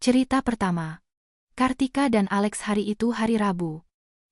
Cerita pertama. Kartika dan Alex. Hari itu hari Rabu.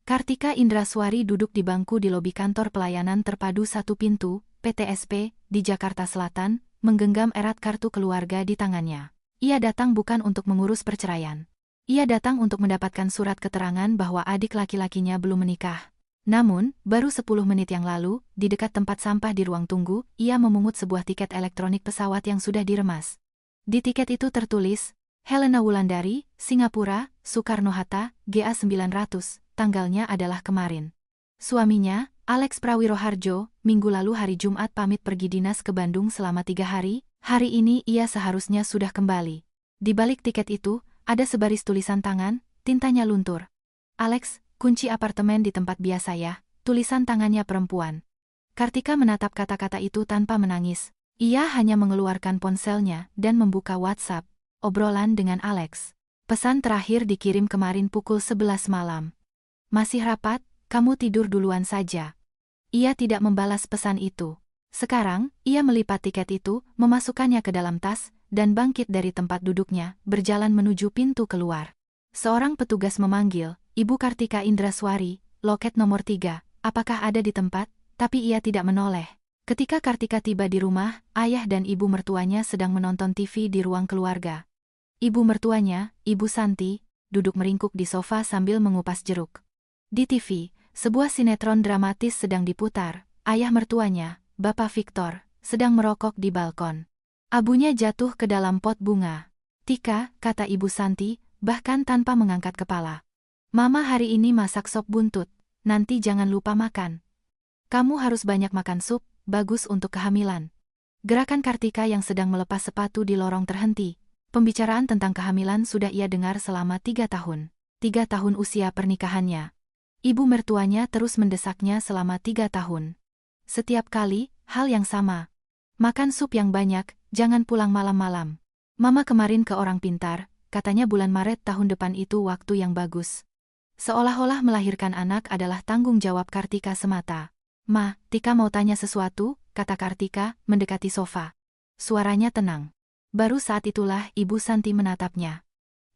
Kartika Indraswari duduk di bangku di lobi kantor pelayanan terpadu satu pintu, PTSP, di Jakarta Selatan, menggenggam erat kartu keluarga di tangannya. Ia datang bukan untuk mengurus perceraian. Ia datang untuk mendapatkan surat keterangan bahwa adik laki-lakinya belum menikah. Namun, baru 10 menit yang lalu, di dekat tempat sampah di ruang tunggu, ia memungut sebuah tiket elektronik pesawat yang sudah diremas. Di tiket itu tertulis, Helena Wulandari, Singapura, Soekarno-Hatta, GA 900, tanggalnya adalah kemarin. Suaminya, Alex Prawiroharjo, minggu lalu hari Jumat pamit pergi dinas ke Bandung selama 3 hari, hari ini ia seharusnya sudah kembali. Di balik tiket itu, ada sebaris tulisan tangan, tintanya luntur. Alex, kunci apartemen di tempat biasa ya, tulisan tangannya perempuan. Kartika menatap kata-kata itu tanpa menangis. Ia hanya mengeluarkan ponselnya dan membuka WhatsApp. Obrolan dengan Alex. Pesan terakhir dikirim kemarin pukul 11 malam. Masih rapat, kamu tidur duluan saja. Ia tidak membalas pesan itu. Sekarang, ia melipat tiket itu, memasukkannya ke dalam tas, dan bangkit dari tempat duduknya, berjalan menuju pintu keluar. Seorang petugas memanggil, Ibu Kartika Indraswari, loket nomor 3, apakah ada di tempat? Tapi ia tidak menoleh. Ketika Kartika tiba di rumah, ayah dan ibu mertuanya sedang menonton TV di ruang keluarga. Ibu mertuanya, Ibu Santi, duduk meringkuk di sofa sambil mengupas jeruk. Di TV, sebuah sinetron dramatis sedang diputar. Ayah mertuanya, Bapak Victor, sedang merokok di balkon. Abunya jatuh ke dalam pot bunga. Tika, kata Ibu Santi, bahkan tanpa mengangkat kepala. Mama hari ini masak sop buntut, nanti jangan lupa makan. Kamu harus banyak makan sup, bagus untuk kehamilan. Gerakan Kartika yang sedang melepas sepatu di lorong terhenti. Pembicaraan tentang kehamilan sudah ia dengar selama 3 tahun. 3 tahun usia pernikahannya. Ibu mertuanya terus mendesaknya selama 3 tahun. Setiap kali, hal yang sama. Makan sup yang banyak, jangan pulang malam-malam. Mama kemarin ke orang pintar, katanya bulan Maret tahun depan itu waktu yang bagus. Seolah-olah melahirkan anak adalah tanggung jawab Kartika semata. Ma, Tika mau tanya sesuatu, kata Kartika, mendekati sofa. Suaranya tenang. Baru saat itulah Ibu Santi menatapnya.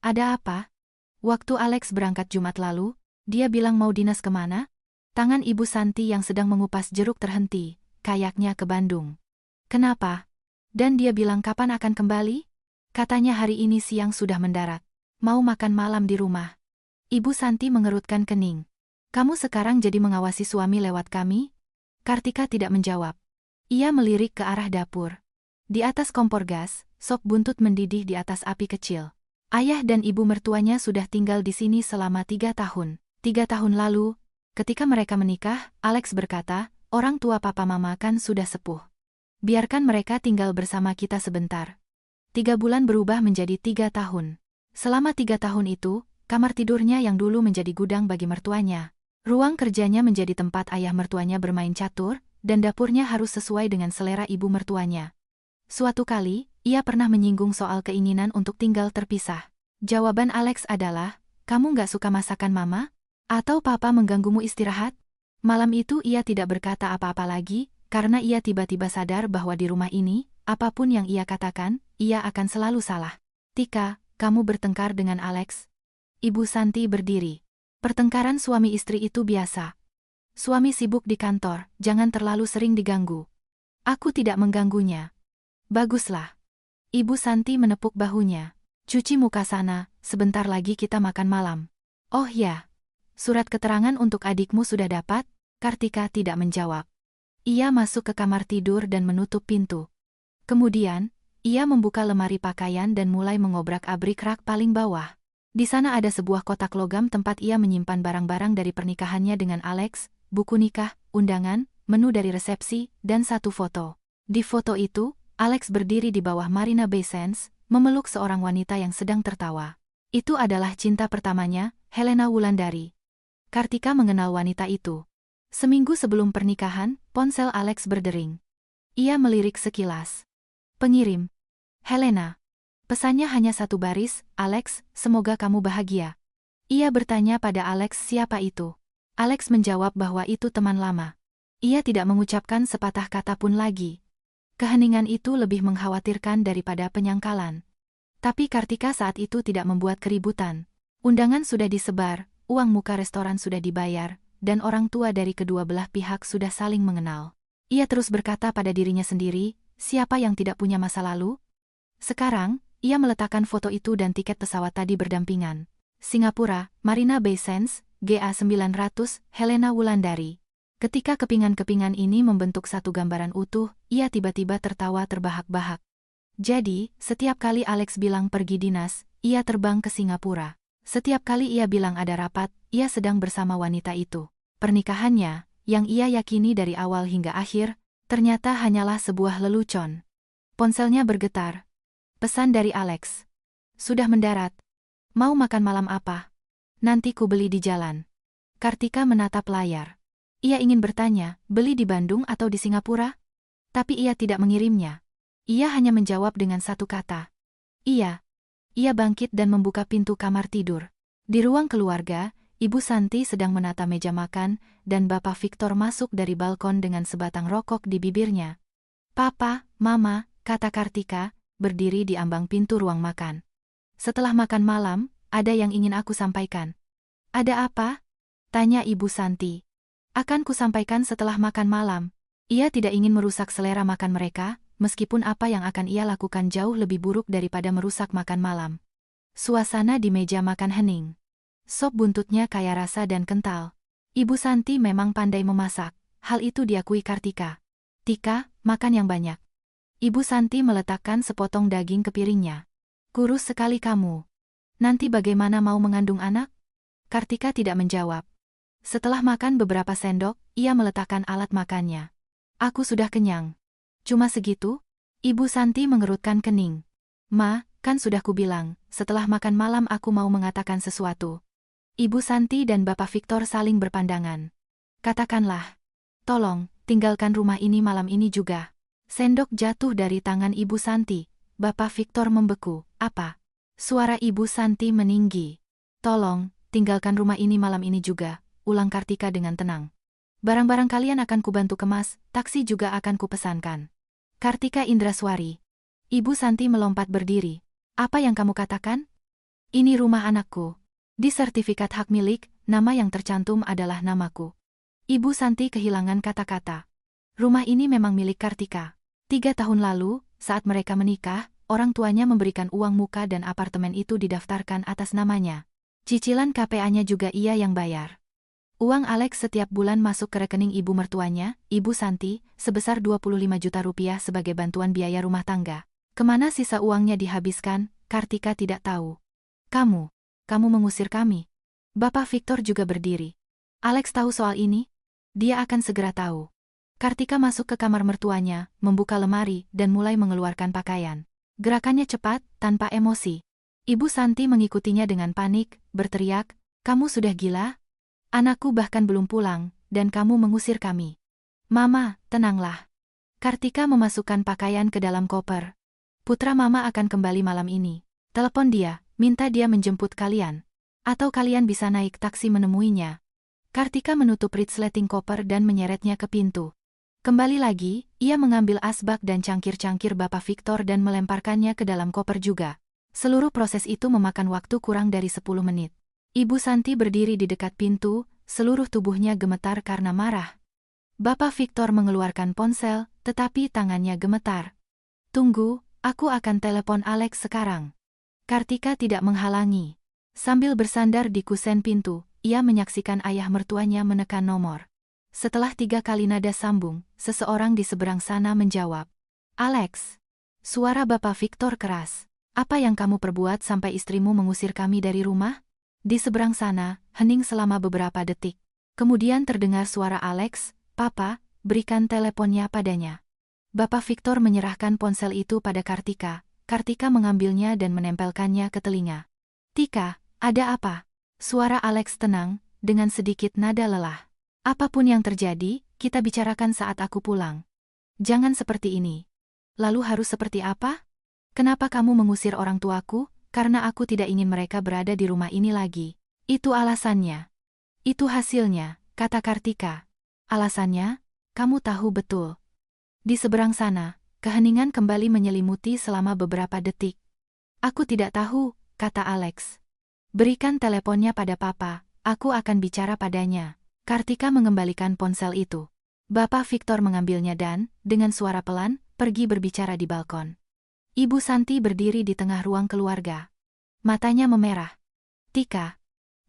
Ada apa? Waktu Alex berangkat Jumat lalu, dia bilang mau dinas kemana? Tangan Ibu Santi yang sedang mengupas jeruk terhenti, kayaknya ke Bandung. Kenapa? Dan dia bilang kapan akan kembali? Katanya hari ini siang sudah mendarat. Mau makan malam di rumah. Ibu Santi mengerutkan kening. Kamu sekarang jadi mengawasi suami lewat kami? Kartika tidak menjawab. Ia melirik ke arah dapur. Di atas kompor gas, sop buntut mendidih di atas api kecil. Ayah dan ibu mertuanya sudah tinggal di sini selama 3 tahun. 3 tahun lalu, ketika mereka menikah, Alex berkata, orang tua papa mama kan sudah sepuh. Biarkan mereka tinggal bersama kita sebentar. 3 bulan berubah menjadi 3 tahun. Selama 3 tahun itu, kamar tidurnya yang dulu menjadi gudang bagi mertuanya. Ruang kerjanya menjadi tempat ayah mertuanya bermain catur, dan dapurnya harus sesuai dengan selera ibu mertuanya. Suatu kali, ia pernah menyinggung soal keinginan untuk tinggal terpisah. Jawaban Alex adalah, kamu nggak suka masakan mama? Atau papa mengganggumu istirahat? Malam itu ia tidak berkata apa-apa lagi, karena ia tiba-tiba sadar bahwa di rumah ini, apapun yang ia katakan, ia akan selalu salah. Tika, kamu bertengkar dengan Alex? Ibu Santi berdiri. Pertengkaran suami istri itu biasa. Suami sibuk di kantor, jangan terlalu sering diganggu. Aku tidak mengganggunya. Baguslah. Ibu Santi menepuk bahunya. Cuci muka sana, sebentar lagi kita makan malam. Oh ya. Surat keterangan untuk adikmu sudah dapat? Kartika tidak menjawab. Ia masuk ke kamar tidur dan menutup pintu. Kemudian, ia membuka lemari pakaian dan mulai mengobrak-abrik rak paling bawah. Di sana ada sebuah kotak logam tempat ia menyimpan barang-barang dari pernikahannya dengan Alex, buku nikah, undangan, menu dari resepsi, dan satu foto. Di foto itu, Alex berdiri di bawah Marina Bay Sands, memeluk seorang wanita yang sedang tertawa. Itu adalah cinta pertamanya, Helena Wulandari. Kartika mengenal wanita itu. Seminggu sebelum pernikahan, ponsel Alex berdering. Ia melirik sekilas. Pengirim. Helena. Pesannya hanya satu baris, Alex, semoga kamu bahagia. Ia bertanya pada Alex siapa itu. Alex menjawab bahwa itu teman lama. Ia tidak mengucapkan sepatah kata pun lagi. Keheningan itu lebih mengkhawatirkan daripada penyangkalan. Tapi Kartika saat itu tidak membuat keributan. Undangan sudah disebar, uang muka restoran sudah dibayar, dan orang tua dari kedua belah pihak sudah saling mengenal. Ia terus berkata pada dirinya sendiri, siapa yang tidak punya masa lalu? Sekarang, ia meletakkan foto itu dan tiket pesawat tadi berdampingan. Singapura, Marina Bay Sands, GA900, Helena Wulandari. Ketika kepingan-kepingan ini membentuk satu gambaran utuh, ia tiba-tiba tertawa terbahak-bahak. Jadi, setiap kali Alex bilang pergi dinas, ia terbang ke Singapura. Setiap kali ia bilang ada rapat, ia sedang bersama wanita itu. Pernikahannya, yang ia yakini dari awal hingga akhir, ternyata hanyalah sebuah lelucon. Ponselnya bergetar. Pesan dari Alex. Sudah mendarat. Mau makan malam apa? Nanti ku beli di jalan. Kartika menatap layar. Ia ingin bertanya, beli di Bandung atau di Singapura? Tapi ia tidak mengirimnya. Ia hanya menjawab dengan satu kata. Iya. Ia bangkit dan membuka pintu kamar tidur. Di ruang keluarga, Ibu Santi sedang menata meja makan, dan Bapak Victor masuk dari balkon dengan sebatang rokok di bibirnya. Papa, Mama, kata Kartika, berdiri di ambang pintu ruang makan. Setelah makan malam, ada yang ingin aku sampaikan. Ada apa? Tanya Ibu Santi. Akan kusampaikan setelah makan malam. Ia tidak ingin merusak selera makan mereka, meskipun apa yang akan ia lakukan jauh lebih buruk daripada merusak makan malam. Suasana di meja makan hening. Sop buntutnya kaya rasa dan kental. Ibu Santi memang pandai memasak, hal itu diakui Kartika. Tika, makan yang banyak. Ibu Santi meletakkan sepotong daging ke piringnya. Kurus sekali kamu. Nanti bagaimana mau mengandung anak? Kartika tidak menjawab. Setelah makan beberapa sendok, ia meletakkan alat makannya. Aku sudah kenyang. Cuma segitu? Ibu Santi mengerutkan kening. Ma, kan sudah kubilang, setelah makan malam aku mau mengatakan sesuatu. Ibu Santi dan Bapak Victor saling berpandangan. Katakanlah. Tolong, tinggalkan rumah ini malam ini juga. Sendok jatuh dari tangan Ibu Santi. Bapak Victor membeku. Apa? Suara Ibu Santi meninggi. Tolong, tinggalkan rumah ini malam ini juga, ulang Kartika dengan tenang. Barang-barang kalian akan kubantu kemas, taksi juga akan kupesankan. Kartika Indraswari. Ibu Santi melompat berdiri. Apa yang kamu katakan? Ini rumah anakku. Di sertifikat hak milik, nama yang tercantum adalah namaku. Ibu Santi kehilangan kata-kata. Rumah ini memang milik Kartika. 3 tahun lalu, saat mereka menikah, orang tuanya memberikan uang muka dan apartemen itu didaftarkan atas namanya. Cicilan KPA-nya juga ia yang bayar. Uang Alex setiap bulan masuk ke rekening ibu mertuanya, Ibu Santi, sebesar 25 juta rupiah sebagai bantuan biaya rumah tangga. Kemana sisa uangnya dihabiskan, Kartika tidak tahu. Kamu mengusir kami. Bapak Victor juga berdiri. Alex tahu soal ini? Dia akan segera tahu. Kartika masuk ke kamar mertuanya, membuka lemari, dan mulai mengeluarkan pakaian. Gerakannya cepat, tanpa emosi. Ibu Santi mengikutinya dengan panik, berteriak, "Kamu sudah gila? Anakku bahkan belum pulang, dan kamu mengusir kami." "Mama, tenanglah." Kartika memasukkan pakaian ke dalam koper. "Putra Mama akan kembali malam ini. Telepon dia, minta dia menjemput kalian. Atau kalian bisa naik taksi menemuinya." Kartika menutup resleting koper dan menyeretnya ke pintu. Kembali lagi, ia mengambil asbak dan cangkir-cangkir Bapak Victor dan melemparkannya ke dalam koper juga. Seluruh proses itu memakan waktu kurang dari 10 menit. Ibu Santi berdiri di dekat pintu, seluruh tubuhnya gemetar karena marah. Bapak Victor mengeluarkan ponsel, tetapi tangannya gemetar. "Tunggu, aku akan telepon Alex sekarang." Kartika tidak menghalangi. Sambil bersandar di kusen pintu, ia menyaksikan ayah mertuanya menekan nomor. Setelah 3 kali nada sambung, seseorang di seberang sana menjawab. "Alex." Suara Bapak Victor keras. "Apa yang kamu perbuat sampai istrimu mengusir kami dari rumah?" Di seberang sana, hening selama beberapa detik. Kemudian terdengar suara Alex, "Papa, berikan teleponnya padanya." Bapak Victor menyerahkan ponsel itu pada Kartika. Kartika mengambilnya dan menempelkannya ke telinga. "Tika, ada apa?" Suara Alex tenang, dengan sedikit nada lelah. "Apapun yang terjadi, kita bicarakan saat aku pulang. Jangan seperti ini." "Lalu harus seperti apa? Kenapa kamu mengusir orang tuaku?" "Karena aku tidak ingin mereka berada di rumah ini lagi. Itu alasannya." "Itu hasilnya," kata Kartika. "Alasannya? Kamu tahu betul." Di seberang sana, keheningan kembali menyelimuti selama beberapa detik. Aku tidak tahu, kata Alex. Berikan teleponnya pada papa, aku akan bicara padanya. Kartika mengembalikan ponsel itu. Bapak Victor mengambilnya dan, dengan suara pelan, pergi berbicara di balkon. Ibu Santi berdiri di tengah ruang keluarga. Matanya memerah. Tika,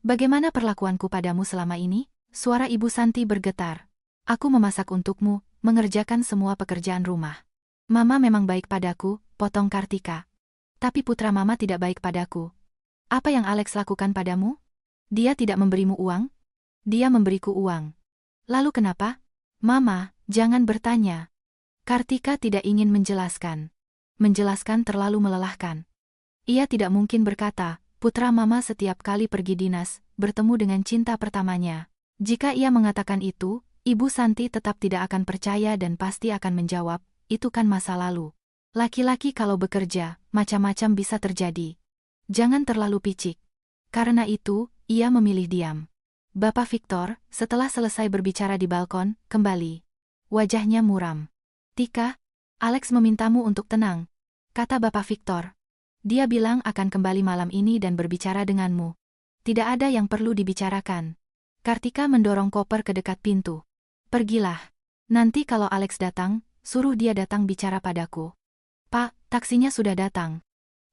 bagaimana perlakuanku padamu selama ini? Suara Ibu Santi bergetar. Aku memasak untukmu, mengerjakan semua pekerjaan rumah. Mama memang baik padaku, potong Kartika. Tapi putra mama tidak baik padaku. Apa yang Alex lakukan padamu? Dia tidak memberimu uang? Dia memberiku uang. Lalu kenapa? Mama, jangan bertanya. Kartika tidak ingin menjelaskan. Menjelaskan terlalu melelahkan. Ia tidak mungkin berkata, putra mama setiap kali pergi dinas, bertemu dengan cinta pertamanya. Jika ia mengatakan itu, Ibu Santi tetap tidak akan percaya dan pasti akan menjawab, itu kan masa lalu. Laki-laki kalau bekerja, macam-macam bisa terjadi. Jangan terlalu picik. Karena itu, ia memilih diam. Bapak Victor, setelah selesai berbicara di balkon, kembali. Wajahnya muram. Tika, Alex memintamu untuk tenang, kata Bapak Victor. Dia bilang akan kembali malam ini dan berbicara denganmu. Tidak ada yang perlu dibicarakan. Kartika mendorong koper ke dekat pintu. Pergilah. Nanti kalau Alex datang, suruh dia datang bicara padaku. Pak, taksinya sudah datang.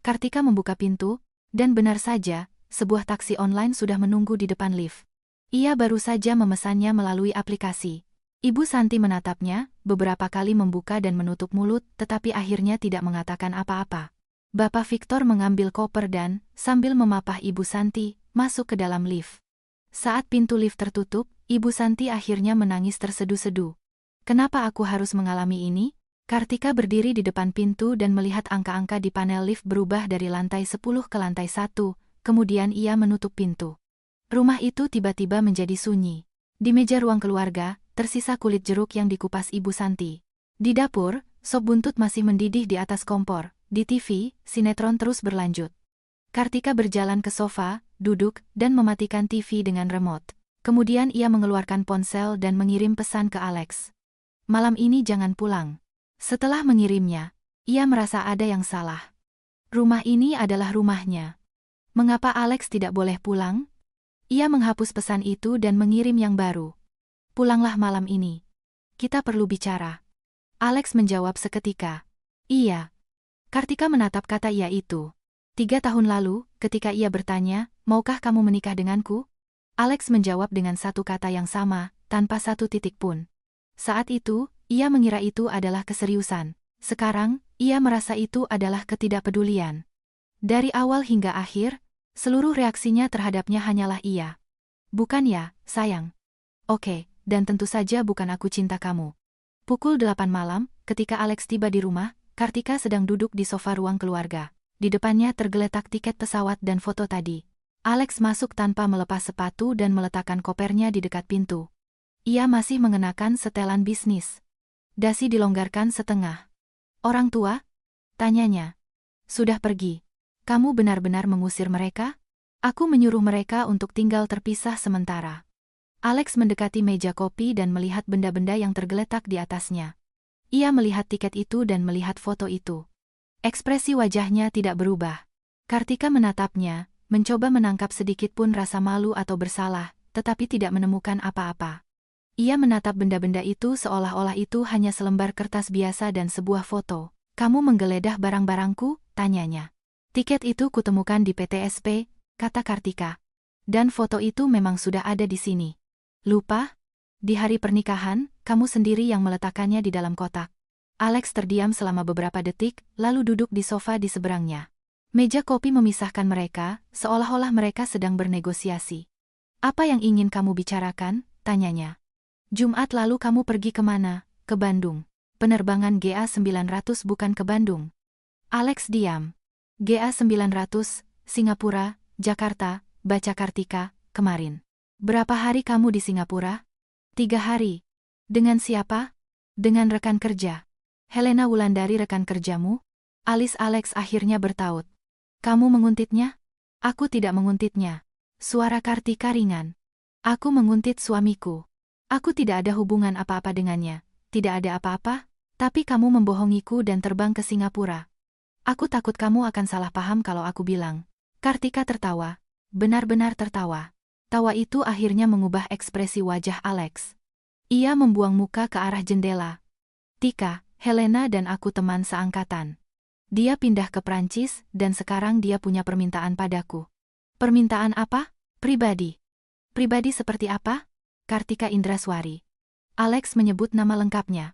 Kartika membuka pintu, dan benar saja, sebuah taksi online sudah menunggu di depan lift. Ia baru saja memesannya melalui aplikasi. Ibu Santi menatapnya, beberapa kali membuka dan menutup mulut, tetapi akhirnya tidak mengatakan apa-apa. Bapak Victor mengambil koper dan, sambil memapah Ibu Santi, masuk ke dalam lift. Saat pintu lift tertutup, Ibu Santi akhirnya menangis tersedu-sedu. Kenapa aku harus mengalami ini? Kartika berdiri di depan pintu dan melihat angka-angka di panel lift berubah dari lantai 10 ke lantai 1, kemudian ia menutup pintu. Rumah itu tiba-tiba menjadi sunyi. Di meja ruang keluarga, tersisa kulit jeruk yang dikupas Ibu Santi. Di dapur, sop buntut masih mendidih di atas kompor. Di TV, sinetron terus berlanjut. Kartika berjalan ke sofa, duduk, dan mematikan TV dengan remote. Kemudian ia mengeluarkan ponsel dan mengirim pesan ke Alex. Malam ini jangan pulang. Setelah mengirimnya, ia merasa ada yang salah. Rumah ini adalah rumahnya. Mengapa Alex tidak boleh pulang? Ia menghapus pesan itu dan mengirim yang baru. Pulanglah malam ini. Kita perlu bicara. Alex menjawab seketika. Iya. Kartika menatap kata iya itu. 3 tahun lalu, ketika ia bertanya, maukah kamu menikah denganku? Alex menjawab dengan satu kata yang sama, tanpa satu titik pun. Saat itu, ia mengira itu adalah keseriusan. Sekarang, ia merasa itu adalah ketidakpedulian. Dari awal hingga akhir, seluruh reaksinya terhadapnya hanyalah iya. Bukan ya, sayang. Oke, dan tentu saja bukan aku cinta kamu. Pukul 8 malam, ketika Alex tiba di rumah, Kartika sedang duduk di sofa ruang keluarga. Di depannya tergeletak tiket pesawat dan foto tadi. Alex masuk tanpa melepas sepatu dan meletakkan kopernya di dekat pintu. Ia masih mengenakan setelan bisnis. Dasi dilonggarkan setengah. Orang tua? Tanyanya. Sudah pergi. Kamu benar-benar mengusir mereka? Aku menyuruh mereka untuk tinggal terpisah sementara. Alex mendekati meja kopi dan melihat benda-benda yang tergeletak di atasnya. Ia melihat tiket itu dan melihat foto itu. Ekspresi wajahnya tidak berubah. Kartika menatapnya, mencoba menangkap sedikit pun rasa malu atau bersalah, tetapi tidak menemukan apa-apa. Ia menatap benda-benda itu seolah-olah itu hanya selembar kertas biasa dan sebuah foto. Kamu menggeledah barang-barangku? Tanyanya. Tiket itu kutemukan di PTSP, kata Kartika. Dan foto itu memang sudah ada di sini. Lupa? Di hari pernikahan, kamu sendiri yang meletakkannya di dalam kotak. Alex terdiam selama beberapa detik, lalu duduk di sofa di seberangnya. Meja kopi memisahkan mereka, seolah-olah mereka sedang bernegosiasi. Apa yang ingin kamu bicarakan? Tanyanya. Jumat lalu kamu pergi kemana? Ke Bandung. Penerbangan GA900 bukan ke Bandung. Alex diam. GA900, Singapura, Jakarta, baca Kartika, kemarin. Berapa hari kamu di Singapura? 3 hari. Dengan siapa? Dengan rekan kerja. Helena Wulandari rekan kerjamu? Alis Alex akhirnya bertaut. Kamu menguntitnya? Aku tidak menguntitnya. Suara Kartika ringan. Aku menguntit suamiku. Aku tidak ada hubungan apa-apa dengannya. Tidak ada apa-apa, tapi kamu membohongiku dan terbang ke Singapura. Aku takut kamu akan salah paham kalau aku bilang. Kartika tertawa. Benar-benar tertawa. Tawa itu akhirnya mengubah ekspresi wajah Alex. Ia membuang muka ke arah jendela. Tika, Helena dan aku teman seangkatan. Dia pindah ke Prancis dan sekarang dia punya permintaan padaku. Permintaan apa? Pribadi. Pribadi seperti apa? Kartika Indraswari. Alex menyebut nama lengkapnya.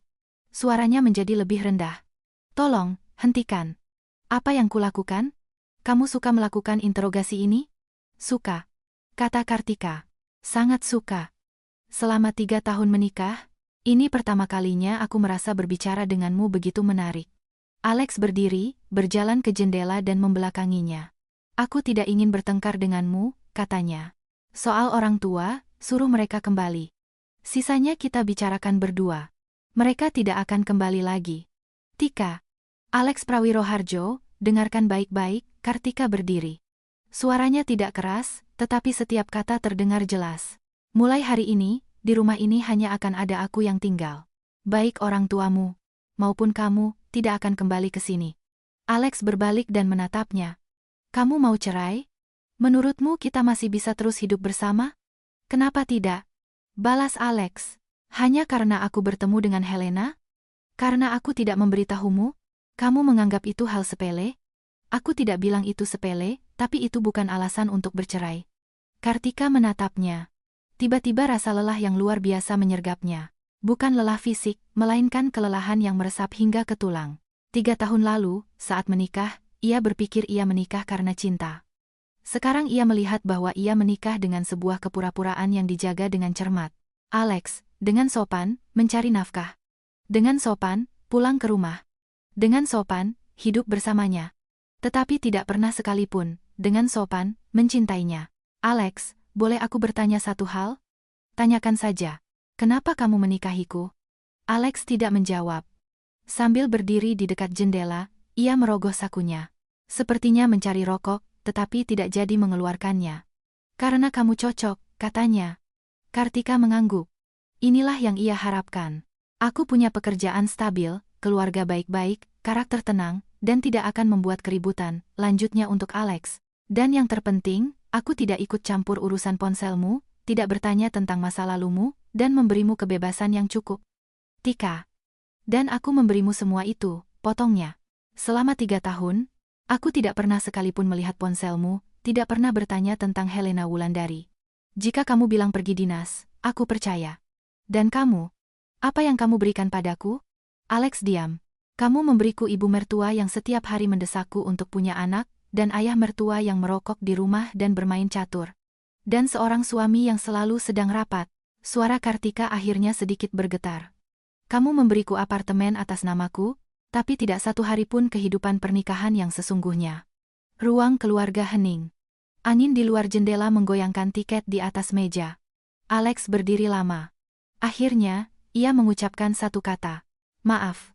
Suaranya menjadi lebih rendah. Tolong, hentikan. Apa yang kulakukan? Kamu suka melakukan interogasi ini? Suka. Kata Kartika. Sangat suka. Selama 3 tahun menikah, ini pertama kalinya aku merasa berbicara denganmu begitu menarik. Alex berdiri, berjalan ke jendela dan membelakanginya. Aku tidak ingin bertengkar denganmu, katanya. Soal orang tua, suruh mereka kembali. Sisanya kita bicarakan berdua. Mereka tidak akan kembali lagi. Tika. Alex Prawiroharjo, dengarkan baik-baik, Kartika berdiri. Suaranya tidak keras, tetapi setiap kata terdengar jelas. Mulai hari ini, di rumah ini hanya akan ada aku yang tinggal. Baik orang tuamu, maupun kamu, tidak akan kembali ke sini. Alex berbalik dan menatapnya. Kamu mau cerai? Menurutmu kita masih bisa terus hidup bersama? Kenapa tidak? Balas Alex. Hanya karena aku bertemu dengan Helena? Karena aku tidak memberitahumu? Kamu menganggap itu hal sepele? Aku tidak bilang itu sepele, tapi itu bukan alasan untuk bercerai. Kartika menatapnya. Tiba-tiba rasa lelah yang luar biasa menyergapnya. Bukan lelah fisik, melainkan kelelahan yang meresap hingga ke tulang. 3 tahun lalu, saat menikah, ia berpikir ia menikah karena cinta. Sekarang ia melihat bahwa ia menikah dengan sebuah kepura-puraan yang dijaga dengan cermat. Alex, dengan sopan, mencari nafkah. Dengan sopan, pulang ke rumah. Dengan sopan, hidup bersamanya. Tetapi tidak pernah sekalipun, dengan sopan, mencintainya. Alex, boleh aku bertanya satu hal? Tanyakan saja. Kenapa kamu menikahiku? Alex tidak menjawab. Sambil berdiri di dekat jendela, ia merogoh sakunya. Sepertinya mencari rokok, tetapi tidak jadi mengeluarkannya. Karena kamu cocok, katanya. Kartika mengangguk. Inilah yang ia harapkan. Aku punya pekerjaan stabil, keluarga baik-baik, karakter tenang, dan tidak akan membuat keributan, lanjutnya untuk Alex. Dan yang terpenting, aku tidak ikut campur urusan ponselmu, tidak bertanya tentang masa lalumu, dan memberimu kebebasan yang cukup. Tika. Dan aku memberimu semua itu, potongnya. Selama 3 tahun, aku tidak pernah sekalipun melihat ponselmu, tidak pernah bertanya tentang Helena Wulandari. Jika kamu bilang pergi dinas, aku percaya. Dan kamu? Apa yang kamu berikan padaku? Alex diam. Kamu memberiku ibu mertua yang setiap hari mendesakku untuk punya anak, dan ayah mertua yang merokok di rumah dan bermain catur. Dan seorang suami yang selalu sedang rapat. Suara Kartika akhirnya sedikit bergetar. Kamu memberiku apartemen atas namaku, tapi tidak satu hari pun kehidupan pernikahan yang sesungguhnya. Ruang keluarga hening. Angin di luar jendela menggoyangkan tiket di atas meja. Alex berdiri lama. Akhirnya, ia mengucapkan satu kata. Maaf.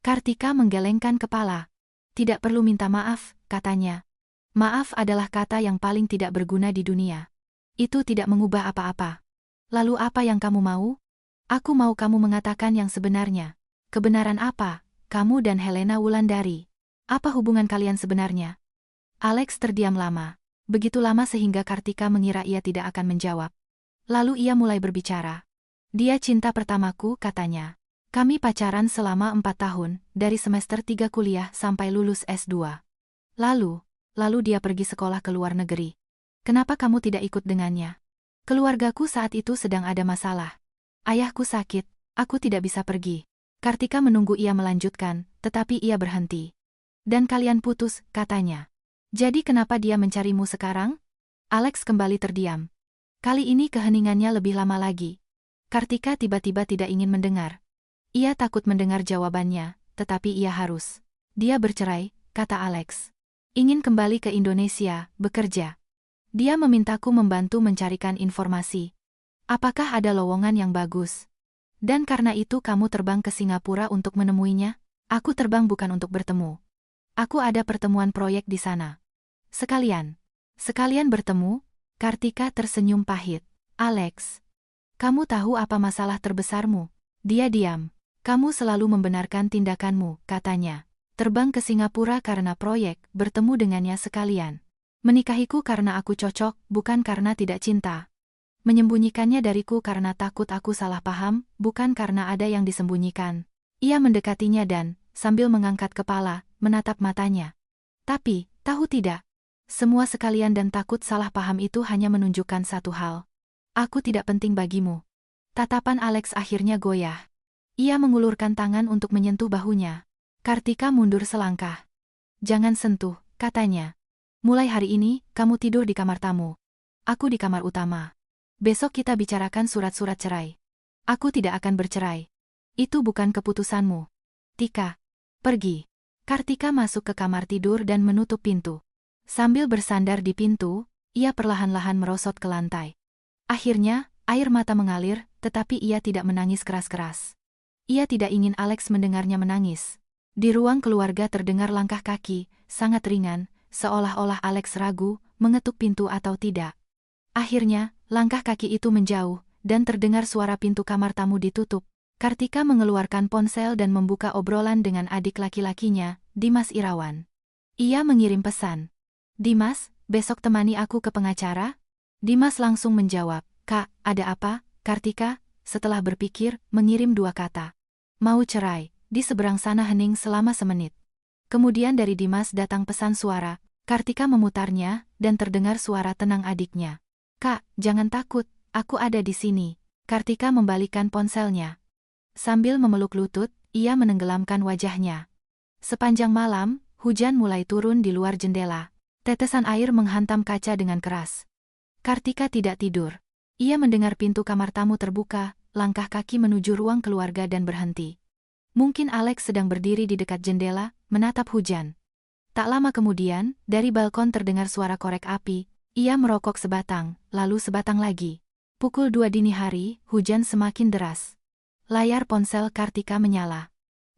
Kartika menggelengkan kepala. Tidak perlu minta maaf, katanya. Maaf adalah kata yang paling tidak berguna di dunia. Itu tidak mengubah apa-apa. Lalu apa yang kamu mau? Aku mau kamu mengatakan yang sebenarnya. Kebenaran apa? Kamu dan Helena Wulandari. Apa hubungan kalian sebenarnya? Alex terdiam lama. Begitu lama sehingga Kartika mengira ia tidak akan menjawab. Lalu ia mulai berbicara. Dia cinta pertamaku, katanya. Kami pacaran selama 4 tahun, dari semester 3 kuliah sampai lulus S2. Lalu dia pergi sekolah ke luar negeri. Kenapa kamu tidak ikut dengannya? Keluargaku saat itu sedang ada masalah. Ayahku sakit, aku tidak bisa pergi. Kartika menunggu ia melanjutkan, tetapi ia berhenti. Dan kalian putus, katanya. Jadi kenapa dia mencarimu sekarang? Alex kembali terdiam. Kali ini keheningannya lebih lama lagi. Kartika tiba-tiba tidak ingin mendengar. Ia takut mendengar jawabannya, tetapi ia harus. Dia bercerai, kata Alex. Ingin kembali ke Indonesia, bekerja. Dia memintaku membantu mencarikan informasi. Apakah ada lowongan yang bagus? Dan karena itu kamu terbang ke Singapura untuk menemuinya? Aku terbang bukan untuk bertemu. Aku ada pertemuan proyek di sana. Sekalian bertemu? Kartika tersenyum pahit. Alex, kamu tahu apa masalah terbesarmu? Dia diam. Kamu selalu membenarkan tindakanmu, katanya. Terbang ke Singapura karena proyek, bertemu dengannya sekalian. Menikahiku karena aku cocok, bukan karena tidak cinta. Menyembunyikannya dariku karena takut aku salah paham, bukan karena ada yang disembunyikan. Ia mendekatinya dan, sambil mengangkat kepala, menatap matanya. Tapi, tahu tidak? Semua sekalian dan takut salah paham itu hanya menunjukkan satu hal. Aku tidak penting bagimu. Tatapan Alex akhirnya goyah. Ia mengulurkan tangan untuk menyentuh bahunya. Kartika mundur selangkah. Jangan sentuh, katanya. Mulai hari ini, kamu tidur di kamar tamu. Aku di kamar utama. Besok kita bicarakan surat-surat cerai. Aku tidak akan bercerai. Itu bukan keputusanmu. Tika. Pergi. Kartika masuk ke kamar tidur dan menutup pintu. Sambil bersandar di pintu, ia perlahan-lahan merosot ke lantai. Akhirnya, air mata mengalir, tetapi ia tidak menangis keras-keras. Ia tidak ingin Alex mendengarnya menangis. Di ruang keluarga terdengar langkah kaki, sangat ringan, seolah-olah Alex ragu, mengetuk pintu atau tidak. Akhirnya, langkah kaki itu menjauh, dan terdengar suara pintu kamar tamu ditutup. Kartika mengeluarkan ponsel dan membuka obrolan dengan adik laki-lakinya, Dimas Irawan. Ia mengirim pesan. Dimas, besok temani aku ke pengacara? Dimas langsung menjawab, Kak, ada apa? Kartika, setelah berpikir, mengirim 2 kata. Mau cerai, di seberang sana hening selama semenit. Kemudian dari Dimas datang pesan suara, Kartika memutarnya, dan terdengar suara tenang adiknya. Kak, jangan takut, aku ada di sini. Kartika membalikkan ponselnya. Sambil memeluk lutut, ia menenggelamkan wajahnya. Sepanjang malam, hujan mulai turun di luar jendela. Tetesan air menghantam kaca dengan keras. Kartika tidak tidur. Ia mendengar pintu kamar tamu terbuka, langkah kaki menuju ruang keluarga dan berhenti. Mungkin Alex sedang berdiri di dekat jendela, menatap hujan. Tak lama kemudian, dari balkon terdengar suara korek api. Ia merokok sebatang, lalu sebatang lagi. Pukul 2 dini hari, hujan semakin deras. Layar ponsel Kartika menyala.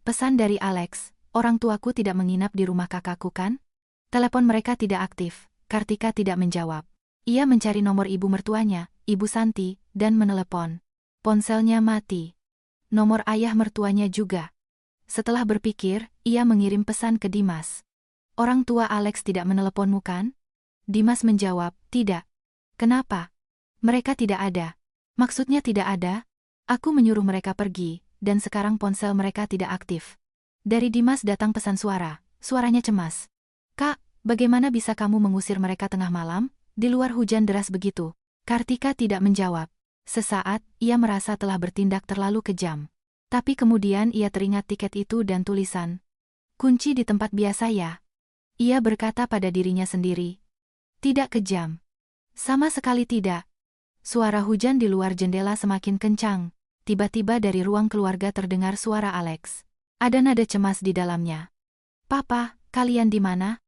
Pesan dari Alex, orang tuaku tidak menginap di rumah kakakku kan? Telepon mereka tidak aktif, Kartika tidak menjawab. Ia mencari nomor ibu mertuanya, Ibu Santi, dan menelepon. Ponselnya mati. Nomor ayah mertuanya juga. Setelah berpikir, ia mengirim pesan ke Dimas. Orang tua Alex tidak meneleponmu kan? Dimas menjawab, tidak. Kenapa? Mereka tidak ada. Maksudnya tidak ada? Aku menyuruh mereka pergi, dan sekarang ponsel mereka tidak aktif. Dari Dimas datang pesan suara, suaranya cemas. Kak, bagaimana bisa kamu mengusir mereka tengah malam? Di luar hujan deras begitu. Kartika tidak menjawab. Sesaat, ia merasa telah bertindak terlalu kejam. Tapi kemudian ia teringat tiket itu dan tulisan. Kunci di tempat biasa ya? Ia berkata pada dirinya sendiri. Tidak kejam. Sama sekali tidak. Suara hujan di luar jendela semakin kencang. Tiba-tiba dari ruang keluarga terdengar suara Alex. Ada nada cemas di dalamnya. Papa, kalian di mana?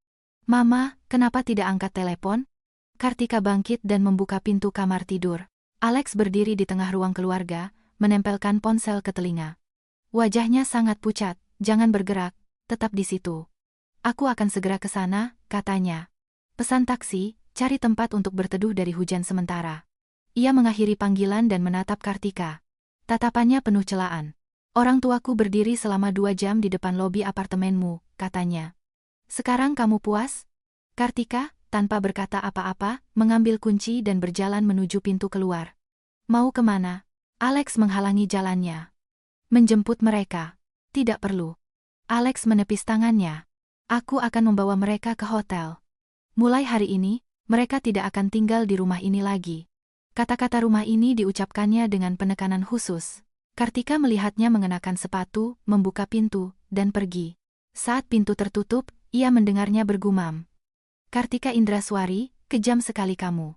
Mama, kenapa tidak angkat telepon? Kartika bangkit dan membuka pintu kamar tidur. Alex berdiri di tengah ruang keluarga, menempelkan ponsel ke telinga. Wajahnya sangat pucat, jangan bergerak, tetap di situ. Aku akan segera ke sana, katanya. Pesan taksi, cari tempat untuk berteduh dari hujan sementara. Ia mengakhiri panggilan dan menatap Kartika. Tatapannya penuh celaan. Orang tuaku berdiri selama 2 jam di depan lobi apartemenmu, katanya. Sekarang kamu puas? Kartika, tanpa berkata apa-apa, mengambil kunci dan berjalan menuju pintu keluar. Mau kemana? Alex menghalangi jalannya. Menjemput mereka. Tidak perlu. Alex menepis tangannya. Aku akan membawa mereka ke hotel. Mulai hari ini, mereka tidak akan tinggal di rumah ini lagi. Kata-kata rumah ini diucapkannya dengan penekanan khusus. Kartika melihatnya mengenakan sepatu, membuka pintu, dan pergi. Saat pintu tertutup, ia mendengarnya bergumam. Kartika Indraswari, kejam sekali kamu.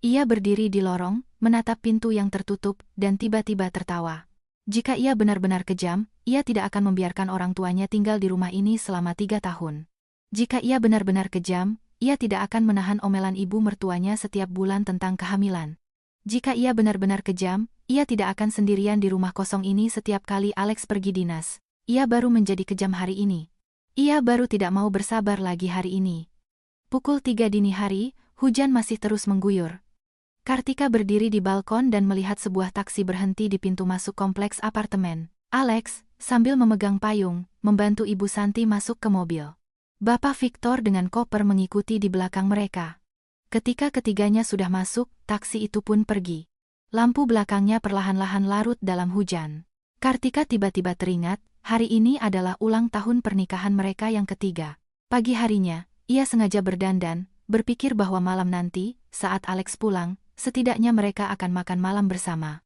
Ia berdiri di lorong, menatap pintu yang tertutup, dan tiba-tiba tertawa. Jika ia benar-benar kejam, ia tidak akan membiarkan orang tuanya tinggal di rumah ini selama 3 tahun. Jika ia benar-benar kejam, ia tidak akan menahan omelan ibu mertuanya setiap bulan tentang kehamilan. Jika ia benar-benar kejam, ia tidak akan sendirian di rumah kosong ini setiap kali Alex pergi dinas. Ia baru menjadi kejam hari ini. Ia baru tidak mau bersabar lagi hari ini. Pukul 3 dini hari, hujan masih terus mengguyur. Kartika berdiri di balkon dan melihat sebuah taksi berhenti di pintu masuk kompleks apartemen. Alex, sambil memegang payung, membantu Ibu Santi masuk ke mobil. Bapak Victor dengan koper mengikuti di belakang mereka. Ketika ketiganya sudah masuk, taksi itu pun pergi. Lampu belakangnya perlahan-lahan larut dalam hujan. Kartika tiba-tiba teringat, hari ini adalah ulang tahun pernikahan mereka yang ketiga. Pagi harinya, ia sengaja berdandan, berpikir bahwa malam nanti, saat Alex pulang, setidaknya mereka akan makan malam bersama.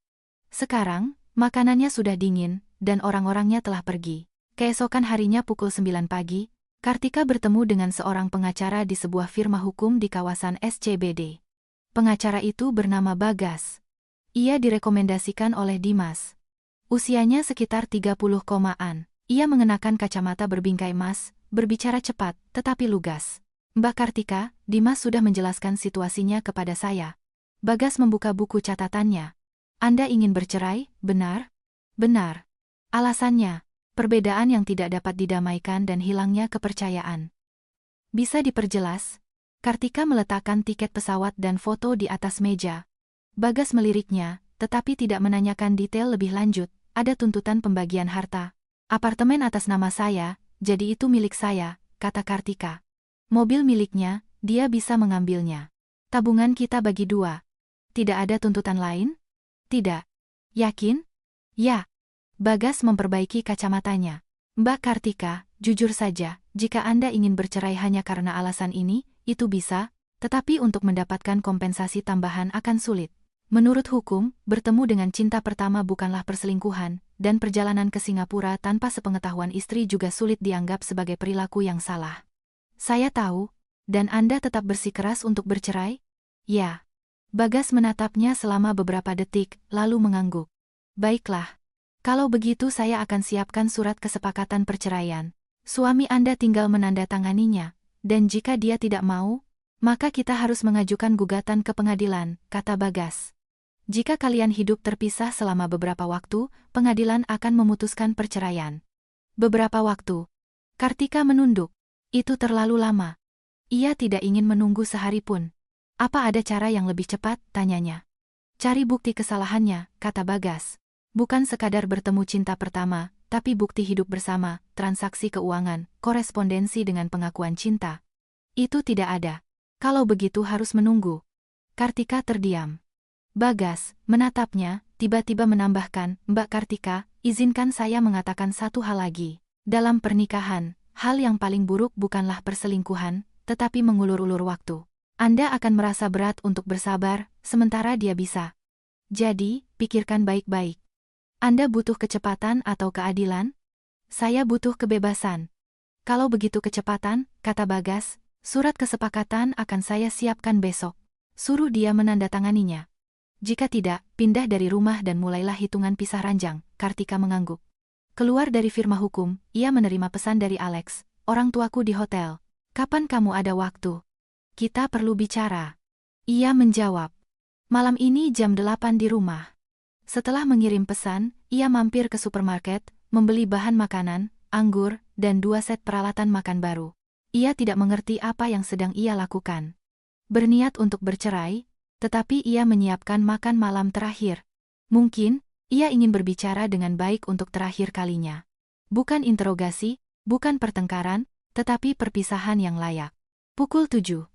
Sekarang, makanannya sudah dingin, dan orang-orangnya telah pergi. Keesokan harinya pukul 9 pagi, Kartika bertemu dengan seorang pengacara di sebuah firma hukum di kawasan SCBD. Pengacara itu bernama Bagas. Ia direkomendasikan oleh Dimas. Usianya sekitar 30-an. Ia mengenakan kacamata berbingkai emas, berbicara cepat, tetapi lugas. Mbak Kartika, Dimas sudah menjelaskan situasinya kepada saya. Bagas membuka buku catatannya. Anda ingin bercerai, benar? Benar. Alasannya, perbedaan yang tidak dapat didamaikan dan hilangnya kepercayaan. Bisa diperjelas? Kartika meletakkan tiket pesawat dan foto di atas meja. Bagas meliriknya, tetapi tidak menanyakan detail lebih lanjut. Ada tuntutan pembagian harta. Apartemen atas nama saya, jadi itu milik saya, kata Kartika. Mobil miliknya, dia bisa mengambilnya. Tabungan kita bagi dua. Tidak ada tuntutan lain? Tidak. Yakin? Ya. Bagas memperbaiki kacamatanya. Mbak Kartika, jujur saja, jika Anda ingin bercerai hanya karena alasan ini, itu bisa, tetapi untuk mendapatkan kompensasi tambahan akan sulit. Menurut hukum, bertemu dengan cinta pertama bukanlah perselingkuhan, dan perjalanan ke Singapura tanpa sepengetahuan istri juga sulit dianggap sebagai perilaku yang salah. Saya tahu, dan Anda tetap bersikeras untuk bercerai? Ya. Bagas menatapnya selama beberapa detik, lalu mengangguk. Baiklah. Kalau begitu saya akan siapkan surat kesepakatan perceraian. Suami Anda tinggal menandatanganinya, dan jika dia tidak mau, maka kita harus mengajukan gugatan ke pengadilan, kata Bagas. Jika kalian hidup terpisah selama beberapa waktu, pengadilan akan memutuskan perceraian. Beberapa waktu. Kartika menunduk. Itu terlalu lama. Ia tidak ingin menunggu sehari pun. Apa ada cara yang lebih cepat, tanyanya. Cari bukti kesalahannya, kata Bagas. Bukan sekadar bertemu cinta pertama, tapi bukti hidup bersama, transaksi keuangan, korespondensi dengan pengakuan cinta. Itu tidak ada. Kalau begitu harus menunggu. Kartika terdiam. Bagas menatapnya, tiba-tiba menambahkan, Mbak Kartika, izinkan saya mengatakan satu hal lagi. Dalam pernikahan, hal yang paling buruk bukanlah perselingkuhan, tetapi mengulur-ulur waktu. Anda akan merasa berat untuk bersabar, sementara dia bisa. Jadi, pikirkan baik-baik. Anda butuh kecepatan atau keadilan? Saya butuh kebebasan. Kalau begitu kecepatan, kata Bagas, surat kesepakatan akan saya siapkan besok. Suruh dia menandatanganinya. Jika tidak, pindah dari rumah dan mulailah hitungan pisah ranjang, Kartika mengangguk. Keluar dari firma hukum, ia menerima pesan dari Alex, orang tuaku di hotel. Kapan kamu ada waktu? Kita perlu bicara. Ia menjawab. Malam ini jam 8 di rumah. Setelah mengirim pesan, ia mampir ke supermarket, membeli bahan makanan, anggur, dan 2 set peralatan makan baru. Ia tidak mengerti apa yang sedang ia lakukan. Berniat untuk bercerai, tetapi ia menyiapkan makan malam terakhir. Mungkin, ia ingin berbicara dengan baik untuk terakhir kalinya. Bukan interogasi, bukan pertengkaran, tetapi perpisahan yang layak. Pukul 7:30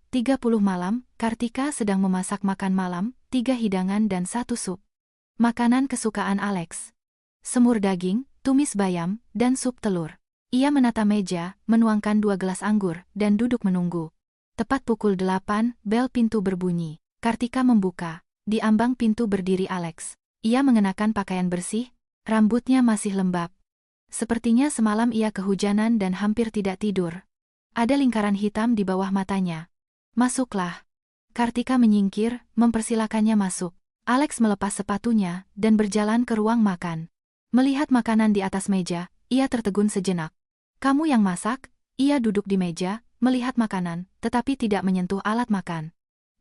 malam, Kartika sedang memasak makan malam, 3 hidangan dan 1 sup. Makanan kesukaan Alex. Semur daging, tumis bayam, dan sup telur. Ia menata meja, menuangkan 2 gelas anggur, dan duduk menunggu. Tepat pukul 8, bel pintu berbunyi. Kartika membuka. Di ambang pintu berdiri Alex. Ia mengenakan pakaian bersih, rambutnya masih lembab. Sepertinya semalam ia kehujanan dan hampir tidak tidur. Ada lingkaran hitam di bawah matanya. Masuklah. Kartika menyingkir, mempersilakannya masuk. Alex melepas sepatunya dan berjalan ke ruang makan. Melihat makanan di atas meja, ia tertegun sejenak. Kamu yang masak? Ia duduk di meja, melihat makanan, tetapi tidak menyentuh alat makan.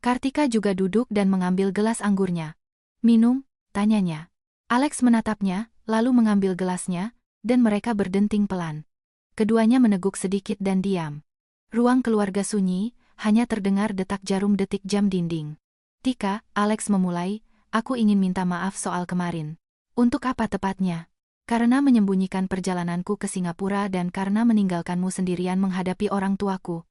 Kartika juga duduk dan mengambil gelas anggurnya. Minum? Tanyanya. Alex menatapnya, lalu mengambil gelasnya, dan mereka berdenting pelan. Keduanya meneguk sedikit dan diam. Ruang keluarga sunyi, hanya terdengar detak jarum detik jam dinding. Tika, Alex memulai, aku ingin minta maaf soal kemarin. Untuk apa tepatnya? Karena menyembunyikan perjalananku ke Singapura dan karena meninggalkanmu sendirian menghadapi orang tuaku.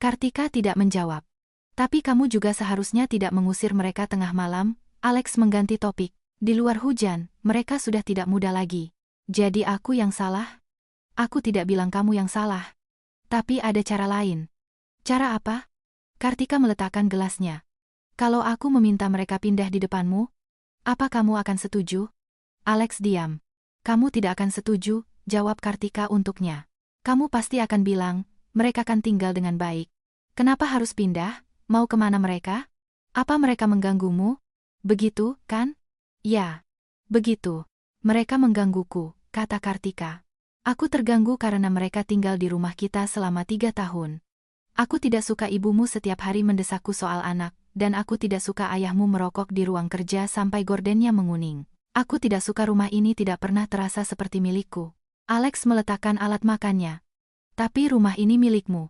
Kartika tidak menjawab. Tapi kamu juga seharusnya tidak mengusir mereka tengah malam. Alex mengganti topik. Di luar hujan, mereka sudah tidak muda lagi. Jadi aku yang salah? Aku tidak bilang kamu yang salah. Tapi ada cara lain. Cara apa? Kartika meletakkan gelasnya. Kalau aku meminta mereka pindah di depanmu, apa kamu akan setuju? Alex diam. Kamu tidak akan setuju, jawab Kartika untuknya. Kamu pasti akan bilang, mereka kan tinggal dengan baik. Kenapa harus pindah? Mau kemana mereka? Apa mereka mengganggumu? Begitu, kan? Ya. Begitu. Mereka menggangguku, kata Kartika. Aku terganggu karena mereka tinggal di rumah kita selama 3 tahun. Aku tidak suka ibumu setiap hari mendesakku soal anak, dan aku tidak suka ayahmu merokok di ruang kerja sampai gordennya menguning. Aku tidak suka rumah ini tidak pernah terasa seperti milikku. Alex meletakkan alat makannya. Tapi rumah ini milikmu.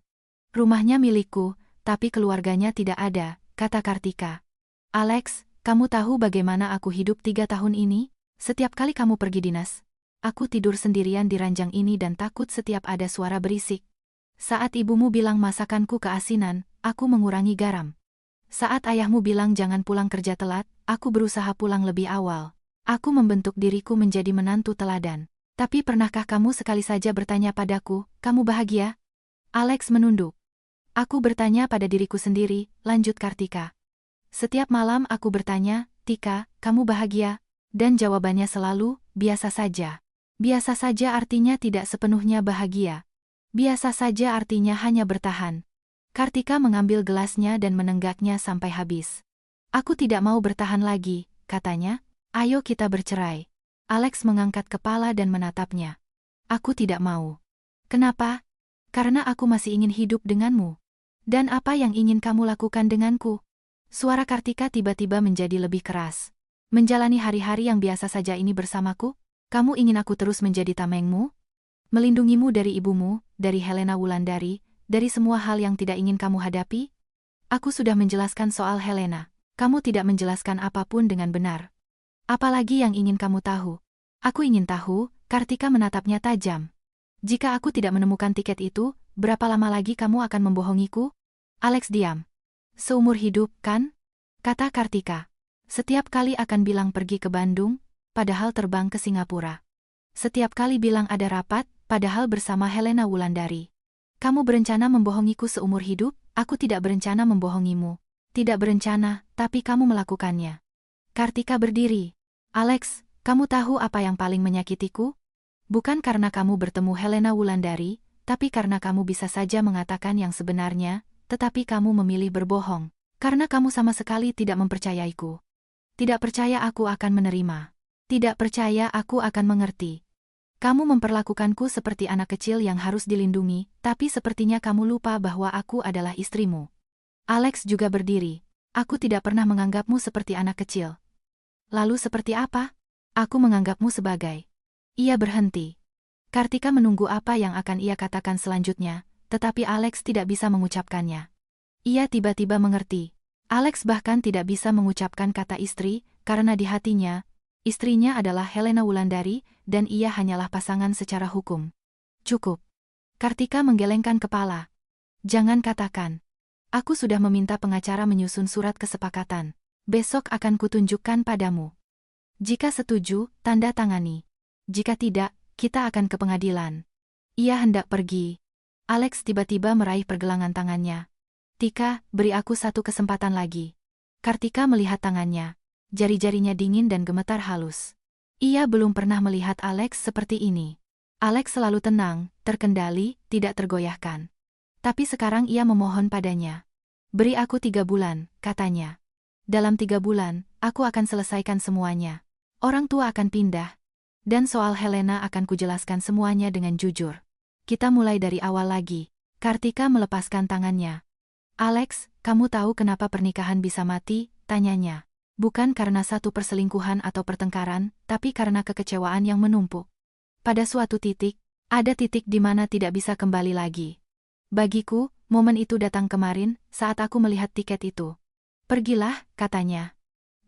Rumahnya milikku, tapi keluarganya tidak ada, kata Kartika. Alex, kamu tahu bagaimana aku hidup 3 tahun ini? Setiap kali kamu pergi dinas, aku tidur sendirian di ranjang ini dan takut setiap ada suara berisik. Saat ibumu bilang masakanku keasinan, aku mengurangi garam. Saat ayahmu bilang jangan pulang kerja telat, aku berusaha pulang lebih awal. Aku membentuk diriku menjadi menantu teladan. Tapi pernahkah kamu sekali saja bertanya padaku, kamu bahagia? Alex menunduk. Aku bertanya pada diriku sendiri, lanjut Kartika. Setiap malam aku bertanya, Tika, kamu bahagia? Dan jawabannya selalu, biasa saja. Biasa saja artinya tidak sepenuhnya bahagia. Biasa saja artinya hanya bertahan. Kartika mengambil gelasnya dan menenggaknya sampai habis. Aku tidak mau bertahan lagi, katanya. Ayo kita bercerai. Alex mengangkat kepala dan menatapnya. Aku tidak mau. Kenapa? Karena aku masih ingin hidup denganmu. Dan apa yang ingin kamu lakukan denganku? Suara Kartika tiba-tiba menjadi lebih keras. Menjalani hari-hari yang biasa saja ini bersamaku? Kamu ingin aku terus menjadi tamengmu? Melindungimu dari ibumu, dari Helena Wulandari, dari semua hal yang tidak ingin kamu hadapi? Aku sudah menjelaskan soal Helena. Kamu tidak menjelaskan apapun dengan benar. Apalagi yang ingin kamu tahu? Aku ingin tahu, Kartika menatapnya tajam. Jika aku tidak menemukan tiket itu, berapa lama lagi kamu akan membohongiku? Alex diam. Seumur hidup, kan? Kata Kartika. Setiap kali akan bilang pergi ke Bandung, padahal terbang ke Singapura. Setiap kali bilang ada rapat, padahal bersama Helena Wulandari. Kamu berencana membohongiku seumur hidup? Aku tidak berencana membohongimu. Tidak berencana, tapi kamu melakukannya. Kartika berdiri. Alex, kamu tahu apa yang paling menyakitiku? Bukan karena kamu bertemu Helena Wulandari, tapi karena kamu bisa saja mengatakan yang sebenarnya, tetapi kamu memilih berbohong. Karena kamu sama sekali tidak mempercayaiku. Tidak percaya aku akan menerima. Tidak percaya aku akan mengerti. Kamu memperlakukanku seperti anak kecil yang harus dilindungi, tapi sepertinya kamu lupa bahwa aku adalah istrimu. Alex juga berdiri. Aku tidak pernah menganggapmu seperti anak kecil. Lalu seperti apa? Aku menganggapmu sebagai... Ia berhenti. Kartika menunggu apa yang akan ia katakan selanjutnya, tetapi Alex tidak bisa mengucapkannya. Ia tiba-tiba mengerti. Alex bahkan tidak bisa mengucapkan kata istri, karena di hatinya, istrinya adalah Helena Wulandari, dan ia hanyalah pasangan secara hukum. Cukup. Kartika menggelengkan kepala. Jangan katakan. Aku sudah meminta pengacara menyusun surat kesepakatan. Besok akan kutunjukkan padamu. Jika setuju, tanda tangani. Jika tidak, kita akan ke pengadilan. Ia hendak pergi. Alex tiba-tiba meraih pergelangan tangannya. Tika, beri aku satu kesempatan lagi. Kartika melihat tangannya. Jari-jarinya dingin dan gemetar halus. Ia belum pernah melihat Alex seperti ini. Alex selalu tenang, terkendali, tidak tergoyahkan. Tapi sekarang ia memohon padanya. Beri aku 3 bulan, katanya. Dalam 3 bulan, aku akan selesaikan semuanya. Orang tua akan pindah. Dan soal Helena akan kujelaskan semuanya dengan jujur. Kita mulai dari awal lagi. Kartika melepaskan tangannya. Alex, kamu tahu kenapa pernikahan bisa mati? Tanyanya. Bukan karena satu perselingkuhan atau pertengkaran, tapi karena kekecewaan yang menumpuk. Pada suatu titik, ada titik di mana tidak bisa kembali lagi. Bagiku, momen itu datang kemarin, saat aku melihat tiket itu. Pergilah, katanya.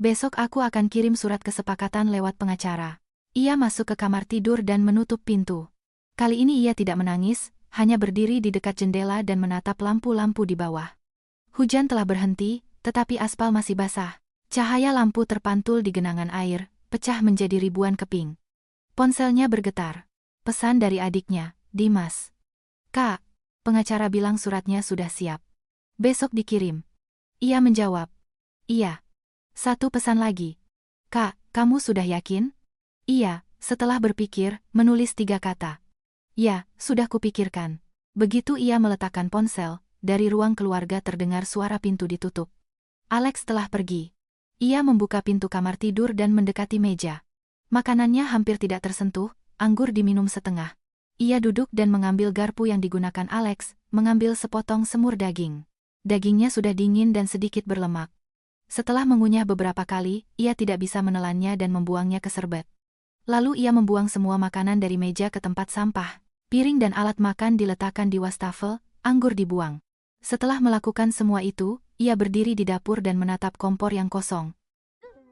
Besok aku akan kirim surat kesepakatan lewat pengacara. Ia masuk ke kamar tidur dan menutup pintu. Kali ini ia tidak menangis, hanya berdiri di dekat jendela dan menatap lampu-lampu di bawah. Hujan telah berhenti, tetapi aspal masih basah. Cahaya lampu terpantul di genangan air, pecah menjadi ribuan keping. Ponselnya bergetar. Pesan dari adiknya, Dimas. Kak, pengacara bilang suratnya sudah siap. Besok dikirim. Ia menjawab. Iya. Satu pesan lagi. Kak, kamu sudah yakin? Iya, setelah berpikir, menulis 3 kata. Ya, sudah kupikirkan. Begitu ia meletakkan ponsel, dari ruang keluarga terdengar suara pintu ditutup. Alex telah pergi. Ia membuka pintu kamar tidur dan mendekati meja. Makanannya hampir tidak tersentuh, anggur diminum setengah. Ia duduk dan mengambil garpu yang digunakan Alex, mengambil sepotong semur daging. Dagingnya sudah dingin dan sedikit berlemak. Setelah mengunyah beberapa kali, ia tidak bisa menelannya dan membuangnya ke serbet. Lalu ia membuang semua makanan dari meja ke tempat sampah. Piring dan alat makan diletakkan di wastafel, anggur dibuang. Setelah melakukan semua itu, ia berdiri di dapur dan menatap kompor yang kosong.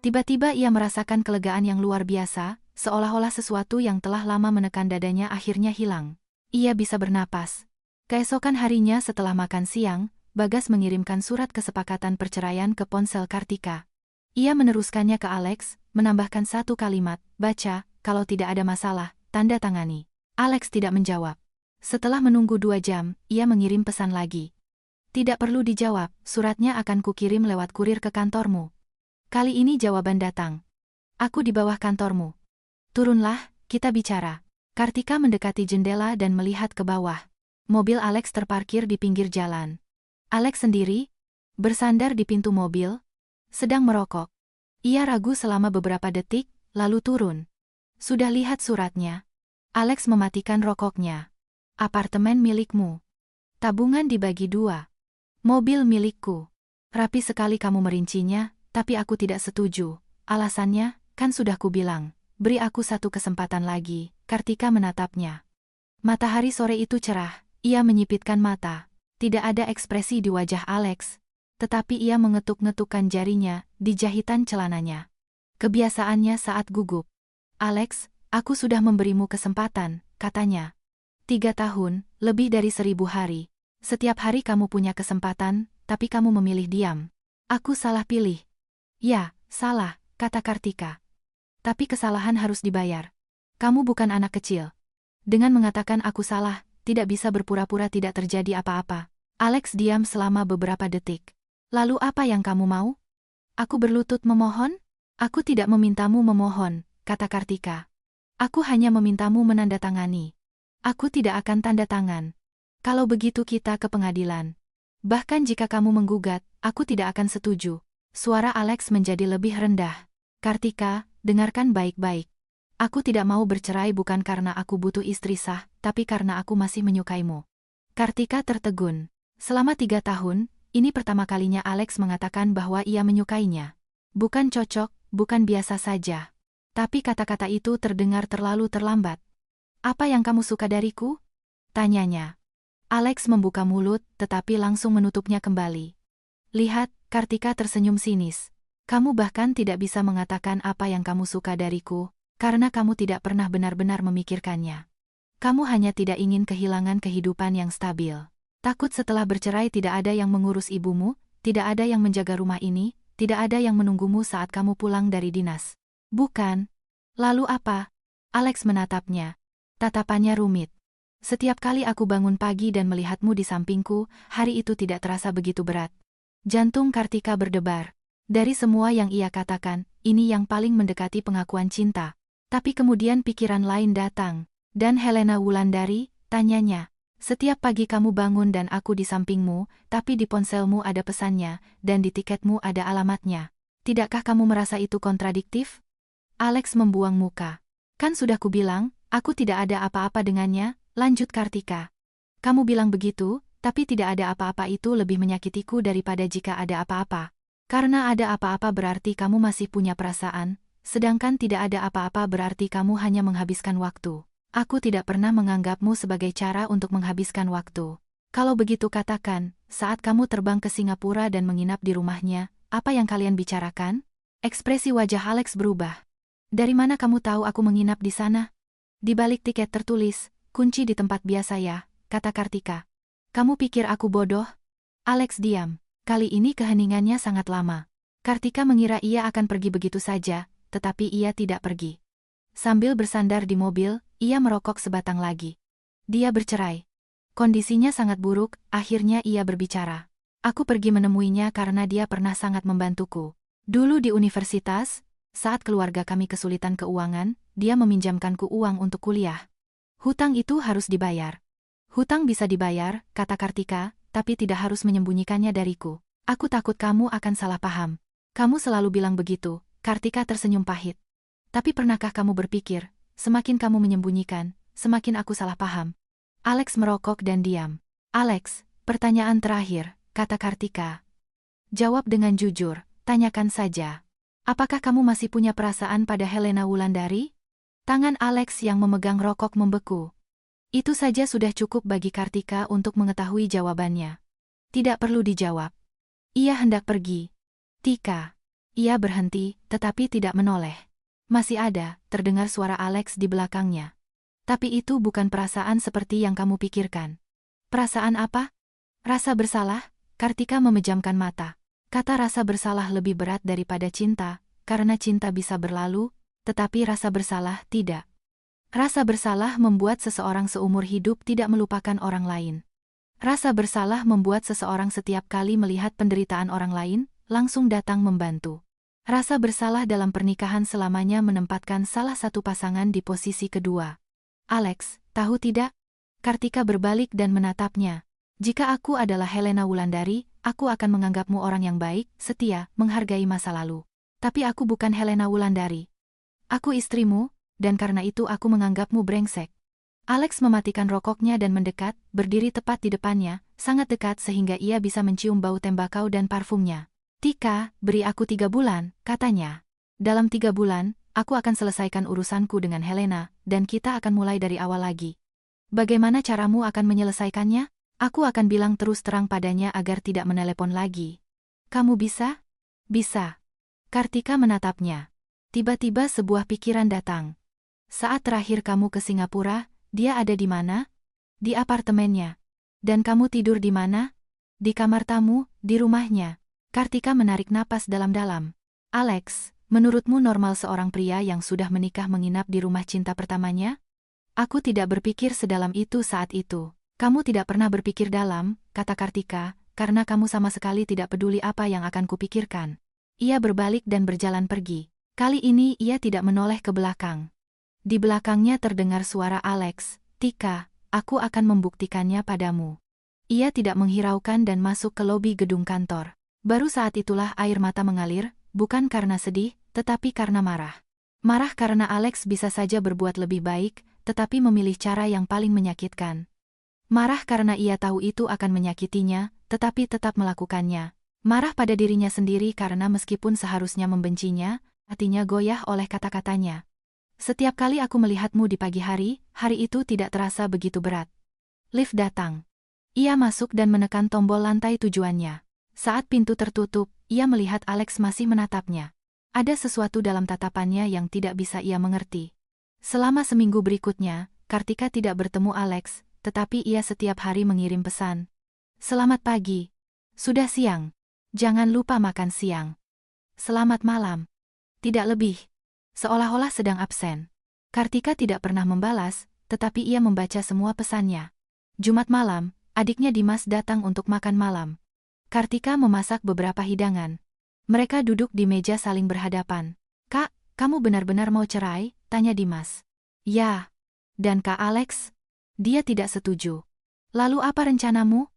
Tiba-tiba ia merasakan kelegaan yang luar biasa, seolah-olah sesuatu yang telah lama menekan dadanya akhirnya hilang. Ia bisa bernapas. Keesokan harinya setelah makan siang, Bagas mengirimkan surat kesepakatan perceraian ke ponsel Kartika. Ia meneruskannya ke Alex, menambahkan 1 kalimat, baca, kalau tidak ada masalah, tanda tangani. Alex tidak menjawab. Setelah menunggu 2 jam, ia mengirim pesan lagi. Tidak perlu dijawab, suratnya akan kukirim lewat kurir ke kantormu. Kali ini jawaban datang. Aku di bawah kantormu. Turunlah, kita bicara. Kartika mendekati jendela dan melihat ke bawah. Mobil Alex terparkir di pinggir jalan. Alex sendiri, bersandar di pintu mobil, sedang merokok. Ia ragu selama beberapa detik, lalu turun. Sudah lihat suratnya? Alex mematikan rokoknya. Apartemen milikmu. Tabungan dibagi 2. Mobil milikku. Rapi sekali kamu merincinya, tapi aku tidak setuju. Alasannya, kan sudah kubilang. Beri aku 1 kesempatan lagi. Kartika menatapnya. Matahari sore itu cerah, ia menyipitkan mata. Tidak ada ekspresi di wajah Alex, tetapi ia mengetuk-ngetukkan jarinya di jahitan celananya. Kebiasaannya saat gugup. Alex, aku sudah memberimu kesempatan, katanya. 3 tahun, lebih dari 1000 hari. Setiap hari kamu punya kesempatan, tapi kamu memilih diam. Aku salah pilih. Ya, salah, kata Kartika. Tapi kesalahan harus dibayar. Kamu bukan anak kecil. Dengan mengatakan aku salah, tidak bisa berpura-pura tidak terjadi apa-apa. Alex diam selama beberapa detik. Lalu apa yang kamu mau? Aku berlutut memohon? Aku tidak memintamu memohon, kata Kartika. Aku hanya memintamu menandatangani. Aku tidak akan tanda tangan. Kalau begitu kita ke pengadilan. Bahkan jika kamu menggugat, aku tidak akan setuju. Suara Alex menjadi lebih rendah. Kartika, dengarkan baik-baik. Aku tidak mau bercerai bukan karena aku butuh istri sah, tapi karena aku masih menyukaimu. Kartika tertegun. Selama 3 tahun, ini pertama kalinya Alex mengatakan bahwa ia menyukainya. Bukan cocok, bukan biasa saja. Tapi kata-kata itu terdengar terlalu terlambat. Apa yang kamu suka dariku? Tanyanya. Alex membuka mulut, tetapi langsung menutupnya kembali. Lihat, Kartika tersenyum sinis. Kamu bahkan tidak bisa mengatakan apa yang kamu suka dariku, karena kamu tidak pernah benar-benar memikirkannya. Kamu hanya tidak ingin kehilangan kehidupan yang stabil. Takut setelah bercerai tidak ada yang mengurus ibumu, tidak ada yang menjaga rumah ini, tidak ada yang menunggumu saat kamu pulang dari dinas. Bukan. Lalu apa? Alex menatapnya. Tatapannya rumit. Setiap kali aku bangun pagi dan melihatmu di sampingku, hari itu tidak terasa begitu berat. Jantung Kartika berdebar. Dari semua yang ia katakan, ini yang paling mendekati pengakuan cinta. Tapi kemudian pikiran lain datang. Dan Helena Wulandari, tanyanya. Setiap pagi kamu bangun dan aku di sampingmu, tapi di ponselmu ada pesannya, dan di tiketmu ada alamatnya. Tidakkah kamu merasa itu kontradiktif? Alex membuang muka. Kan sudah kubilang, aku tidak ada apa-apa dengannya, lanjut Kartika. Kamu bilang begitu, tapi tidak ada apa-apa itu lebih menyakitiku daripada jika ada apa-apa. Karena ada apa-apa berarti kamu masih punya perasaan, sedangkan tidak ada apa-apa berarti kamu hanya menghabiskan waktu. Aku tidak pernah menganggapmu sebagai cara untuk menghabiskan waktu. Kalau begitu katakan, saat kamu terbang ke Singapura dan menginap di rumahnya, apa yang kalian bicarakan? Ekspresi wajah Alex berubah. Dari mana kamu tahu aku menginap di sana? Di balik tiket tertulis, kunci di tempat biasa ya, kata Kartika. Kamu pikir aku bodoh? Alex diam. Kali ini keheningannya sangat lama. Kartika mengira ia akan pergi begitu saja, tetapi ia tidak pergi. Sambil bersandar di mobil, ia merokok sebatang lagi. Dia bercerai. Kondisinya sangat buruk, akhirnya ia berbicara. Aku pergi menemuinya karena dia pernah sangat membantuku. Dulu di universitas, saat keluarga kami kesulitan keuangan, dia meminjamkanku uang untuk kuliah. Hutang itu harus dibayar. Hutang bisa dibayar, kata Kartika, tapi tidak harus menyembunyikannya dariku. Aku takut kamu akan salah paham. Kamu selalu bilang begitu, Kartika tersenyum pahit. Tapi pernahkah kamu berpikir, semakin kamu menyembunyikan, semakin aku salah paham? Alex merokok dan diam. Alex, pertanyaan terakhir, kata Kartika. Jawab dengan jujur, tanyakan saja. Apakah kamu masih punya perasaan pada Helena Wulandari? Tangan Alex yang memegang rokok membeku. Itu saja sudah cukup bagi Kartika untuk mengetahui jawabannya. Tidak perlu dijawab. Ia hendak pergi. Tika. Ia berhenti, tetapi tidak menoleh. Masih ada, terdengar suara Alex di belakangnya. Tapi itu bukan perasaan seperti yang kamu pikirkan. Perasaan apa? Rasa bersalah? Kartika memejamkan mata. Kata rasa bersalah lebih berat daripada cinta, karena cinta bisa berlalu, tetapi rasa bersalah tidak. Rasa bersalah membuat seseorang seumur hidup tidak melupakan orang lain. Rasa bersalah membuat seseorang setiap kali melihat penderitaan orang lain, langsung datang membantu. Rasa bersalah dalam pernikahan selamanya menempatkan salah satu pasangan di posisi kedua. Alex, tahu tidak? Kartika berbalik dan menatapnya. Jika aku adalah Helena Wulandari, aku akan menganggapmu orang yang baik, setia, menghargai masa lalu. Tapi aku bukan Helena Wulandari. Aku istrimu, dan karena itu aku menganggapmu brengsek. Alex mematikan rokoknya dan mendekat, berdiri tepat di depannya, sangat dekat sehingga ia bisa mencium bau tembakau dan parfumnya. Tika, beri aku 3 bulan, katanya. Dalam 3 bulan, aku akan selesaikan urusanku dengan Helena, dan kita akan mulai dari awal lagi. Bagaimana caramu akan menyelesaikannya? Aku akan bilang terus terang padanya agar tidak menelepon lagi. Kamu bisa? Bisa. Kartika menatapnya. Tiba-tiba sebuah pikiran datang. Saat terakhir kamu ke Singapura, dia ada di mana? Di apartemennya. Dan kamu tidur di mana? Di kamar tamu, di rumahnya. Kartika menarik napas dalam-dalam. Alex, menurutmu normal seorang pria yang sudah menikah menginap di rumah cinta pertamanya? Aku tidak berpikir sedalam itu saat itu. Kamu tidak pernah berpikir dalam, kata Kartika, karena kamu sama sekali tidak peduli apa yang akan kupikirkan. Ia berbalik dan berjalan pergi. Kali ini ia tidak menoleh ke belakang. Di belakangnya terdengar suara Alex, Tika, aku akan membuktikannya padamu. Ia tidak menghiraukan dan masuk ke lobi gedung kantor. Baru saat itulah air mata mengalir, bukan karena sedih, tetapi karena marah. Marah karena Alex bisa saja berbuat lebih baik, tetapi memilih cara yang paling menyakitkan. Marah karena ia tahu itu akan menyakitinya, tetapi tetap melakukannya. Marah pada dirinya sendiri karena meskipun seharusnya membencinya, hatinya goyah oleh kata-katanya. Setiap kali aku melihatmu di pagi hari itu tidak terasa begitu berat. Lift datang. Ia masuk dan menekan tombol lantai tujuannya. Saat pintu tertutup, ia melihat Alex masih menatapnya. Ada sesuatu dalam tatapannya yang tidak bisa ia mengerti. Selama seminggu berikutnya, Kartika tidak bertemu Alex, tetapi ia setiap hari mengirim pesan. Selamat pagi. Sudah siang. Jangan lupa makan siang. Selamat malam. Tidak lebih. Seolah-olah sedang absen. Kartika tidak pernah membalas, tetapi ia membaca semua pesannya. Jumat malam, adiknya Dimas datang untuk makan malam. Kartika memasak beberapa hidangan. Mereka duduk di meja saling berhadapan. Kak, kamu benar-benar mau cerai? Tanya Dimas. Ya. Dan Kak Alex? Dia tidak setuju. Lalu apa rencanamu?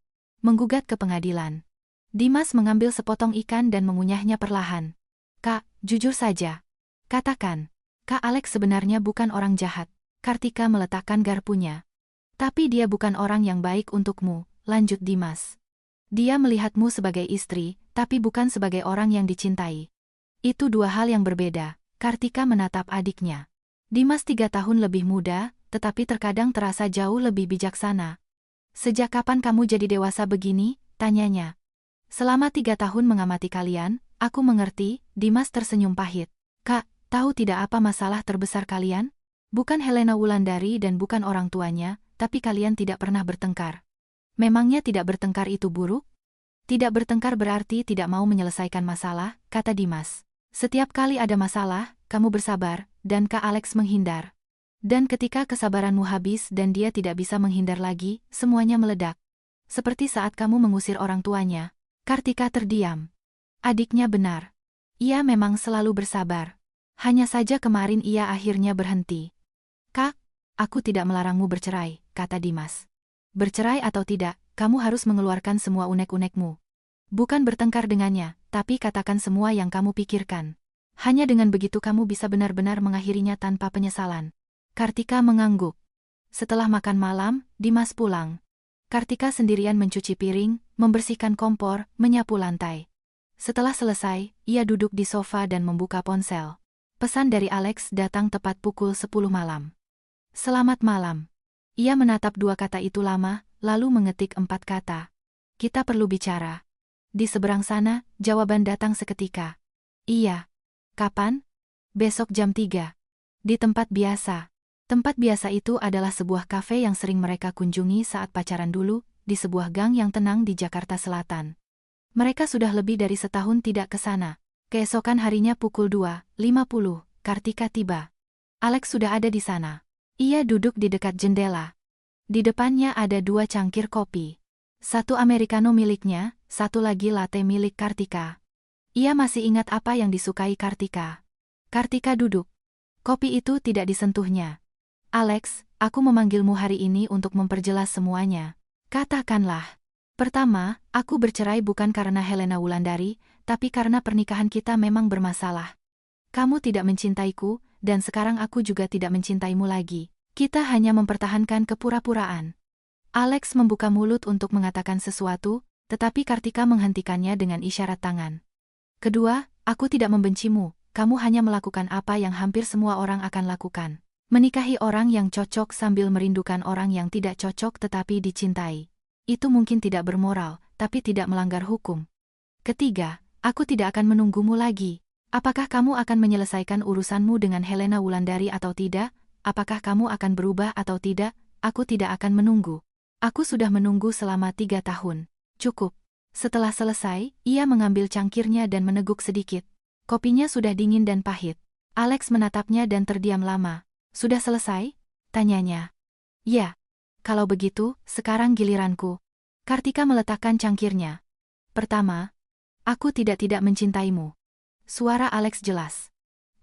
Menggugat ke pengadilan. Dimas mengambil sepotong ikan dan mengunyahnya perlahan. Kak, jujur saja. Katakan, Kak Alex sebenarnya bukan orang jahat. Kartika meletakkan garpunya. Tapi dia bukan orang yang baik untukmu, lanjut Dimas. Dia melihatmu sebagai istri, tapi bukan sebagai orang yang dicintai. Itu dua hal yang berbeda. Kartika menatap adiknya. Dimas 3 tahun lebih muda, tetapi terkadang terasa jauh lebih bijaksana. Sejak kapan kamu jadi dewasa begini? Tanyanya. Selama 3 tahun mengamati kalian, aku mengerti, Dimas tersenyum pahit. Kak, Tahu tidak apa masalah terbesar kalian? Bukan Helena Wulandari dan bukan orang tuanya, tapi kalian tidak pernah bertengkar. Memangnya tidak bertengkar itu buruk? Tidak bertengkar berarti tidak mau menyelesaikan masalah, kata Dimas. Setiap kali ada masalah, kamu bersabar, dan Kak Alex menghindar. Dan ketika kesabaranmu habis dan dia tidak bisa menghindar lagi, semuanya meledak. Seperti saat kamu mengusir orang tuanya. Kartika terdiam. Adiknya benar. Ia memang selalu bersabar. Hanya saja kemarin ia akhirnya berhenti. Kak, aku tidak melarangmu bercerai, kata Dimas. Bercerai atau tidak, kamu harus mengeluarkan semua unek-unekmu. Bukan bertengkar dengannya, tapi katakan semua yang kamu pikirkan. Hanya dengan begitu kamu bisa benar-benar mengakhirinya tanpa penyesalan. Kartika mengangguk. Setelah makan malam, Dimas pulang. Kartika sendirian mencuci piring, membersihkan kompor, menyapu lantai. Setelah selesai, ia duduk di sofa dan membuka ponsel. Pesan dari Alex datang tepat pukul 10 malam. Selamat malam. Ia menatap 2 kata itu lama, lalu mengetik 4 kata. Kita perlu bicara. Di seberang sana, jawaban datang seketika. Iya. Kapan? Besok jam 3. Di tempat biasa. Tempat biasa itu adalah sebuah kafe yang sering mereka kunjungi saat pacaran dulu, di sebuah gang yang tenang di Jakarta Selatan. Mereka sudah lebih dari setahun tidak ke sana. Keesokan harinya pukul 2:50, Kartika tiba. Alex sudah ada di sana. Ia duduk di dekat jendela. Di depannya ada 2 cangkir kopi. Satu americano miliknya, satu lagi latte milik Kartika. Ia masih ingat apa yang disukai Kartika. Kartika duduk. Kopi itu tidak disentuhnya. Alex, aku memanggilmu hari ini untuk memperjelas semuanya. Katakanlah. Pertama, aku bercerai bukan karena Helena Wulandari, tapi karena pernikahan kita memang bermasalah. Kamu tidak mencintaiku, dan sekarang aku juga tidak mencintaimu lagi. Kita hanya mempertahankan kepura-puraan. Alex membuka mulut untuk mengatakan sesuatu, tetapi Kartika menghentikannya dengan isyarat tangan. Kedua, aku tidak membencimu, kamu hanya melakukan apa yang hampir semua orang akan lakukan. Menikahi orang yang cocok sambil merindukan orang yang tidak cocok tetapi dicintai. Itu mungkin tidak bermoral, tapi tidak melanggar hukum. Ketiga, aku tidak akan menunggumu lagi. Apakah kamu akan menyelesaikan urusanmu dengan Helena Wulandari atau tidak? Apakah kamu akan berubah atau tidak? Aku tidak akan menunggu. Aku sudah menunggu selama 3 tahun. Cukup. Setelah selesai, ia mengambil cangkirnya dan meneguk sedikit. Kopinya sudah dingin dan pahit. Alex menatapnya dan terdiam lama. Sudah selesai? Tanyanya. Ya. Kalau begitu, sekarang giliranku. Kartika meletakkan cangkirnya. Pertama, aku tidak mencintaimu. Suara Alex jelas.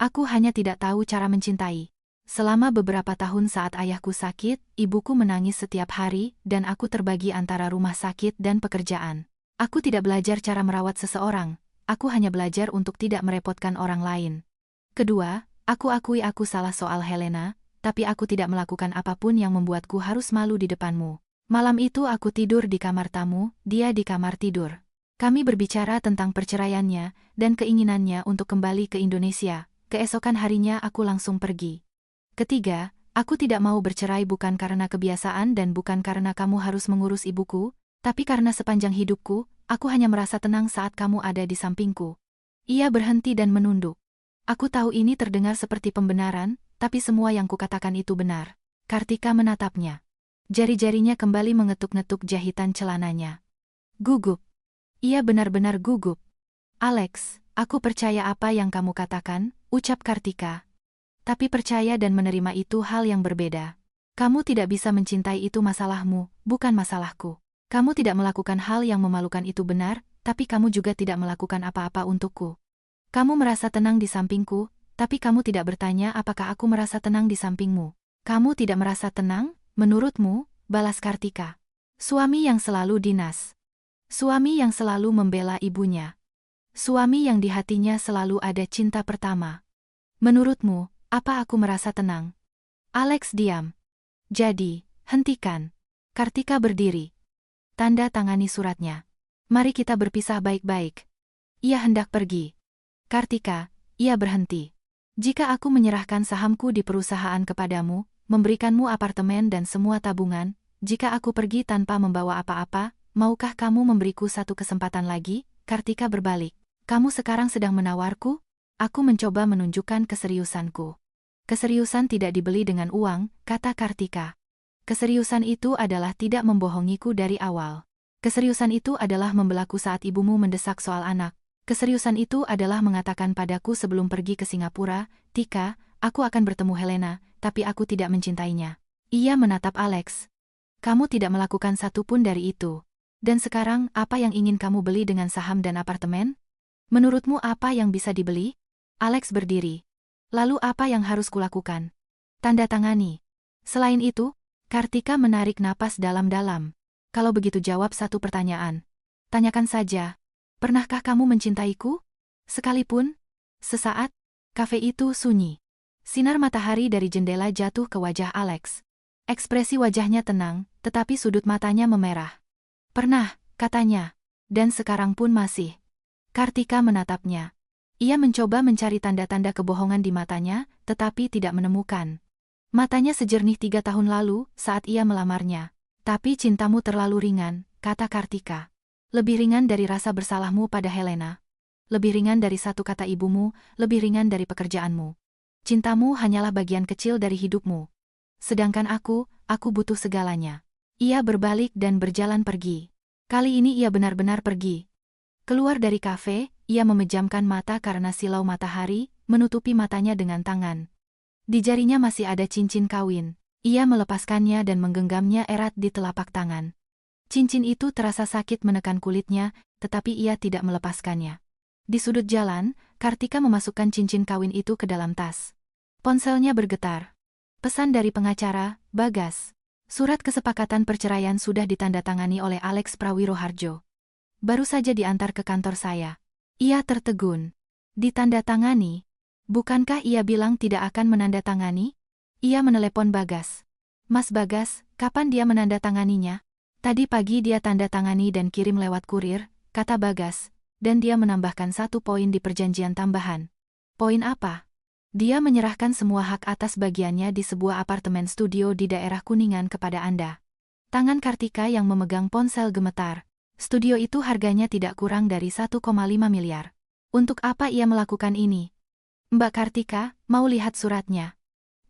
Aku hanya tidak tahu cara mencintai. Selama beberapa tahun saat ayahku sakit, ibuku menangis setiap hari, dan aku terbagi antara rumah sakit dan pekerjaan. Aku tidak belajar cara merawat seseorang, aku hanya belajar untuk tidak merepotkan orang lain. Kedua, aku akui aku salah soal Helena, tapi aku tidak melakukan apapun yang membuatku harus malu di depanmu. Malam itu aku tidur di kamar tamu, dia di kamar tidur. Kami berbicara tentang perceraiannya, dan keinginannya untuk kembali ke Indonesia. Keesokan harinya aku langsung pergi. Ketiga, aku tidak mau bercerai bukan karena kebiasaan dan bukan karena kamu harus mengurus ibuku, tapi karena sepanjang hidupku, aku hanya merasa tenang saat kamu ada di sampingku. Ia berhenti dan menunduk. Aku tahu ini terdengar seperti pembenaran, tapi semua yang kukatakan itu benar. Kartika menatapnya. Jari-jarinya kembali mengetuk-ngetuk jahitan celananya. Gugup. Ia benar-benar gugup. Alex, aku percaya apa yang kamu katakan, ucap Kartika. Tapi percaya dan menerima itu hal yang berbeda. Kamu tidak bisa mencintai itu masalahmu, bukan masalahku. Kamu tidak melakukan hal yang memalukan itu benar, tapi kamu juga tidak melakukan apa-apa untukku. Kamu merasa tenang di sampingku, tapi kamu tidak bertanya apakah aku merasa tenang di sampingmu. Kamu tidak merasa tenang, menurutmu, balas Kartika. Suami yang selalu dinas. Suami yang selalu membela ibunya. Suami yang di hatinya selalu ada cinta pertama. Menurutmu, apa aku merasa tenang? Alex diam. Jadi, hentikan. Kartika berdiri. Tanda tangani suratnya. Mari kita berpisah baik-baik. Ia hendak pergi. Kartika, ia berhenti. Jika aku menyerahkan sahamku di perusahaan kepadamu, memberikanmu apartemen dan semua tabungan, jika aku pergi tanpa membawa apa-apa, maukah kamu memberiku satu kesempatan lagi? Kartika berbalik. Kamu sekarang sedang menawarku? Aku mencoba menunjukkan keseriusanku. Keseriusan tidak dibeli dengan uang, kata Kartika. Keseriusan itu adalah tidak membohongiku dari awal. Keseriusan itu adalah membelaku saat ibumu mendesak soal anak. Keseriusan itu adalah mengatakan padaku sebelum pergi ke Singapura, Tika, aku akan bertemu Helena, tapi aku tidak mencintainya. Ia menatap Alex. Kamu tidak melakukan satu pun dari itu. Dan sekarang, apa yang ingin kamu beli dengan saham dan apartemen? Menurutmu apa yang bisa dibeli? Alex berdiri. Lalu apa yang harus kulakukan? Tanda tangani. Selain itu, Kartika menarik napas dalam-dalam. Kalau begitu jawab satu pertanyaan. Tanyakan saja. Pernahkah kamu mencintaiku? Sekalipun? Sesaat, kafe itu sunyi. Sinar matahari dari jendela jatuh ke wajah Alex. Ekspresi wajahnya tenang, tetapi sudut matanya memerah. Pernah, katanya. Dan sekarang pun masih. Kartika menatapnya. Ia mencoba mencari tanda-tanda kebohongan di matanya, tetapi tidak menemukan. Matanya sejernih 3 tahun lalu, saat ia melamarnya. Tapi cintamu terlalu ringan, kata Kartika. Lebih ringan dari rasa bersalahmu pada Helena. Lebih ringan dari satu kata ibumu, lebih ringan dari pekerjaanmu. Cintamu hanyalah bagian kecil dari hidupmu. Sedangkan aku butuh segalanya. Ia berbalik dan berjalan pergi. Kali ini ia benar-benar pergi. Keluar dari kafe, ia memejamkan mata karena silau matahari, menutupi matanya dengan tangan. Di jarinya masih ada cincin kawin. Ia melepaskannya dan menggenggamnya erat di telapak tangan. Cincin itu terasa sakit menekan kulitnya, tetapi ia tidak melepaskannya. Di sudut jalan, Kartika memasukkan cincin kawin itu ke dalam tas. Ponselnya bergetar. Pesan dari pengacara, Bagas. Surat kesepakatan perceraian sudah ditandatangani oleh Alex Prawiroharjo. Baru saja diantar ke kantor saya. Ia tertegun. Ditandatangani? Bukankah ia bilang tidak akan menandatangani? Ia menelepon Bagas. Mas Bagas, kapan dia menandatanganinya? Tadi pagi dia tanda tangani dan kirim lewat kurir, kata Bagas, dan dia menambahkan 1 poin di perjanjian tambahan. Poin apa? Dia menyerahkan semua hak atas bagiannya di sebuah apartemen studio di daerah Kuningan kepada Anda. Tangan Kartika yang memegang ponsel gemetar. Studio itu harganya tidak kurang dari 1,5 miliar. Untuk apa ia melakukan ini? Mbak Kartika, mau lihat suratnya?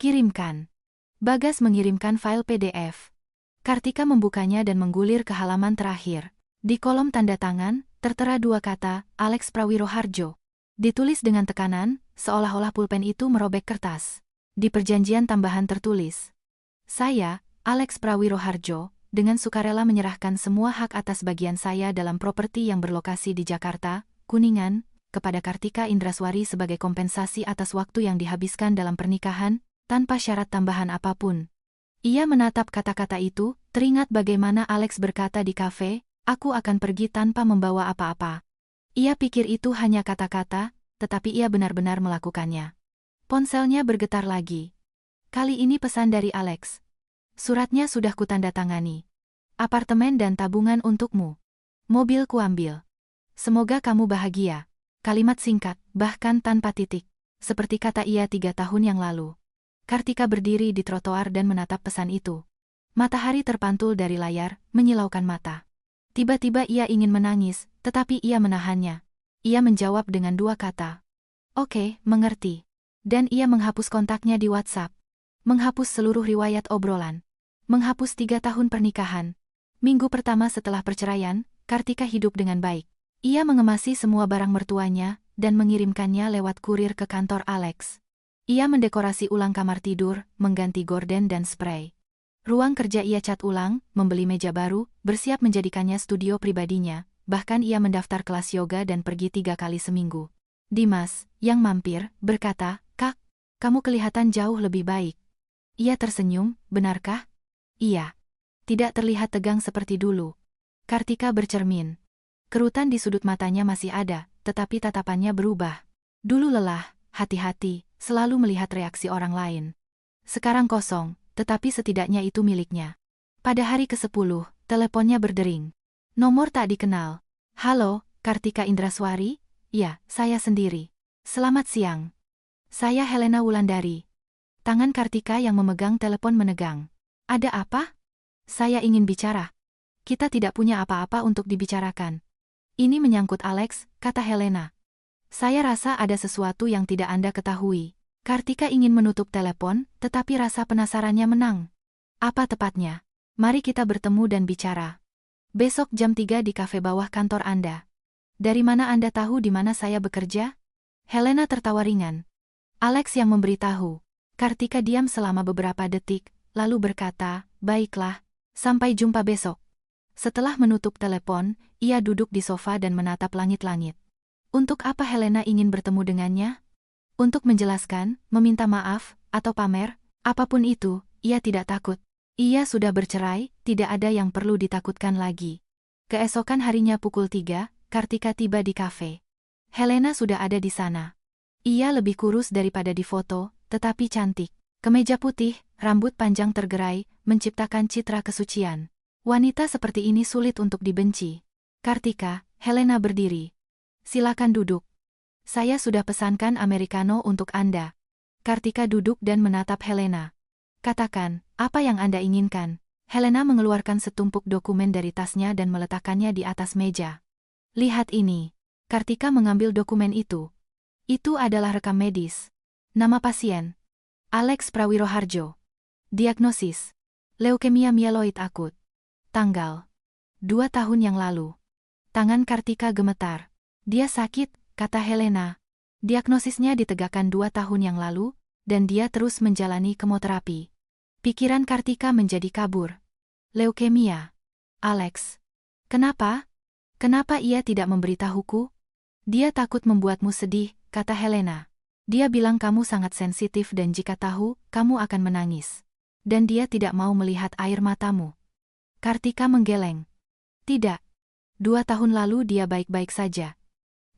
Kirimkan. Bagas mengirimkan file PDF. Kartika membukanya dan menggulir ke halaman terakhir. Di kolom tanda tangan, tertera 2 kata, Alex Prawiroharjo. Ditulis dengan tekanan, seolah-olah pulpen itu merobek kertas. Di perjanjian tambahan tertulis, saya, Alex Prawiroharjo, dengan sukarela menyerahkan semua hak atas bagian saya dalam properti yang berlokasi di Jakarta, Kuningan, kepada Kartika Indraswari sebagai kompensasi atas waktu yang dihabiskan dalam pernikahan, tanpa syarat tambahan apapun. Ia menatap kata-kata itu, teringat bagaimana Alex berkata di kafe, aku akan pergi tanpa membawa apa-apa. Ia pikir itu hanya kata-kata, tetapi ia benar-benar melakukannya. Ponselnya bergetar lagi. Kali ini pesan dari Alex. Suratnya sudah kutandatangani. Apartemen dan tabungan untukmu. Mobil kuambil. Semoga kamu bahagia. Kalimat singkat, bahkan tanpa titik. Seperti kata ia 3 tahun yang lalu. Kartika berdiri di trotoar dan menatap pesan itu. Matahari terpantul dari layar, menyilaukan mata. Tiba-tiba ia ingin menangis, tetapi ia menahannya. Ia menjawab dengan 2 kata. Oke, mengerti. Dan ia menghapus kontaknya di WhatsApp. Menghapus seluruh riwayat obrolan. Menghapus 3 tahun pernikahan. Minggu pertama setelah perceraian, Kartika hidup dengan baik. Ia mengemasi semua barang mertuanya, dan mengirimkannya lewat kurir ke kantor Alex. Ia mendekorasi ulang kamar tidur, mengganti gorden dan spray. Ruang kerja ia cat ulang, membeli meja baru, bersiap menjadikannya studio pribadinya, bahkan ia mendaftar kelas yoga dan pergi 3 kali seminggu. Dimas, yang mampir, berkata, Kak, kamu kelihatan jauh lebih baik. Ia tersenyum, benarkah? Iya. Tidak terlihat tegang seperti dulu. Kartika bercermin. Kerutan di sudut matanya masih ada, tetapi tatapannya berubah. Dulu lelah, hati-hati, selalu melihat reaksi orang lain. Sekarang kosong, tetapi setidaknya itu miliknya. Pada hari ke-10, teleponnya berdering. Nomor tak dikenal. Halo, Kartika Indraswari? Ya, saya sendiri. Selamat siang. Saya Helena Wulandari. Tangan Kartika yang memegang telepon menegang. Ada apa? Saya ingin bicara. Kita tidak punya apa-apa untuk dibicarakan. Ini menyangkut Alex, kata Helena. Saya rasa ada sesuatu yang tidak Anda ketahui. Kartika ingin menutup telepon, tetapi rasa penasarannya menang. Apa tepatnya? Mari kita bertemu dan bicara. Besok jam 3 di kafe bawah kantor Anda. Dari mana Anda tahu di mana saya bekerja? Helena tertawa ringan. Alex yang memberitahu. Kartika diam selama beberapa detik, lalu berkata, baiklah, sampai jumpa besok. Setelah menutup telepon, ia duduk di sofa dan menatap langit-langit. Untuk apa Helena ingin bertemu dengannya? Untuk menjelaskan, meminta maaf, atau pamer, apapun itu, ia tidak takut. Ia sudah bercerai, tidak ada yang perlu ditakutkan lagi. Keesokan harinya pukul 3, Kartika tiba di kafe. Helena sudah ada di sana. Ia lebih kurus daripada di foto, tetapi cantik. Kemeja putih, rambut panjang tergerai, menciptakan citra kesucian. Wanita seperti ini sulit untuk dibenci. Kartika, Helena berdiri. Silakan duduk. Saya sudah pesankan americano untuk Anda. Kartika duduk dan menatap Helena. Katakan, apa yang Anda inginkan? Helena mengeluarkan setumpuk dokumen dari tasnya dan meletakkannya di atas meja. Lihat ini. Kartika mengambil dokumen itu. Itu adalah rekam medis. Nama pasien. Alex Prawiroharjo. Diagnosis. Leukemia mieloid akut. Tanggal. 2 tahun yang lalu. Tangan Kartika gemetar. Dia sakit, kata Helena. Diagnosisnya ditegakkan 2 tahun yang lalu, dan dia terus menjalani kemoterapi. Pikiran Kartika menjadi kabur. Leukemia. Alex. Kenapa? Kenapa ia tidak memberitahuku? Dia takut membuatmu sedih, kata Helena. Dia bilang kamu sangat sensitif dan jika tahu, kamu akan menangis. Dan dia tidak mau melihat air matamu. Kartika menggeleng. Tidak. 2 tahun lalu dia baik-baik saja.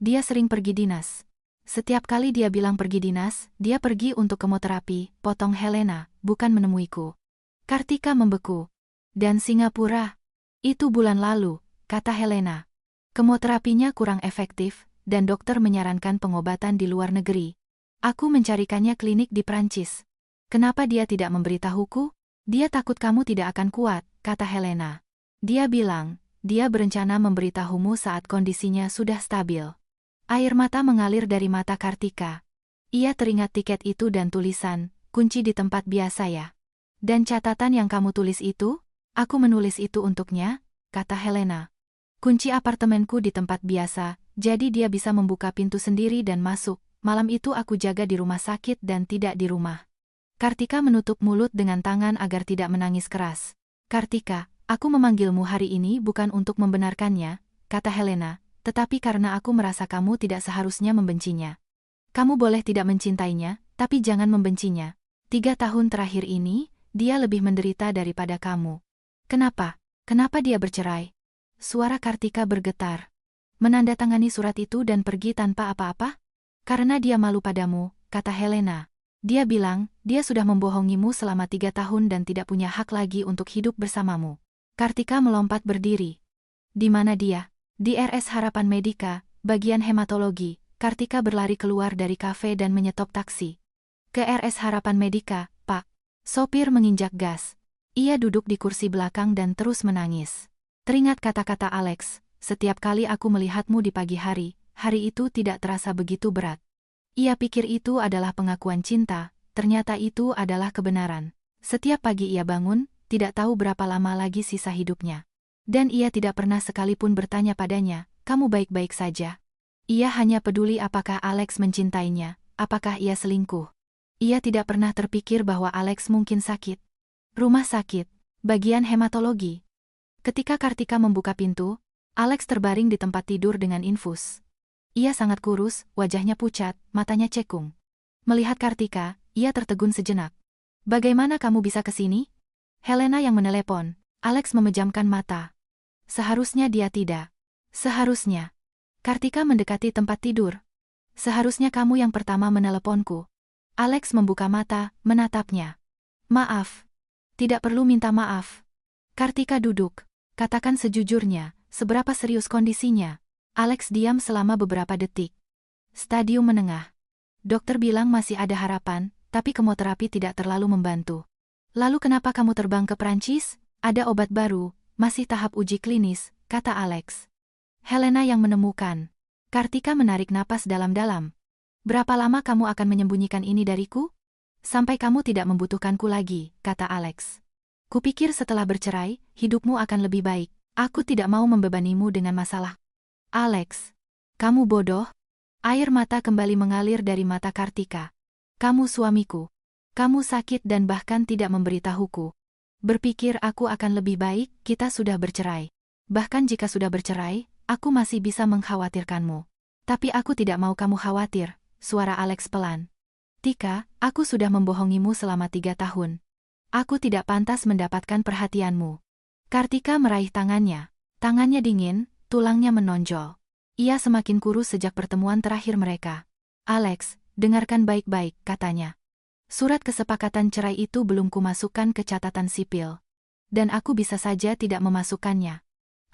Dia sering pergi dinas. Setiap kali dia bilang pergi dinas, dia pergi untuk kemoterapi, potong Helena, bukan menemuiku. Kartika membeku. Dan Singapura? Itu bulan lalu, kata Helena. Kemoterapinya kurang efektif, dan dokter menyarankan pengobatan di luar negeri. Aku mencarikannya klinik di Prancis. Kenapa dia tidak memberitahuku? Dia takut kamu tidak akan kuat, kata Helena. Dia bilang, dia berencana memberitahumu saat kondisinya sudah stabil. Air mata mengalir dari mata Kartika. Ia teringat tiket itu dan tulisan, kunci di tempat biasa ya. Dan catatan yang kamu tulis itu? Aku menulis itu untuknya, kata Helena. Kunci apartemenku di tempat biasa, jadi dia bisa membuka pintu sendiri dan masuk. Malam itu aku jaga di rumah sakit dan tidak di rumah. Kartika menutup mulut dengan tangan agar tidak menangis keras. Kartika, aku memanggilmu hari ini bukan untuk membenarkannya, kata Helena. Tetapi karena aku merasa kamu tidak seharusnya membencinya. Kamu boleh tidak mencintainya, tapi jangan membencinya. 3 tahun terakhir ini, dia lebih menderita daripada kamu. Kenapa? Kenapa dia bercerai? Suara Kartika bergetar. Menandatangani surat itu dan pergi tanpa apa-apa? Karena dia malu padamu, kata Helena. Dia bilang, dia sudah membohongimu selama 3 tahun dan tidak punya hak lagi untuk hidup bersamamu. Kartika melompat berdiri. Di mana dia? Di RS Harapan Medika, bagian hematologi. Kartika berlari keluar dari kafe dan menyetop taksi. Ke RS Harapan Medika, Pak. Sopir menginjak gas. Ia duduk di kursi belakang dan terus menangis. Teringat kata-kata Alex, setiap kali aku melihatmu di pagi hari itu tidak terasa begitu berat. Ia pikir itu adalah pengakuan cinta, ternyata itu adalah kebenaran. Setiap pagi ia bangun, tidak tahu berapa lama lagi sisa hidupnya. Dan ia tidak pernah sekalipun bertanya padanya, kamu baik-baik saja? Ia hanya peduli apakah Alex mencintainya, apakah ia selingkuh. Ia tidak pernah terpikir bahwa Alex mungkin sakit. Rumah sakit, bagian hematologi. Ketika Kartika membuka pintu, Alex terbaring di tempat tidur dengan infus. Ia sangat kurus, wajahnya pucat, matanya cekung. Melihat Kartika, ia tertegun sejenak. Bagaimana kamu bisa ke sini? Helena yang menelepon. Alex memejamkan mata. Seharusnya dia tidak. Seharusnya. Kartika mendekati tempat tidur. Seharusnya kamu yang pertama meneleponku. Alex membuka mata, menatapnya. Maaf. Tidak perlu minta maaf. Kartika duduk. Katakan sejujurnya, seberapa serius kondisinya? Alex diam selama beberapa detik. Stadium menengah. Dokter bilang masih ada harapan, tapi kemoterapi tidak terlalu membantu. Lalu kenapa kamu terbang ke Prancis? Ada obat baru. Masih tahap uji klinis, kata Alex. Helena yang menemukan. Kartika menarik napas dalam-dalam. Berapa lama kamu akan menyembunyikan ini dariku? Sampai kamu tidak membutuhkanku lagi, kata Alex. Kupikir setelah bercerai, hidupmu akan lebih baik. Aku tidak mau membebanimu dengan masalah. Alex, kamu bodoh. Air mata kembali mengalir dari mata Kartika. Kamu suamiku. Kamu sakit dan bahkan tidak memberitahuku. Berpikir aku akan lebih baik, kita sudah bercerai. Bahkan jika sudah bercerai, aku masih bisa mengkhawatirkanmu. Tapi aku tidak mau kamu khawatir, suara Alex pelan. Tika, aku sudah membohongimu selama 3 tahun. Aku tidak pantas mendapatkan perhatianmu. Kartika meraih tangannya. Tangannya dingin, tulangnya menonjol. Ia semakin kurus sejak pertemuan terakhir mereka. Alex, dengarkan baik-baik, katanya. Surat kesepakatan cerai itu belum kumasukkan ke catatan sipil. Dan aku bisa saja tidak memasukkannya.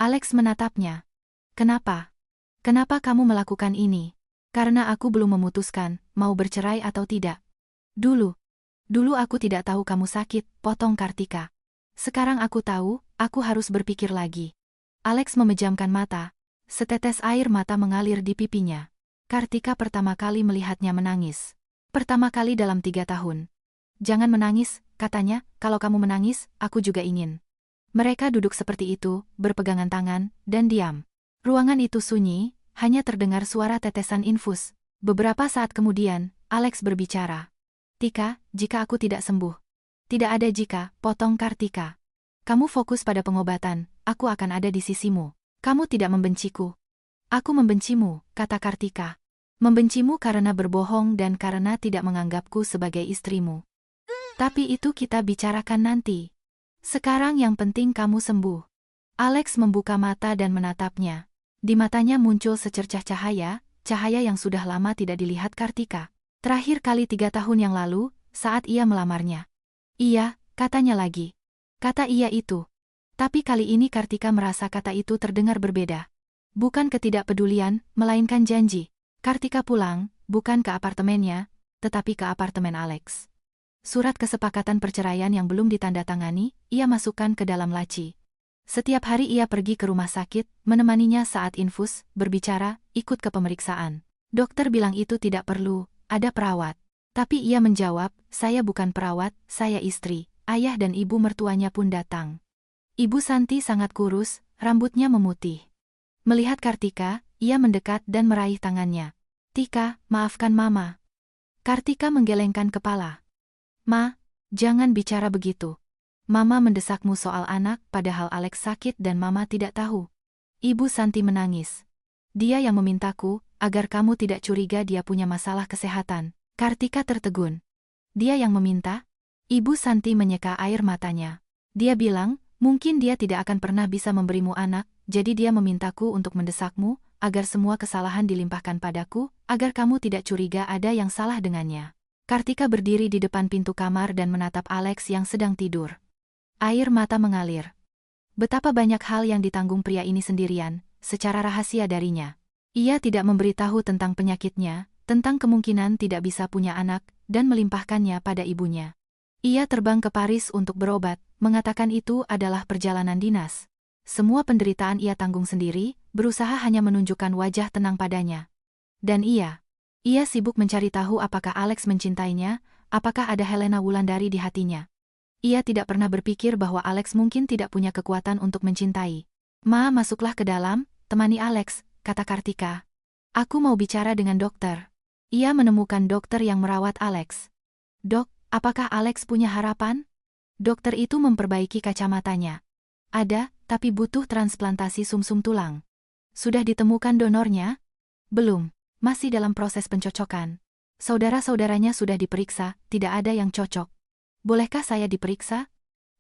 Alex menatapnya. Kenapa? Kenapa kamu melakukan ini? Karena aku belum memutuskan, mau bercerai atau tidak. Dulu aku tidak tahu kamu sakit, potong Kartika. Sekarang aku tahu, aku harus berpikir lagi. Alex memejamkan mata. Setetes air mata mengalir di pipinya. Kartika pertama kali melihatnya menangis. Pertama kali dalam 3 tahun. Jangan menangis, katanya, kalau kamu menangis, aku juga ingin. Mereka duduk seperti itu, berpegangan tangan, dan diam. Ruangan itu sunyi, hanya terdengar suara tetesan infus. Beberapa saat kemudian, Alex berbicara. Tika, jika aku tidak sembuh. Tidak ada jika, potong Kartika. Kamu fokus pada pengobatan, aku akan ada di sisimu. Kamu tidak membenciku. Aku membencimu, kata Kartika. Membencimu karena berbohong dan karena tidak menganggapku sebagai istrimu. Tapi itu kita bicarakan nanti. Sekarang yang penting kamu sembuh. Alex membuka mata dan menatapnya. Di matanya muncul secercah cahaya, cahaya yang sudah lama tidak dilihat Kartika. Terakhir kali 3 tahun yang lalu, saat ia melamarnya. Iya, katanya lagi. Kata iya itu. Tapi kali ini Kartika merasa kata itu terdengar berbeda. Bukan ketidakpedulian, melainkan janji. Kartika pulang, bukan ke apartemennya, tetapi ke apartemen Alex. Surat kesepakatan perceraian yang belum ditandatangani, ia masukkan ke dalam laci. Setiap hari ia pergi ke rumah sakit, menemaninya saat infus, berbicara, ikut ke pemeriksaan. Dokter bilang itu tidak perlu, ada perawat. Tapi ia menjawab, saya bukan perawat, saya istri. Ayah dan ibu mertuanya pun datang. Ibu Santi sangat kurus, rambutnya memutih. Melihat Kartika, ia mendekat dan meraih tangannya. Tika, maafkan Mama. Kartika menggelengkan kepala. Ma, jangan bicara begitu. Mama mendesakmu soal anak, padahal Alex sakit dan Mama tidak tahu. Ibu Santi menangis. Dia yang memintaku, agar kamu tidak curiga dia punya masalah kesehatan. Kartika tertegun. Dia yang meminta? Ibu Santi menyeka air matanya. Dia bilang, mungkin dia tidak akan pernah bisa memberimu anak, jadi dia memintaku untuk mendesakmu, agar semua kesalahan dilimpahkan padaku, agar kamu tidak curiga ada yang salah dengannya. Kartika berdiri di depan pintu kamar dan menatap Alex yang sedang tidur. Air mata mengalir. Betapa banyak hal yang ditanggung pria ini sendirian, secara rahasia darinya. Ia tidak memberitahu tentang penyakitnya, tentang kemungkinan tidak bisa punya anak, dan melimpahkannya pada ibunya. Ia terbang ke Paris untuk berobat, mengatakan itu adalah perjalanan dinas. Semua penderitaan ia tanggung sendiri, berusaha hanya menunjukkan wajah tenang padanya. Dan ia sibuk mencari tahu apakah Alex mencintainya, apakah ada Helena Wulandari di hatinya. Ia tidak pernah berpikir bahwa Alex mungkin tidak punya kekuatan untuk mencintai. Ma, masuklah ke dalam, temani Alex, kata Kartika. Aku mau bicara dengan dokter. Ia menemukan dokter yang merawat Alex. Dok, apakah Alex punya harapan? Dokter itu memperbaiki kacamatanya. Ada, tapi butuh transplantasi sumsum tulang. Sudah ditemukan donornya? Belum, masih dalam proses pencocokan. Saudara-saudaranya sudah diperiksa, tidak ada yang cocok. Bolehkah saya diperiksa?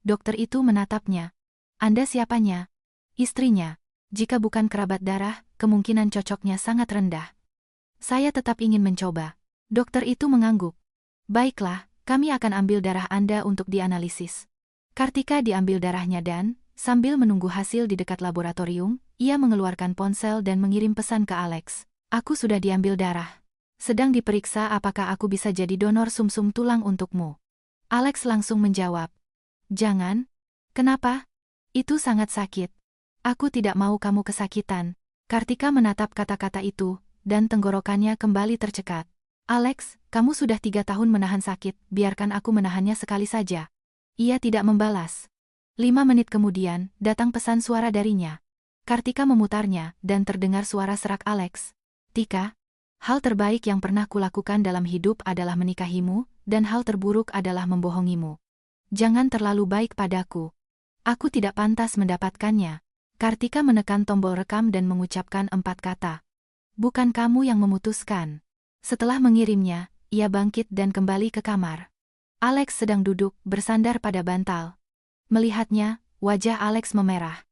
Dokter itu menatapnya. Anda siapanya? Istrinya. Jika bukan kerabat darah, kemungkinan cocoknya sangat rendah. Saya tetap ingin mencoba. Dokter itu mengangguk. Baiklah, kami akan ambil darah Anda untuk dianalisis. Kartika diambil darahnya dan, sambil menunggu hasil di dekat laboratorium, ia mengeluarkan ponsel dan mengirim pesan ke Alex. Aku sudah diambil darah. Sedang diperiksa apakah aku bisa jadi donor sumsum tulang untukmu. Alex langsung menjawab. Jangan. Kenapa? Itu sangat sakit. Aku tidak mau kamu kesakitan. Kartika menatap kata-kata itu, dan tenggorokannya kembali tercekat. Alex, kamu sudah 3 tahun menahan sakit, biarkan aku menahannya sekali saja. Ia tidak membalas. 5 menit kemudian, datang pesan suara darinya. Kartika memutarnya, dan terdengar suara serak Alex. Tika, hal terbaik yang pernah kulakukan dalam hidup adalah menikahimu, dan hal terburuk adalah membohongimu. Jangan terlalu baik padaku. Aku tidak pantas mendapatkannya. Kartika menekan tombol rekam dan mengucapkan 4 kata. Bukan kamu yang memutuskan. Setelah mengirimnya, ia bangkit dan kembali ke kamar. Alex sedang duduk, bersandar pada bantal. Melihatnya, wajah Alex memerah.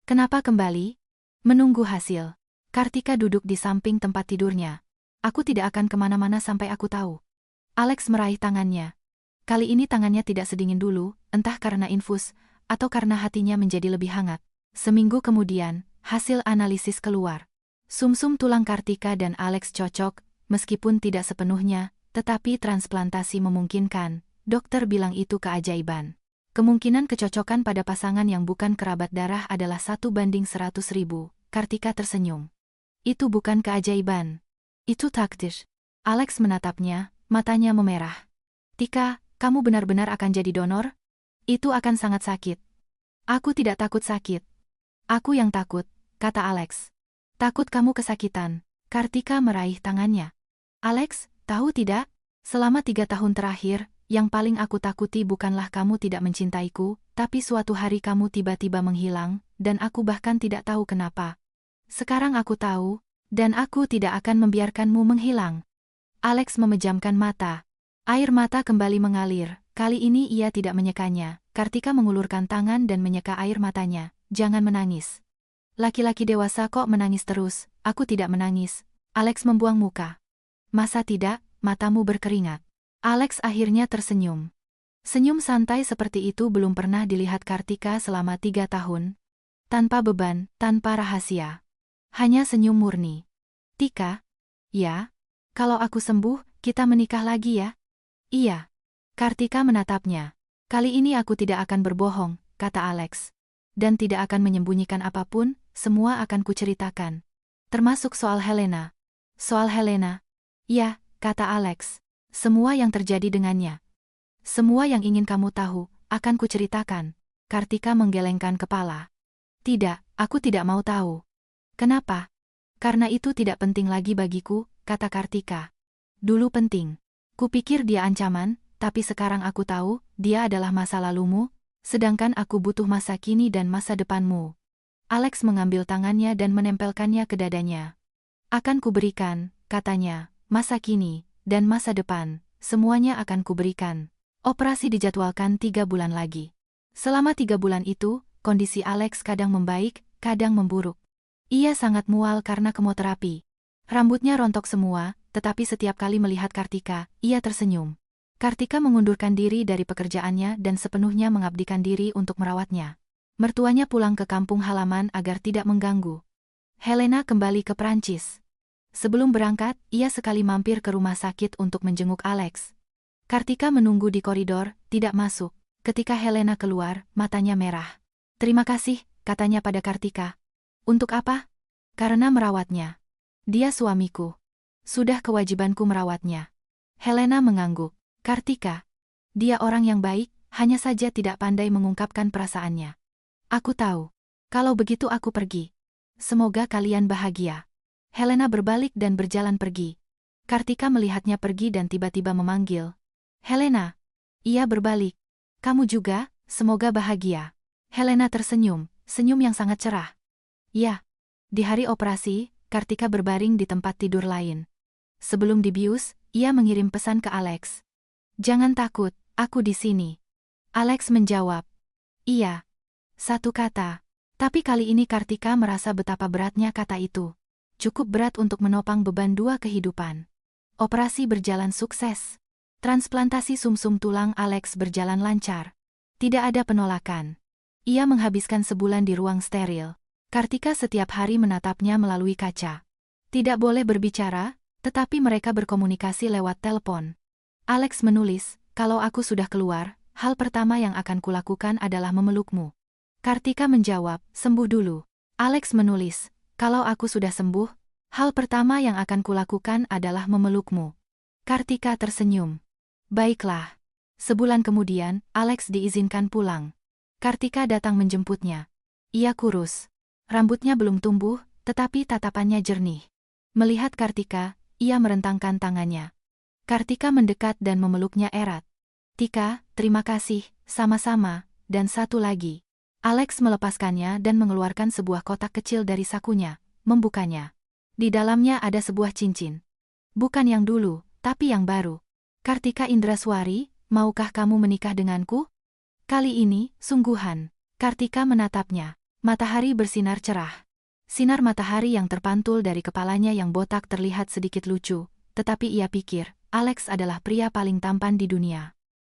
Kenapa kembali? Menunggu hasil. Kartika duduk di samping tempat tidurnya. Aku tidak akan kemana-mana sampai aku tahu. Alex meraih tangannya. Kali ini tangannya tidak sedingin dulu, entah karena infus, atau karena hatinya menjadi lebih hangat. Seminggu kemudian, hasil analisis keluar. Sumsum tulang Kartika dan Alex cocok, meskipun tidak sepenuhnya, tetapi transplantasi memungkinkan. Dokter bilang itu keajaiban. Kemungkinan kecocokan pada pasangan yang bukan kerabat darah adalah 1:100.000. Kartika tersenyum. Itu bukan keajaiban. Itu takdir. Alex menatapnya, matanya memerah. Tika, kamu benar-benar akan jadi donor? Itu akan sangat sakit. Aku tidak takut sakit. Aku yang takut, kata Alex. Takut kamu kesakitan. Kartika meraih tangannya. Alex, tahu tidak? Selama 3 tahun terakhir, yang paling aku takuti bukanlah kamu tidak mencintaiku, tapi suatu hari kamu tiba-tiba menghilang, dan aku bahkan tidak tahu kenapa. Sekarang aku tahu, dan aku tidak akan membiarkanmu menghilang. Alex memejamkan mata. Air mata kembali mengalir, kali ini ia tidak menyekanya. Kartika mengulurkan tangan dan menyeka air matanya. Jangan menangis. Laki-laki dewasa kok menangis terus, aku tidak menangis. Alex membuang muka. Masa tidak, matamu berkeringat. Alex akhirnya tersenyum. Senyum santai seperti itu belum pernah dilihat Kartika selama 3 tahun. Tanpa beban, tanpa rahasia. Hanya senyum murni. Tika? Ya? Kalau aku sembuh, kita menikah lagi ya? Iya. Kartika menatapnya. Kali ini aku tidak akan berbohong, kata Alex. Dan tidak akan menyembunyikan apapun, semua akan kuceritakan. Termasuk soal Helena. Soal Helena? Ya, kata Alex. Semua yang terjadi dengannya. Semua yang ingin kamu tahu, akan kuceritakan. Kartika menggelengkan kepala. Tidak, aku tidak mau tahu. Kenapa? Karena itu tidak penting lagi bagiku, kata Kartika. Dulu penting. Kupikir dia ancaman, tapi sekarang aku tahu, dia adalah masa lalumu, sedangkan aku butuh masa kini dan masa depanmu. Alex mengambil tangannya dan menempelkannya ke dadanya. Akan kuberikan, katanya, masa kini, dan masa depan, semuanya akan kuberikan. Operasi dijadwalkan 3 bulan lagi. Selama 3 bulan itu, kondisi Alex kadang membaik, kadang memburuk. Ia sangat mual karena kemoterapi. Rambutnya rontok semua, tetapi setiap kali melihat Kartika, ia tersenyum. Kartika mengundurkan diri dari pekerjaannya dan sepenuhnya mengabdikan diri untuk merawatnya. Mertuanya pulang ke kampung halaman agar tidak mengganggu. Helena kembali ke Prancis. Sebelum berangkat, ia sekali mampir ke rumah sakit untuk menjenguk Alex. Kartika menunggu di koridor, tidak masuk. Ketika Helena keluar, matanya merah. Terima kasih, katanya pada Kartika. Untuk apa? Karena merawatnya. Dia suamiku. Sudah kewajibanku merawatnya. Helena mengangguk. Kartika. Dia orang yang baik, hanya saja tidak pandai mengungkapkan perasaannya. Aku tahu. Kalau begitu aku pergi. Semoga kalian bahagia. Helena berbalik dan berjalan pergi. Kartika melihatnya pergi dan tiba-tiba memanggil. Helena. Ia berbalik. Kamu juga, semoga bahagia. Helena tersenyum, senyum yang sangat cerah. Ya. Di hari operasi, Kartika berbaring di tempat tidur lain. Sebelum dibius, ia mengirim pesan ke Alex. Jangan takut, aku di sini. Alex menjawab. Iya. 1 kata. Tapi kali ini Kartika merasa betapa beratnya kata itu. Cukup berat untuk menopang beban 2 kehidupan. Operasi berjalan sukses. Transplantasi sumsum tulang Alex berjalan lancar. Tidak ada penolakan. Ia menghabiskan sebulan di ruang steril. Kartika setiap hari menatapnya melalui kaca. Tidak boleh berbicara, tetapi mereka berkomunikasi lewat telepon. Alex menulis, kalau aku sudah keluar, hal pertama yang akan kulakukan adalah memelukmu. Kartika menjawab, sembuh dulu. Alex menulis, kalau aku sudah sembuh, Hal pertama yang akan kulakukan adalah memelukmu. Kartika tersenyum. Baiklah. Sebulan kemudian, Alex diizinkan pulang. Kartika datang menjemputnya. Ia kurus. Rambutnya belum tumbuh, tetapi tatapannya jernih. Melihat Kartika, ia merentangkan tangannya. Kartika mendekat dan memeluknya erat. Tika, terima kasih, sama-sama, dan satu lagi. Alex melepaskannya dan mengeluarkan sebuah kotak kecil dari sakunya, membukanya. Di dalamnya ada sebuah cincin. Bukan yang dulu, tapi yang baru. Kartika Indraswari, maukah kamu menikah denganku? Kali ini, sungguhan. Kartika menatapnya. Matahari bersinar cerah. Sinar matahari yang terpantul dari kepalanya yang botak terlihat sedikit lucu, tetapi ia pikir, Alex adalah pria paling tampan di dunia.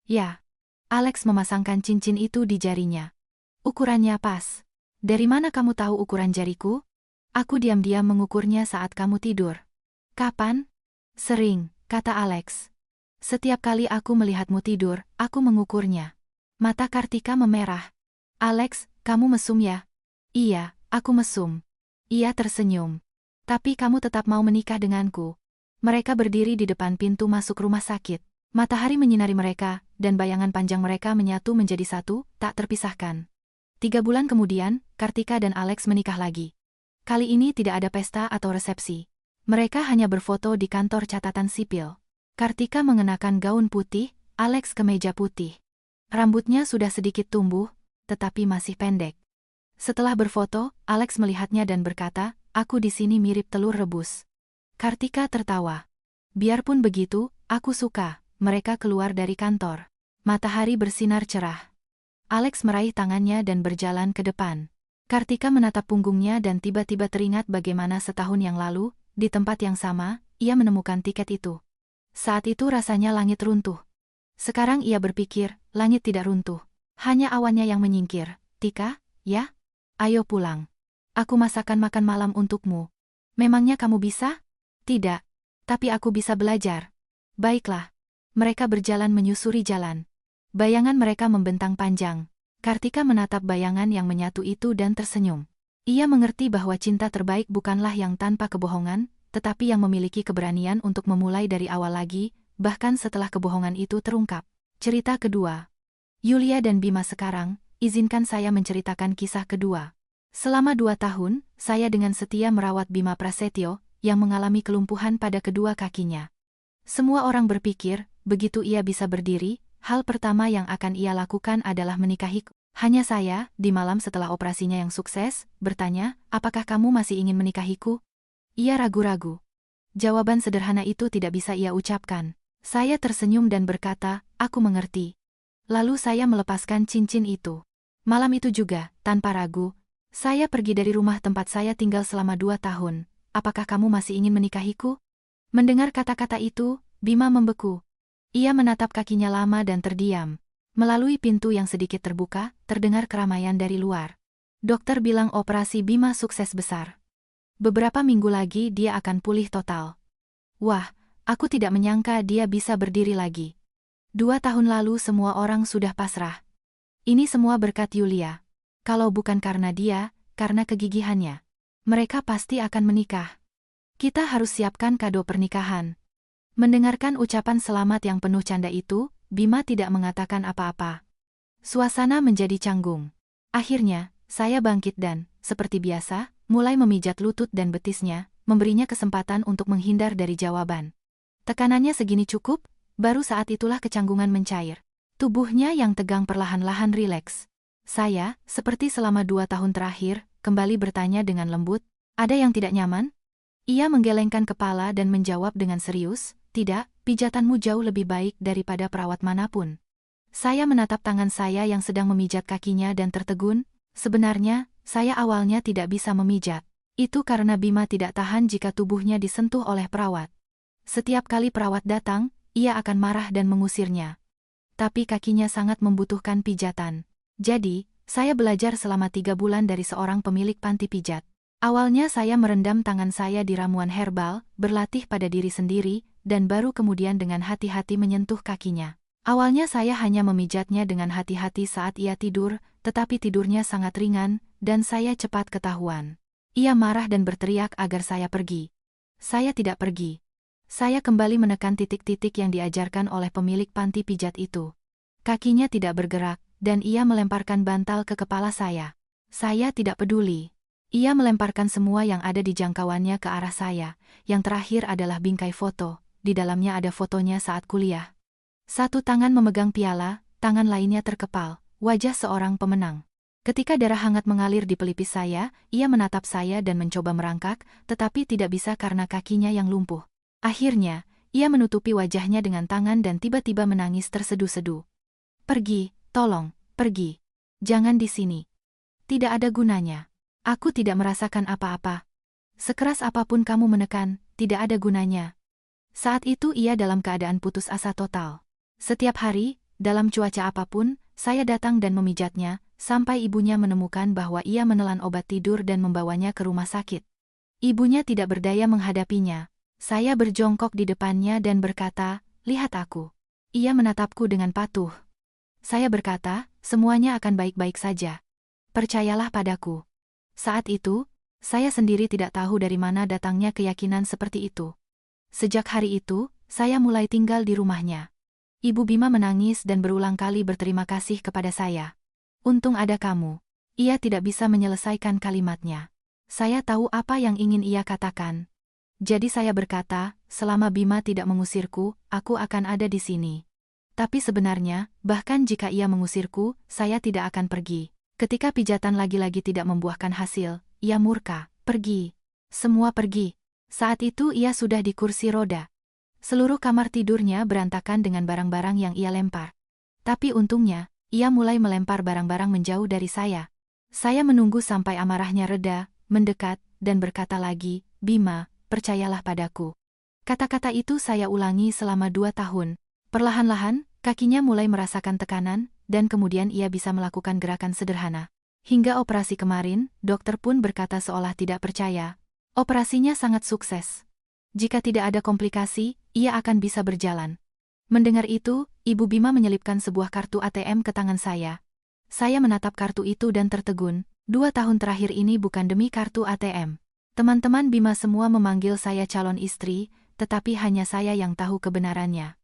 Ya. Alex memasangkan cincin itu di jarinya. Ukurannya pas. Dari mana kamu tahu ukuran jariku? Aku diam-diam mengukurnya saat kamu tidur. Kapan? Sering, kata Alex. Setiap kali aku melihatmu tidur, aku mengukurnya. Mata Kartika memerah. Alex, kamu mesum ya? Iya, aku mesum. Ia tersenyum. Tapi kamu tetap mau menikah denganku. Mereka berdiri di depan pintu masuk rumah sakit. Matahari menyinari mereka, dan bayangan panjang mereka menyatu menjadi satu, tak terpisahkan. 3 bulan kemudian, Kartika dan Alex menikah lagi. Kali ini tidak ada pesta atau resepsi. Mereka hanya berfoto di kantor catatan sipil. Kartika mengenakan gaun putih, Alex kemeja putih. Rambutnya sudah sedikit tumbuh, tetapi masih pendek. Setelah berfoto, Alex melihatnya dan berkata, aku di sini mirip telur rebus. Kartika tertawa. Biarpun begitu, aku suka. Mereka keluar dari kantor. Matahari bersinar cerah. Alex meraih tangannya dan berjalan ke depan. Kartika menatap punggungnya dan tiba-tiba teringat bagaimana setahun yang lalu, di tempat yang sama, ia menemukan tiket itu. Saat itu rasanya langit runtuh. Sekarang ia berpikir, langit tidak runtuh. Hanya awannya yang menyingkir. Tika, ya? Ayo pulang. Aku masakan makan malam untukmu. Memangnya kamu bisa? Tidak. Tapi aku bisa belajar. Baiklah. Mereka berjalan menyusuri jalan. Bayangan mereka membentang panjang. Kartika menatap bayangan yang menyatu itu dan tersenyum. Ia mengerti bahwa cinta terbaik bukanlah yang tanpa kebohongan, tetapi yang memiliki keberanian untuk memulai dari awal lagi, bahkan setelah kebohongan itu terungkap. Cerita kedua. Yulia dan Bima sekarang, izinkan saya menceritakan kisah kedua. Selama 2 tahun, saya dengan setia merawat Bima Prasetyo, yang mengalami kelumpuhan pada kedua kakinya. Semua orang berpikir, begitu ia bisa berdiri, hal pertama yang akan ia lakukan adalah menikahiku. Hanya saya, di malam setelah operasinya yang sukses, bertanya, apakah kamu masih ingin menikahiku? Ia ragu-ragu. Jawaban sederhana itu tidak bisa ia ucapkan. Saya tersenyum dan berkata, aku mengerti. Lalu saya melepaskan cincin itu. Malam itu juga, tanpa ragu, saya pergi dari rumah tempat saya tinggal selama 2 tahun. Apakah kamu masih ingin menikahiku? Mendengar kata-kata itu, Bima membeku. Ia menatap kakinya lama dan terdiam. Melalui pintu yang sedikit terbuka, terdengar keramaian dari luar. Dokter bilang operasi Bima sukses besar. Beberapa minggu lagi dia akan pulih total. Wah, aku tidak menyangka dia bisa berdiri lagi. 2 tahun lalu semua orang sudah pasrah. Ini semua berkat Yulia. Kalau bukan karena dia, karena kegigihannya, mereka pasti akan menikah. Kita harus siapkan kado pernikahan. Mendengarkan ucapan selamat yang penuh canda itu, Bima tidak mengatakan apa-apa. Suasana menjadi canggung. Akhirnya, saya bangkit dan, seperti biasa, mulai memijat lutut dan betisnya, memberinya kesempatan untuk menghindar dari jawaban. Tekanannya segini cukup, baru saat itulah kecanggungan mencair. Tubuhnya yang tegang perlahan-lahan rileks. Saya, seperti selama 2 tahun terakhir, kembali bertanya dengan lembut, ada yang tidak nyaman? Ia menggelengkan kepala dan menjawab dengan serius, tidak, pijatanmu jauh lebih baik daripada perawat manapun. Saya menatap tangan saya yang sedang memijat kakinya dan tertegun, sebenarnya, saya awalnya tidak bisa memijat. Itu karena Bima tidak tahan jika tubuhnya disentuh oleh perawat. Setiap kali perawat datang, ia akan marah dan mengusirnya. Tapi kakinya sangat membutuhkan pijatan. Jadi, saya belajar selama 3 bulan dari seorang pemilik panti pijat. Awalnya saya merendam tangan saya di ramuan herbal, berlatih pada diri sendiri, dan baru kemudian dengan hati-hati menyentuh kakinya. Awalnya saya hanya memijatnya dengan hati-hati saat ia tidur, tetapi tidurnya sangat ringan, dan saya cepat ketahuan. Ia marah dan berteriak agar saya pergi. Saya tidak pergi. Saya kembali menekan titik-titik yang diajarkan oleh pemilik panti pijat itu. Kakinya tidak bergerak, dan ia melemparkan bantal ke kepala saya. Saya tidak peduli. Ia melemparkan semua yang ada di jangkauannya ke arah saya. Yang terakhir adalah bingkai foto. Di dalamnya ada fotonya saat kuliah. Satu tangan memegang piala, tangan lainnya terkepal, wajah seorang pemenang. Ketika darah hangat mengalir di pelipis saya, ia menatap saya dan mencoba merangkak, tetapi tidak bisa karena kakinya yang lumpuh. Akhirnya, ia menutupi wajahnya dengan tangan dan tiba-tiba menangis tersedu-sedu. Pergi, tolong, pergi. Jangan di sini. Tidak ada gunanya. Aku tidak merasakan apa-apa. Sekeras apapun kamu menekan, tidak ada gunanya. Saat itu ia dalam keadaan putus asa total. Setiap hari, dalam cuaca apapun, saya datang dan memijatnya, sampai ibunya menemukan bahwa ia menelan obat tidur dan membawanya ke rumah sakit. Ibunya tidak berdaya menghadapinya. Saya berjongkok di depannya dan berkata, "Lihat aku." Ia menatapku dengan patuh. Saya berkata, "Semuanya akan baik-baik saja. Percayalah padaku." Saat itu, saya sendiri tidak tahu dari mana datangnya keyakinan seperti itu. Sejak hari itu, saya mulai tinggal di rumahnya. Ibu Bima menangis dan berulang kali berterima kasih kepada saya. "Untung ada kamu." Ia tidak bisa menyelesaikan kalimatnya. Saya tahu apa yang ingin ia katakan. Jadi saya berkata, selama Bima tidak mengusirku, aku akan ada di sini. Tapi sebenarnya, bahkan jika ia mengusirku, saya tidak akan pergi. Ketika pijatan lagi-lagi tidak membuahkan hasil, ia murka. "Pergi. Semua pergi." Saat itu ia sudah di kursi roda. Seluruh kamar tidurnya berantakan dengan barang-barang yang ia lempar. Tapi untungnya, ia mulai melempar barang-barang menjauh dari saya. Saya menunggu sampai amarahnya reda, mendekat, dan berkata lagi, "Bima, percayalah padaku." Kata-kata itu saya ulangi selama 2 tahun. Perlahan-lahan, kakinya mulai merasakan tekanan, dan kemudian ia bisa melakukan gerakan sederhana. Hingga operasi kemarin, dokter pun berkata seolah tidak percaya. Operasinya sangat sukses. Jika tidak ada komplikasi, ia akan bisa berjalan. Mendengar itu, Ibu Bima menyelipkan sebuah kartu ATM ke tangan saya. Saya menatap kartu itu dan tertegun. 2 tahun terakhir ini bukan demi kartu ATM. Teman-teman Bima semua memanggil saya calon istri, tetapi hanya saya yang tahu kebenarannya.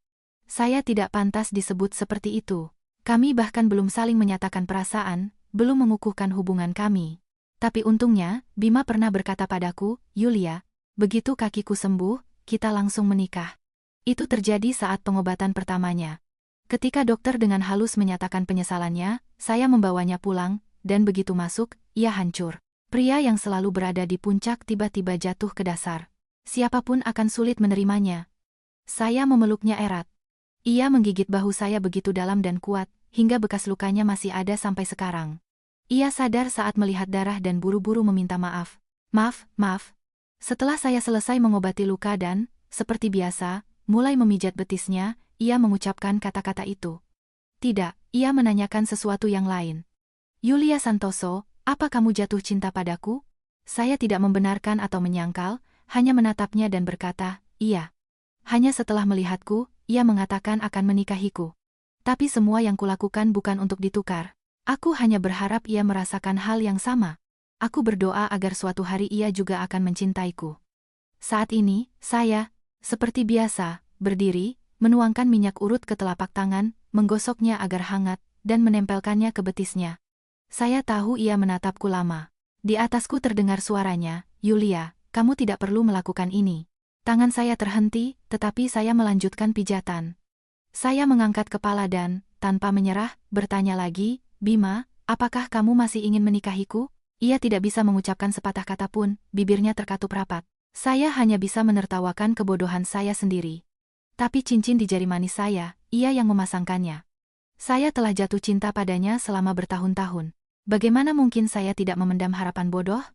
Saya tidak pantas disebut seperti itu. Kami bahkan belum saling menyatakan perasaan, belum mengukuhkan hubungan kami. Tapi untungnya, Bima pernah berkata padaku, "Yulia, begitu kakiku sembuh, kita langsung menikah." Itu terjadi saat pengobatan pertamanya. Ketika dokter dengan halus menyatakan penyesalannya, saya membawanya pulang, dan begitu masuk, ia hancur. Pria yang selalu berada di puncak tiba-tiba jatuh ke dasar. Siapapun akan sulit menerimanya. Saya memeluknya erat. Ia menggigit bahu saya begitu dalam dan kuat, hingga bekas lukanya masih ada sampai sekarang. Ia sadar saat melihat darah dan buru-buru meminta maaf. "Maaf, maaf." Setelah saya selesai mengobati luka dan, seperti biasa, mulai memijat betisnya, ia mengucapkan kata-kata itu. Tidak, ia menanyakan sesuatu yang lain. "Yulia Santoso, apa kamu jatuh cinta padaku?" Saya tidak membenarkan atau menyangkal, hanya menatapnya dan berkata, "Iya." Hanya setelah melihatku, ia mengatakan akan menikahiku. Tapi semua yang kulakukan bukan untuk ditukar. Aku hanya berharap ia merasakan hal yang sama. Aku berdoa agar suatu hari ia juga akan mencintaiku. Saat ini, saya, seperti biasa, berdiri, menuangkan minyak urut ke telapak tangan, menggosoknya agar hangat, dan menempelkannya ke betisnya. Saya tahu ia menatapku lama. Di atasku terdengar suaranya, "Yulia, kamu tidak perlu melakukan ini." Tangan saya terhenti, tetapi saya melanjutkan pijatan. Saya mengangkat kepala dan, tanpa menyerah, bertanya lagi, "Bima, apakah kamu masih ingin menikahiku?" Ia tidak bisa mengucapkan sepatah kata pun, bibirnya terkatup rapat. Saya hanya bisa menertawakan kebodohan saya sendiri. Tapi cincin di jari manis saya, ia yang memasangkannya. Saya telah jatuh cinta padanya selama bertahun-tahun. Bagaimana mungkin saya tidak memendam harapan bodoh?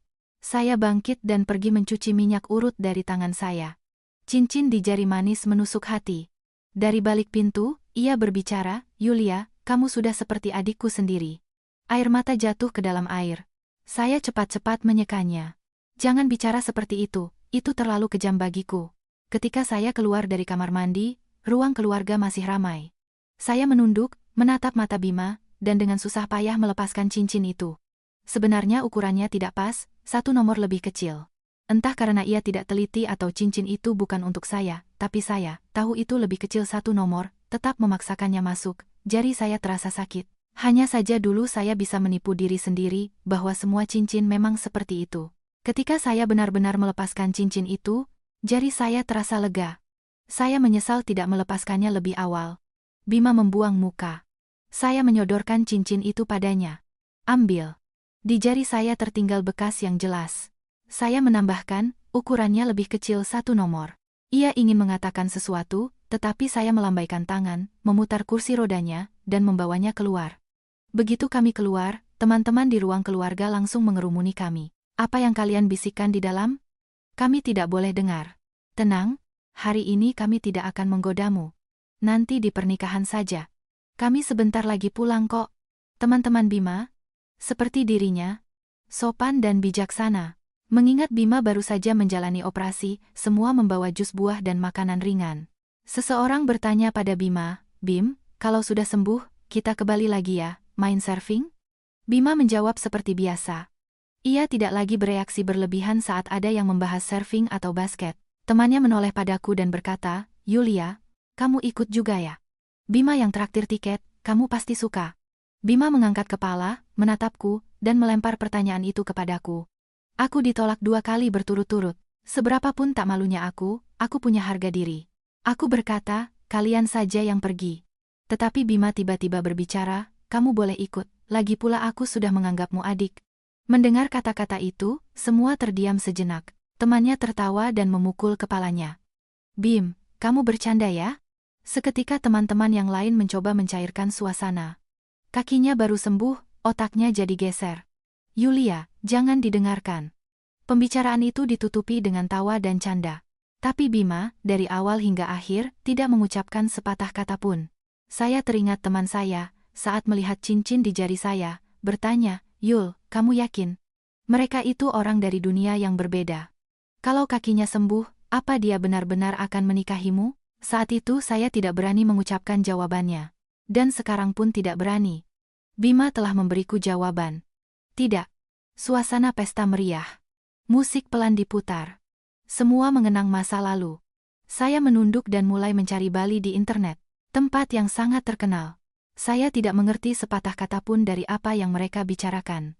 Saya bangkit dan pergi mencuci minyak urut dari tangan saya. Cincin di jari manis menusuk hati. Dari balik pintu, ia berbicara, "Yulia, kamu sudah seperti adikku sendiri." Air mata jatuh ke dalam air. Saya cepat-cepat menyekanya. "Jangan bicara seperti itu terlalu kejam bagiku." Ketika saya keluar dari kamar mandi, ruang keluarga masih ramai. Saya menunduk, menatap mata Bima, dan dengan susah payah melepaskan cincin itu. Sebenarnya ukurannya tidak pas, 1 nomor lebih kecil. Entah karena ia tidak teliti atau cincin itu bukan untuk saya, tapi saya tahu itu lebih kecil satu nomor, tetap memaksakannya masuk. Jari saya terasa sakit. Hanya saja dulu saya bisa menipu diri sendiri bahwa semua cincin memang seperti itu. Ketika saya benar-benar melepaskan cincin itu, jari saya terasa lega. Saya menyesal tidak melepaskannya lebih awal. Bima membuang muka. Saya menyodorkan cincin itu padanya. Ambil. Di jari saya tertinggal bekas yang jelas. Saya menambahkan, ukurannya lebih kecil satu nomor. Ia ingin mengatakan sesuatu, tetapi saya melambaikan tangan, memutar kursi rodanya, dan membawanya keluar. Begitu kami keluar, teman-teman di ruang keluarga langsung mengerumuni kami. Apa yang kalian bisikkan di dalam? Kami tidak boleh dengar. Tenang, hari ini kami tidak akan menggodamu. Nanti di pernikahan saja. Kami sebentar lagi pulang kok. Teman-teman Bima, seperti dirinya, sopan dan bijaksana. Mengingat Bima baru saja menjalani operasi, semua membawa jus buah dan makanan ringan. Seseorang bertanya pada Bima, "Bim, kalau sudah sembuh, kita kembali lagi ya, main surfing?" Bima menjawab seperti biasa. Ia tidak lagi bereaksi berlebihan saat ada yang membahas surfing atau basket. Temannya menoleh padaku dan berkata, "Yulia, kamu ikut juga ya? Bima yang traktir tiket, kamu pasti suka." Bima mengangkat kepala, menatapku, dan melempar pertanyaan itu kepadaku. Aku ditolak 2 kali berturut-turut. Seberapapun tak malunya aku punya harga diri. Aku berkata, "Kalian saja yang pergi." Tetapi Bima tiba-tiba berbicara, "Kamu boleh ikut, lagi pula aku sudah menganggapmu adik." Mendengar kata-kata itu, semua terdiam sejenak. Temannya tertawa dan memukul kepalanya. "Bim, kamu bercanda ya?" Seketika teman-teman yang lain mencoba mencairkan suasana. Kakinya baru sembuh, otaknya jadi geser. "Yulia, jangan didengarkan." Pembicaraan itu ditutupi dengan tawa dan canda. Tapi Bima, dari awal hingga akhir, tidak mengucapkan sepatah kata pun. Saya teringat teman saya, saat melihat cincin di jari saya, bertanya, "Yul, kamu yakin? Mereka itu orang dari dunia yang berbeda. Kalau kakinya sembuh, apa dia benar-benar akan menikahimu?" Saat itu saya tidak berani mengucapkan jawabannya. Dan sekarang pun tidak berani. Bima telah memberiku jawaban. Tidak. Suasana pesta meriah. Musik pelan diputar. Semua mengenang masa lalu. Saya menunduk dan mulai mencari Bali di internet. Tempat yang sangat terkenal. Saya tidak mengerti sepatah kata pun dari apa yang mereka bicarakan.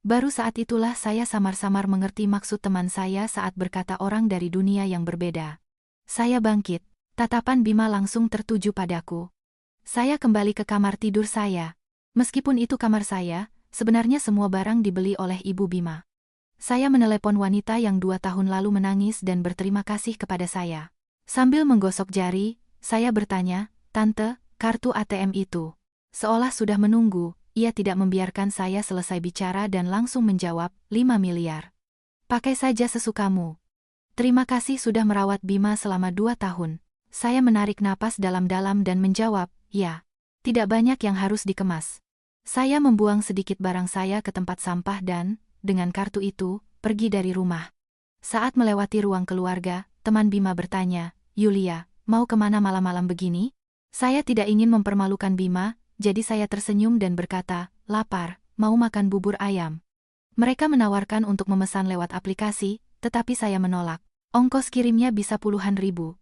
Baru saat itulah saya samar-samar mengerti maksud teman saya saat berkata orang dari dunia yang berbeda. Saya bangkit. Tatapan Bima langsung tertuju padaku. Saya kembali ke kamar tidur saya. Meskipun itu kamar saya, sebenarnya semua barang dibeli oleh Ibu Bima. Saya menelepon wanita yang 2 tahun lalu menangis dan berterima kasih kepada saya. Sambil menggosok jari, saya bertanya, "Tante, kartu ATM itu?" Seolah sudah menunggu, ia tidak membiarkan saya selesai bicara dan langsung menjawab, 5 miliar. "Pakai saja sesukamu." Terima kasih sudah merawat Bima selama 2 tahun. Saya menarik napas dalam-dalam dan menjawab, "Ya." Tidak banyak yang harus dikemas. Saya membuang sedikit barang saya ke tempat sampah dan, dengan kartu itu, pergi dari rumah. Saat melewati ruang keluarga, teman Bima bertanya, "Yulia, mau kemana malam-malam begini?" Saya tidak ingin mempermalukan Bima, jadi saya tersenyum dan berkata, "Lapar, mau makan bubur ayam." Mereka menawarkan untuk memesan lewat aplikasi, tetapi saya menolak. Ongkos kirimnya bisa puluhan ribu.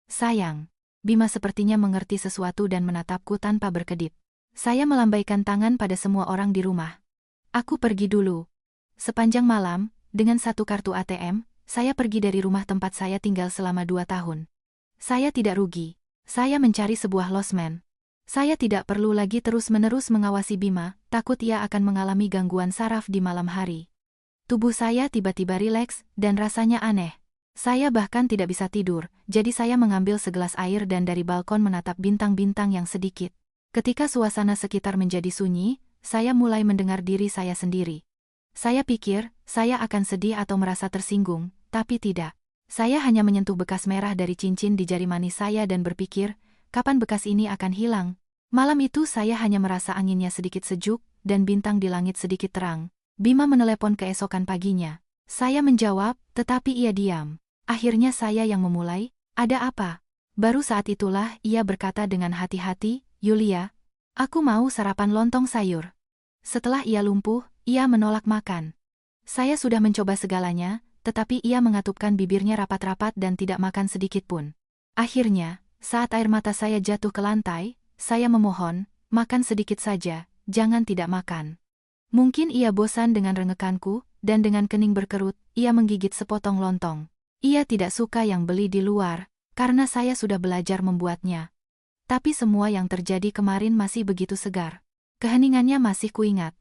Sayang. Bima sepertinya mengerti sesuatu dan menatapku tanpa berkedip. Saya melambaikan tangan pada semua orang di rumah. Aku pergi dulu. Sepanjang malam, dengan satu kartu ATM, saya pergi dari rumah tempat saya tinggal selama 2 tahun. Saya tidak rugi. Saya mencari sebuah losmen. Saya tidak perlu lagi terus-menerus mengawasi Bima, takut ia akan mengalami gangguan saraf di malam hari. Tubuh saya tiba-tiba rileks, dan rasanya aneh. Saya bahkan tidak bisa tidur, jadi saya mengambil segelas air dan dari balkon menatap bintang-bintang yang sedikit. Ketika suasana sekitar menjadi sunyi, saya mulai mendengar diri saya sendiri. Saya pikir, saya akan sedih atau merasa tersinggung, tapi tidak. Saya hanya menyentuh bekas merah dari cincin di jari manis saya dan berpikir, kapan bekas ini akan hilang? Malam itu saya hanya merasa anginnya sedikit sejuk, dan bintang di langit sedikit terang. Bima menelepon keesokan paginya. Saya menjawab, tetapi ia diam. Akhirnya saya yang memulai, "Ada apa?" Baru saat itulah ia berkata dengan hati-hati, "Yulia, aku mau sarapan lontong sayur." Setelah ia lumpuh, ia menolak makan. Saya sudah mencoba segalanya, tetapi ia mengatupkan bibirnya rapat-rapat dan tidak makan sedikit pun. Akhirnya, saat air mata saya jatuh ke lantai, saya memohon, makan sedikit saja, jangan tidak makan. Mungkin ia bosan dengan rengekanku, dan dengan kening berkerut, ia menggigit sepotong lontong. Ia tidak suka yang beli di luar, karena saya sudah belajar membuatnya. Tapi semua yang terjadi kemarin masih begitu segar. Keheningannya masih kuingat.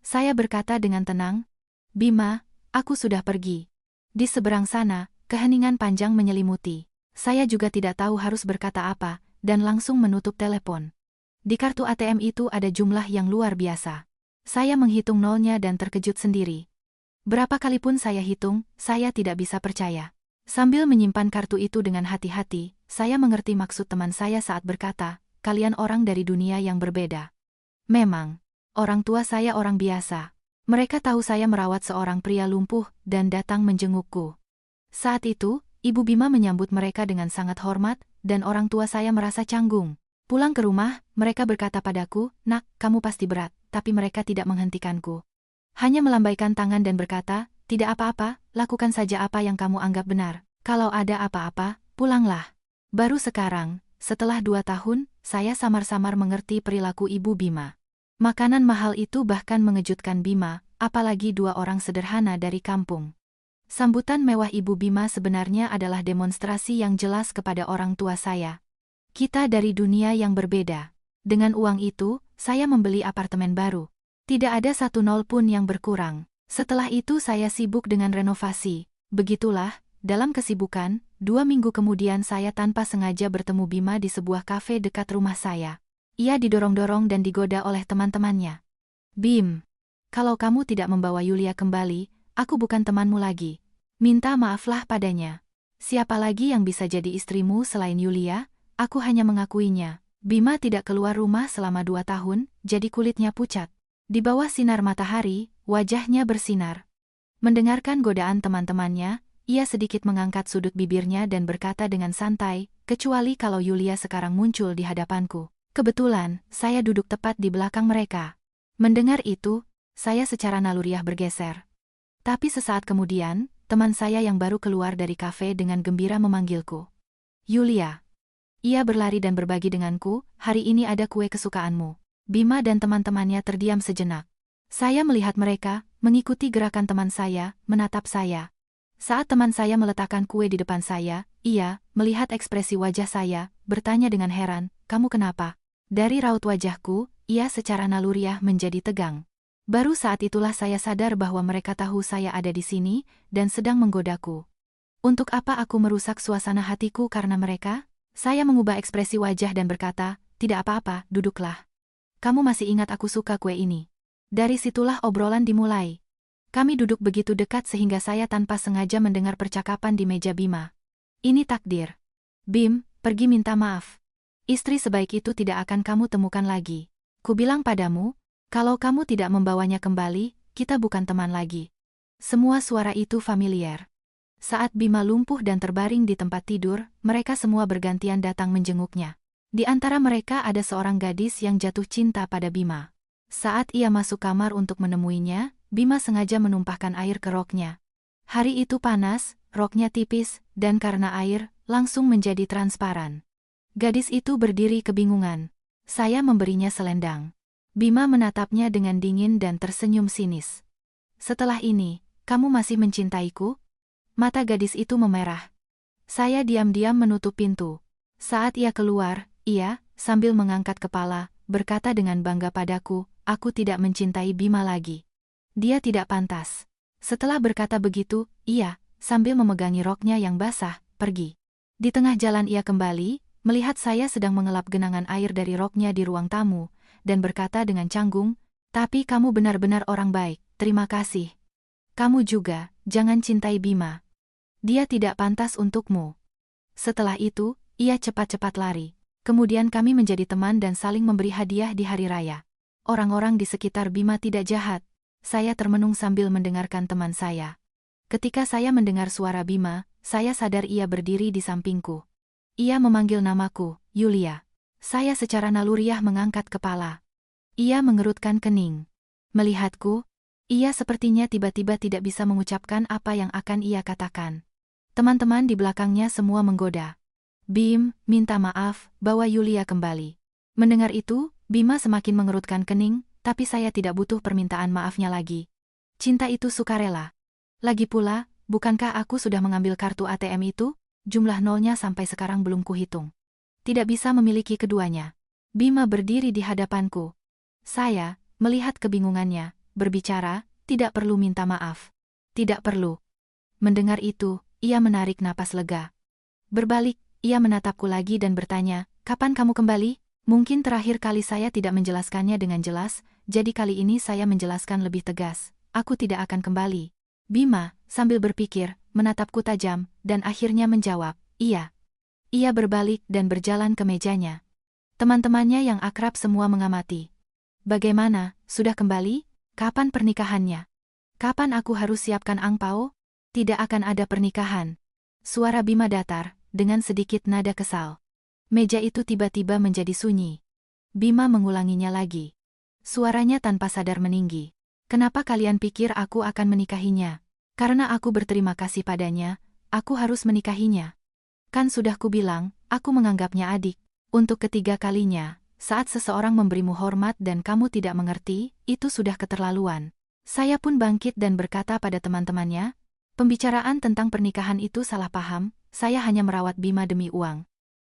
Saya berkata dengan tenang, "Bima, aku sudah pergi." Di seberang sana, keheningan panjang menyelimuti. Saya juga tidak tahu harus berkata apa, dan langsung menutup telepon. Di kartu ATM itu ada jumlah yang luar biasa. Saya menghitung nolnya dan terkejut sendiri. Berapa kali pun saya hitung, saya tidak bisa percaya. Sambil menyimpan kartu itu dengan hati-hati, saya mengerti maksud teman saya saat berkata, "Kalian orang dari dunia yang berbeda." Memang, orang tua saya orang biasa. Mereka tahu saya merawat seorang pria lumpuh dan datang menjengukku. Saat itu, Ibu Bima menyambut mereka dengan sangat hormat, dan orang tua saya merasa canggung. Pulang ke rumah, mereka berkata padaku, "Nak, kamu pasti berat," tapi mereka tidak menghentikanku. Hanya melambaikan tangan dan berkata, "Tidak apa-apa, lakukan saja apa yang kamu anggap benar. Kalau ada apa-apa, pulanglah." Baru sekarang, setelah 2 tahun, saya samar-samar mengerti perilaku Ibu Bima. Makanan mahal itu bahkan mengejutkan Bima, apalagi 2 orang sederhana dari kampung. Sambutan mewah Ibu Bima sebenarnya adalah demonstrasi yang jelas kepada orang tua saya. Kita dari dunia yang berbeda. Dengan uang itu, saya membeli apartemen baru. Tidak ada 1 nol pun yang berkurang. Setelah itu saya sibuk dengan renovasi. Begitulah, dalam kesibukan, 2 minggu kemudian saya tanpa sengaja bertemu Bima di sebuah kafe dekat rumah saya. Ia didorong-dorong dan digoda oleh teman-temannya. "Bim, kalau kamu tidak membawa Yulia kembali, aku bukan temanmu lagi. Minta maaflah padanya. Siapa lagi yang bisa jadi istrimu selain Yulia? Aku hanya mengakuinya." Bima tidak keluar rumah selama 2 tahun, jadi kulitnya pucat. Di bawah sinar matahari, wajahnya bersinar. Mendengarkan godaan teman-temannya, ia sedikit mengangkat sudut bibirnya dan berkata dengan santai, "Kecuali kalau Yulia sekarang muncul di hadapanku." Kebetulan, saya duduk tepat di belakang mereka. Mendengar itu, saya secara naluriah bergeser. Tapi sesaat kemudian, teman saya yang baru keluar dari kafe dengan gembira memanggilku. "Yulia." Ia berlari dan berbagi denganku, "Hari ini ada kue kesukaanmu." Bima dan teman-temannya terdiam sejenak. Saya melihat mereka, mengikuti gerakan teman saya, menatap saya. Saat teman saya meletakkan kue di depan saya, ia, melihat ekspresi wajah saya, bertanya dengan heran, "Kamu kenapa?" Dari raut wajahku, ia secara naluriah menjadi tegang. Baru saat itulah saya sadar bahwa mereka tahu saya ada di sini, dan sedang menggodaku. Untuk apa aku merusak suasana hatiku karena mereka? Saya mengubah ekspresi wajah dan berkata, "Tidak apa-apa, duduklah. Kamu masih ingat aku suka kue ini." Dari situlah obrolan dimulai. Kami duduk begitu dekat sehingga saya tanpa sengaja mendengar percakapan di meja Bima. "Ini takdir. Bim, pergi minta maaf. Istri sebaik itu tidak akan kamu temukan lagi. Kubilang padamu, kalau kamu tidak membawanya kembali, kita bukan teman lagi." Semua suara itu familiar. Saat Bima lumpuh dan terbaring di tempat tidur, mereka semua bergantian datang menjenguknya. Di antara mereka ada seorang gadis yang jatuh cinta pada Bima. Saat ia masuk kamar untuk menemuinya, Bima sengaja menumpahkan air ke roknya. Hari itu panas, roknya tipis, dan karena air, langsung menjadi transparan. Gadis itu berdiri kebingungan. Saya memberinya selendang. Bima menatapnya dengan dingin dan tersenyum sinis. "Setelah ini, kamu masih mencintaiku?" Mata gadis itu memerah. Saya diam-diam menutup pintu. Saat ia keluar, ia, sambil mengangkat kepala, berkata dengan bangga padaku, "Aku tidak mencintai Bima lagi. Dia tidak pantas." Setelah berkata begitu, ia, sambil memegangi roknya yang basah, pergi. Di tengah jalan ia kembali, melihat saya sedang mengelap genangan air dari roknya di ruang tamu, dan berkata dengan canggung, "Tapi kamu benar-benar orang baik, terima kasih. Kamu juga, jangan cintai Bima. Dia tidak pantas untukmu." Setelah itu, ia cepat-cepat lari. Kemudian kami menjadi teman dan saling memberi hadiah di hari raya. Orang-orang di sekitar Bima tidak jahat. Saya termenung sambil mendengarkan teman saya. Ketika saya mendengar suara Bima, saya sadar ia berdiri di sampingku. Ia memanggil namaku, "Yulia." Saya secara naluriah mengangkat kepala. Ia mengerutkan kening. Melihatku, Ia sepertinya tiba-tiba tidak bisa mengucapkan apa yang akan ia katakan. Teman-teman di belakangnya semua menggoda. Bim, minta maaf, bawa Yulia kembali. Mendengar itu, Bima semakin mengerutkan kening, tapi saya tidak butuh permintaan maafnya lagi. Cinta itu sukarela. Lagi pula, bukankah aku sudah mengambil kartu ATM itu? Jumlah nolnya sampai sekarang belum kuhitung. Tidak bisa memiliki keduanya. Bima berdiri di hadapanku. Saya, melihat kebingungannya, berbicara, tidak perlu minta maaf. Tidak perlu. Mendengar itu, ia menarik napas lega. Berbalik, ia menatapku lagi dan bertanya, kapan kamu kembali? Mungkin terakhir kali saya tidak menjelaskannya dengan jelas, jadi kali ini saya menjelaskan lebih tegas. Aku tidak akan kembali. Bima, sambil berpikir, menatapku tajam, dan akhirnya menjawab, iya. Ia berbalik dan berjalan ke mejanya. Teman-temannya yang akrab semua mengamati. Bagaimana, sudah kembali? Kapan pernikahannya? Kapan aku harus siapkan angpao? Tidak akan ada pernikahan. Suara Bima datar, dengan sedikit nada kesal. Meja itu tiba-tiba menjadi sunyi. Bima mengulanginya lagi. Suaranya tanpa sadar meninggi. Kenapa kalian pikir aku akan menikahinya? Karena aku berterima kasih padanya, aku harus menikahinya. Kan sudah kubilang, aku menganggapnya adik. Untuk ketiga kalinya, saat seseorang memberimu hormat dan kamu tidak mengerti, itu sudah keterlaluan. Saya pun bangkit dan berkata pada teman-temannya, pembicaraan tentang pernikahan itu salah paham, saya hanya merawat Bima demi uang.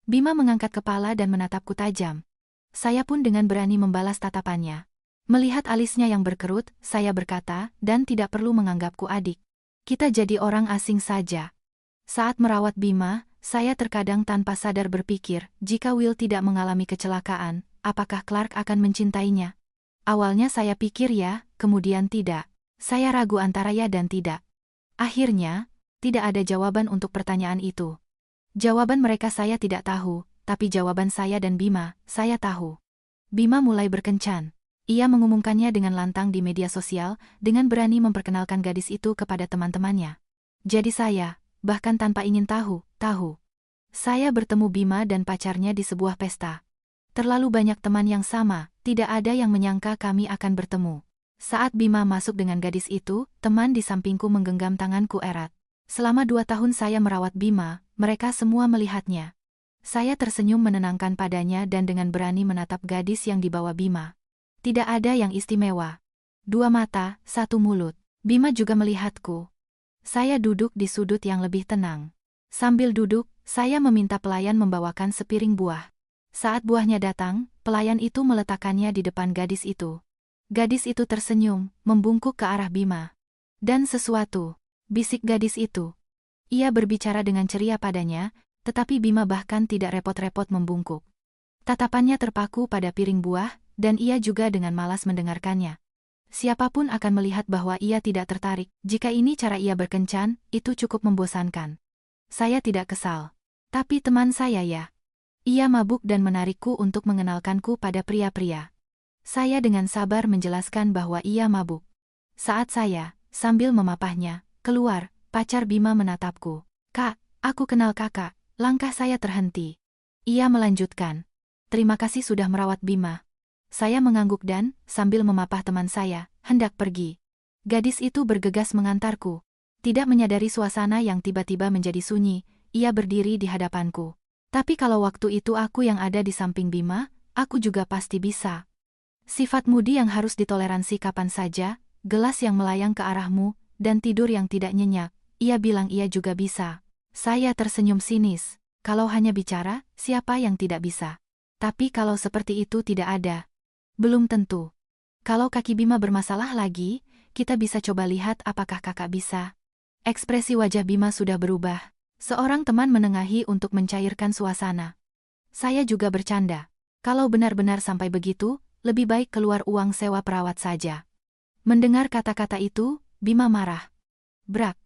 Bima mengangkat kepala dan menatapku tajam. Saya pun dengan berani membalas tatapannya. Melihat alisnya yang berkerut, saya berkata, dan tidak perlu menganggapku adik. Kita jadi orang asing saja. Saat merawat Bima, saya terkadang tanpa sadar berpikir, jika Will tidak mengalami kecelakaan, apakah Clark akan mencintainya? Awalnya saya pikir ya, kemudian tidak. Saya ragu antara ya dan tidak. Akhirnya, tidak ada jawaban untuk pertanyaan itu. Jawaban mereka saya tidak tahu, tapi jawaban saya dan Bima, saya tahu. Bima mulai berkencan. Ia mengumumkannya dengan lantang di media sosial, dengan berani memperkenalkan gadis itu kepada teman-temannya. Jadi saya, bahkan tanpa ingin tahu. Saya bertemu Bima dan pacarnya di sebuah pesta. Terlalu banyak teman yang sama, tidak ada yang menyangka kami akan bertemu. Saat Bima masuk dengan gadis itu, teman di sampingku menggenggam tanganku erat. Selama 2 tahun saya merawat Bima, mereka semua melihatnya. Saya tersenyum menenangkan padanya dan dengan berani menatap gadis yang dibawa Bima. Tidak ada yang istimewa. 2 mata, 1 mulut. Bima juga melihatku. Saya duduk di sudut yang lebih tenang. Sambil duduk, saya meminta pelayan membawakan sepiring buah. Saat buahnya datang, pelayan itu meletakkannya di depan gadis itu. Gadis itu tersenyum, membungkuk ke arah Bima. Dan sesuatu, bisik gadis itu. Ia berbicara dengan ceria padanya, tetapi Bima bahkan tidak repot-repot membungkuk. Tatapannya terpaku pada piring buah, dan ia juga dengan malas mendengarkannya. Siapapun akan melihat bahwa ia tidak tertarik. Jika ini cara ia berkencan, itu cukup membosankan. Saya tidak kesal. Tapi teman saya ya. Ia mabuk dan menarikku untuk mengenalkanku pada pria-pria. Saya dengan sabar menjelaskan bahwa ia mabuk. Saat saya, sambil memapahnya, keluar, pacar Bima menatapku. Kak, aku kenal kakak. Langkah saya terhenti. Ia melanjutkan. Terima kasih sudah merawat Bima. Saya mengangguk dan, sambil memapah teman saya, hendak pergi. Gadis itu bergegas mengantarku. Tidak menyadari suasana yang tiba-tiba menjadi sunyi, ia berdiri di hadapanku. Tapi kalau waktu itu aku yang ada di samping Bima, aku juga pasti bisa. Sifat mudi yang harus ditoleransi kapan saja, gelas yang melayang ke arahmu, dan tidur yang tidak nyenyak, ia bilang ia juga bisa. Saya tersenyum sinis. Kalau hanya bicara, siapa yang tidak bisa? Tapi kalau seperti itu tidak ada. Belum tentu. Kalau kaki Bima bermasalah lagi, kita bisa coba lihat apakah kakak bisa. Ekspresi wajah Bima sudah berubah. Seorang teman menengahi untuk mencairkan suasana. Saya juga bercanda. Kalau benar-benar sampai begitu, lebih baik keluar uang sewa perawat saja. Mendengar kata-kata itu, Bima marah. Brak.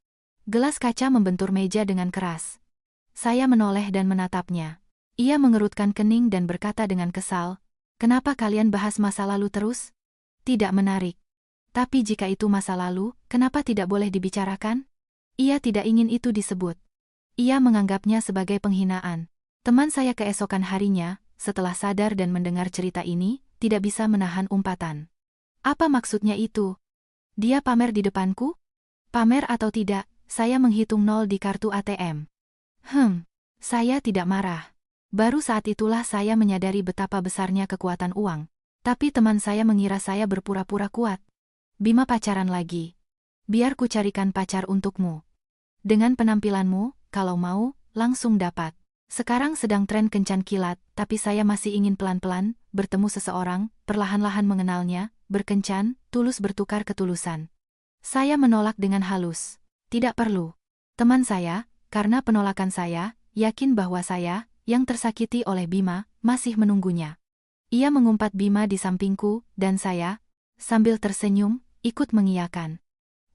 Gelas kaca membentur meja dengan keras. Saya menoleh dan menatapnya. Ia mengerutkan kening dan berkata dengan kesal, kenapa kalian bahas masa lalu terus? Tidak menarik. Tapi jika itu masa lalu, kenapa tidak boleh dibicarakan? Ia tidak ingin itu disebut. Ia menganggapnya sebagai penghinaan. Teman saya keesokan harinya, setelah sadar dan mendengar cerita ini, tidak bisa menahan umpatan. Apa maksudnya itu? Dia pamer di depanku? Pamer atau tidak, saya menghitung nol di kartu ATM. Saya tidak marah. Baru saat itulah saya menyadari betapa besarnya kekuatan uang. Tapi teman saya mengira saya berpura-pura kuat. Bima pacaran lagi. Biar ku carikan pacar untukmu. Dengan penampilanmu, kalau mau, langsung dapat. Sekarang sedang tren kencan kilat, tapi saya masih ingin pelan-pelan, bertemu seseorang, perlahan-lahan mengenalnya, berkencan, tulus bertukar ketulusan. Saya menolak dengan halus. Tidak perlu. Teman saya, karena penolakan saya, yakin bahwa saya, yang tersakiti oleh Bima, masih menunggunya. Ia mengumpat Bima di sampingku, dan saya, sambil tersenyum, ikut mengiyakan.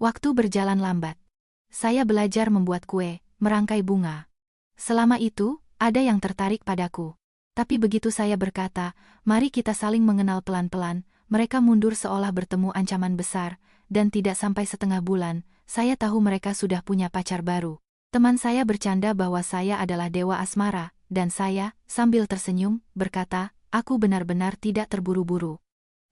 Waktu berjalan lambat. Saya belajar membuat kue, merangkai bunga. Selama itu, ada yang tertarik padaku. Tapi begitu saya berkata, mari kita saling mengenal pelan-pelan, mereka mundur seolah bertemu ancaman besar, dan tidak sampai setengah bulan, saya tahu mereka sudah punya pacar baru. Teman saya bercanda bahwa saya adalah dewa asmara, dan saya, sambil tersenyum, berkata, aku benar-benar tidak terburu-buru.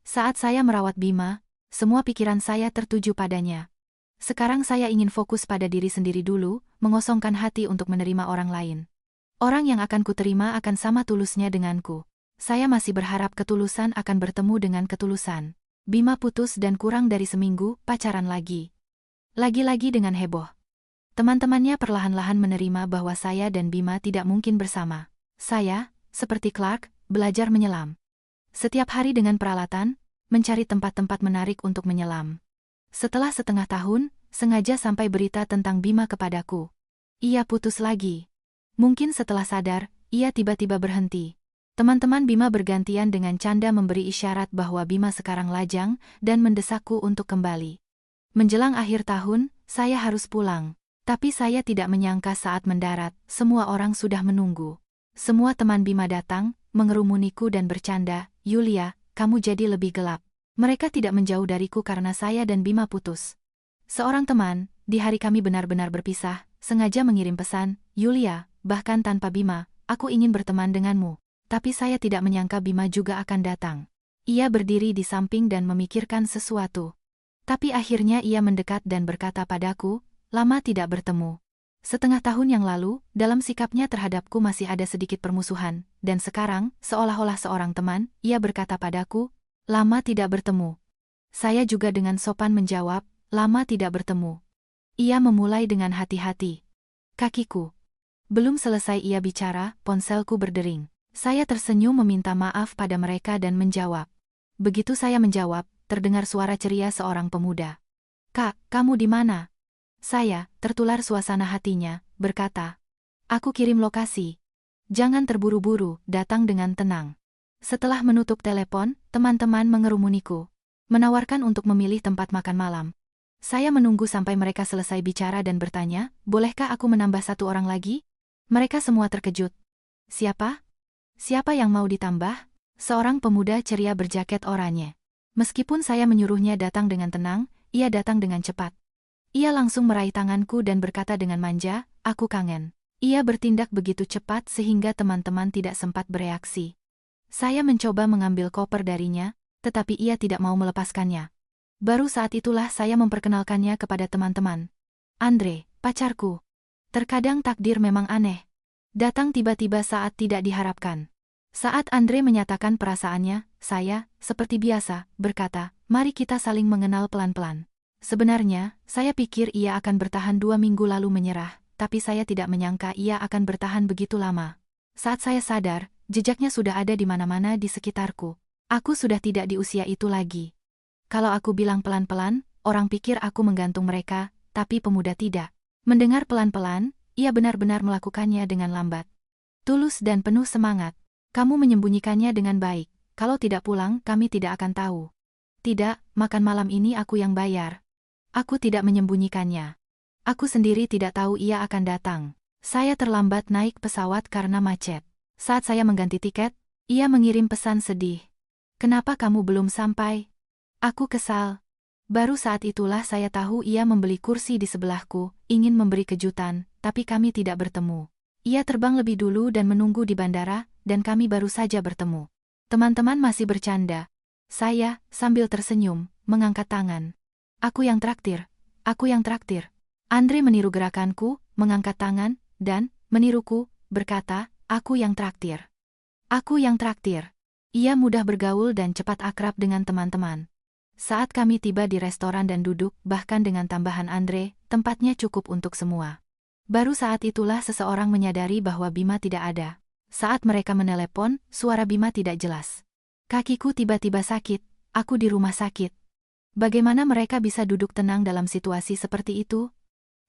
Saat saya merawat Bima, semua pikiran saya tertuju padanya. Sekarang saya ingin fokus pada diri sendiri dulu, mengosongkan hati untuk menerima orang lain. Orang yang akan kuterima akan sama tulusnya denganku. Saya masih berharap ketulusan akan bertemu dengan ketulusan. Bima putus dan kurang dari seminggu, pacaran lagi. Lagi-lagi dengan heboh. Teman-temannya perlahan-lahan menerima bahwa saya dan Bima tidak mungkin bersama. Saya, seperti Clark, belajar menyelam. Setiap hari dengan peralatan, mencari tempat-tempat menarik untuk menyelam. Setelah setengah tahun, sengaja sampai berita tentang Bima kepadaku. Ia putus lagi. Mungkin setelah sadar, ia tiba-tiba berhenti. Teman-teman Bima bergantian dengan canda memberi isyarat bahwa Bima sekarang lajang dan mendesakku untuk kembali. Menjelang akhir tahun, saya harus pulang. Tapi saya tidak menyangka saat mendarat, semua orang sudah menunggu. Semua teman Bima datang, mengerumuniku dan bercanda, Yulia, kamu jadi lebih gelap. Mereka tidak menjauh dariku karena saya dan Bima putus. Seorang teman, di hari kami benar-benar berpisah, sengaja mengirim pesan, Yulia, bahkan tanpa Bima, aku ingin berteman denganmu. Tapi saya tidak menyangka Bima juga akan datang. Ia berdiri di samping dan memikirkan sesuatu. Tapi akhirnya ia mendekat dan berkata padaku, lama tidak bertemu. Setengah tahun yang lalu, dalam sikapnya terhadapku masih ada sedikit permusuhan, dan sekarang, seolah-olah seorang teman, ia berkata padaku, lama tidak bertemu. Saya juga dengan sopan menjawab, lama tidak bertemu. Ia memulai dengan hati-hati. Kakiku. Belum selesai ia bicara, ponselku berdering. Saya tersenyum meminta maaf pada mereka dan menjawab. Begitu saya menjawab, terdengar suara ceria seorang pemuda. Kak, kamu di mana? Saya, tertular suasana hatinya, berkata, aku kirim lokasi. Jangan terburu-buru, datang dengan tenang. Setelah menutup telepon, teman-teman mengerumuniku. Menawarkan untuk memilih tempat makan malam. Saya menunggu sampai mereka selesai bicara dan bertanya, bolehkah aku menambah satu orang lagi? Mereka semua terkejut. Siapa? Siapa yang mau ditambah? Seorang pemuda ceria berjaket oranye. Meskipun saya menyuruhnya datang dengan tenang, ia datang dengan cepat. Ia langsung meraih tanganku dan berkata dengan manja, aku kangen. Ia bertindak begitu cepat sehingga teman-teman tidak sempat bereaksi. Saya mencoba mengambil koper darinya, tetapi ia tidak mau melepaskannya. Baru saat itulah saya memperkenalkannya kepada teman-teman. Andre, pacarku. Terkadang takdir memang aneh. Datang tiba-tiba saat tidak diharapkan. Saat Andre menyatakan perasaannya, saya, seperti biasa, berkata, mari kita saling mengenal pelan-pelan. Sebenarnya, saya pikir ia akan bertahan 2 minggu lalu menyerah, tapi saya tidak menyangka ia akan bertahan begitu lama. Saat saya sadar, jejaknya sudah ada di mana-mana di sekitarku. Aku sudah tidak di usia itu lagi. Kalau aku bilang pelan-pelan, orang pikir aku menggantung mereka, tapi pemuda tidak. Mendengar pelan-pelan, ia benar-benar melakukannya dengan lambat. Tulus dan penuh semangat. Kamu menyembunyikannya dengan baik. Kalau tidak pulang, kami tidak akan tahu. Tidak, makan malam ini aku yang bayar. Aku tidak menyembunyikannya. Aku sendiri tidak tahu ia akan datang. Saya terlambat naik pesawat karena macet. Saat saya mengganti tiket, ia mengirim pesan sedih. Kenapa kamu belum sampai? Aku kesal. Baru saat itulah saya tahu ia membeli kursi di sebelahku, ingin memberi kejutan, tapi kami tidak bertemu. Ia terbang lebih dulu dan menunggu di bandara, dan kami baru saja bertemu. Teman-teman masih bercanda. Saya, sambil tersenyum, mengangkat tangan. Aku yang traktir. Aku yang traktir. Andre meniru gerakanku, mengangkat tangan, dan, meniruku, berkata, aku yang traktir. Aku yang traktir. Ia mudah bergaul dan cepat akrab dengan teman-teman. Saat kami tiba di restoran dan duduk, bahkan dengan tambahan Andre, tempatnya cukup untuk semua. Baru saat itulah seseorang menyadari bahwa Bima tidak ada. Saat mereka menelepon, suara Bima tidak jelas. Kakiku tiba-tiba sakit, aku di rumah sakit. Bagaimana mereka bisa duduk tenang dalam situasi seperti itu?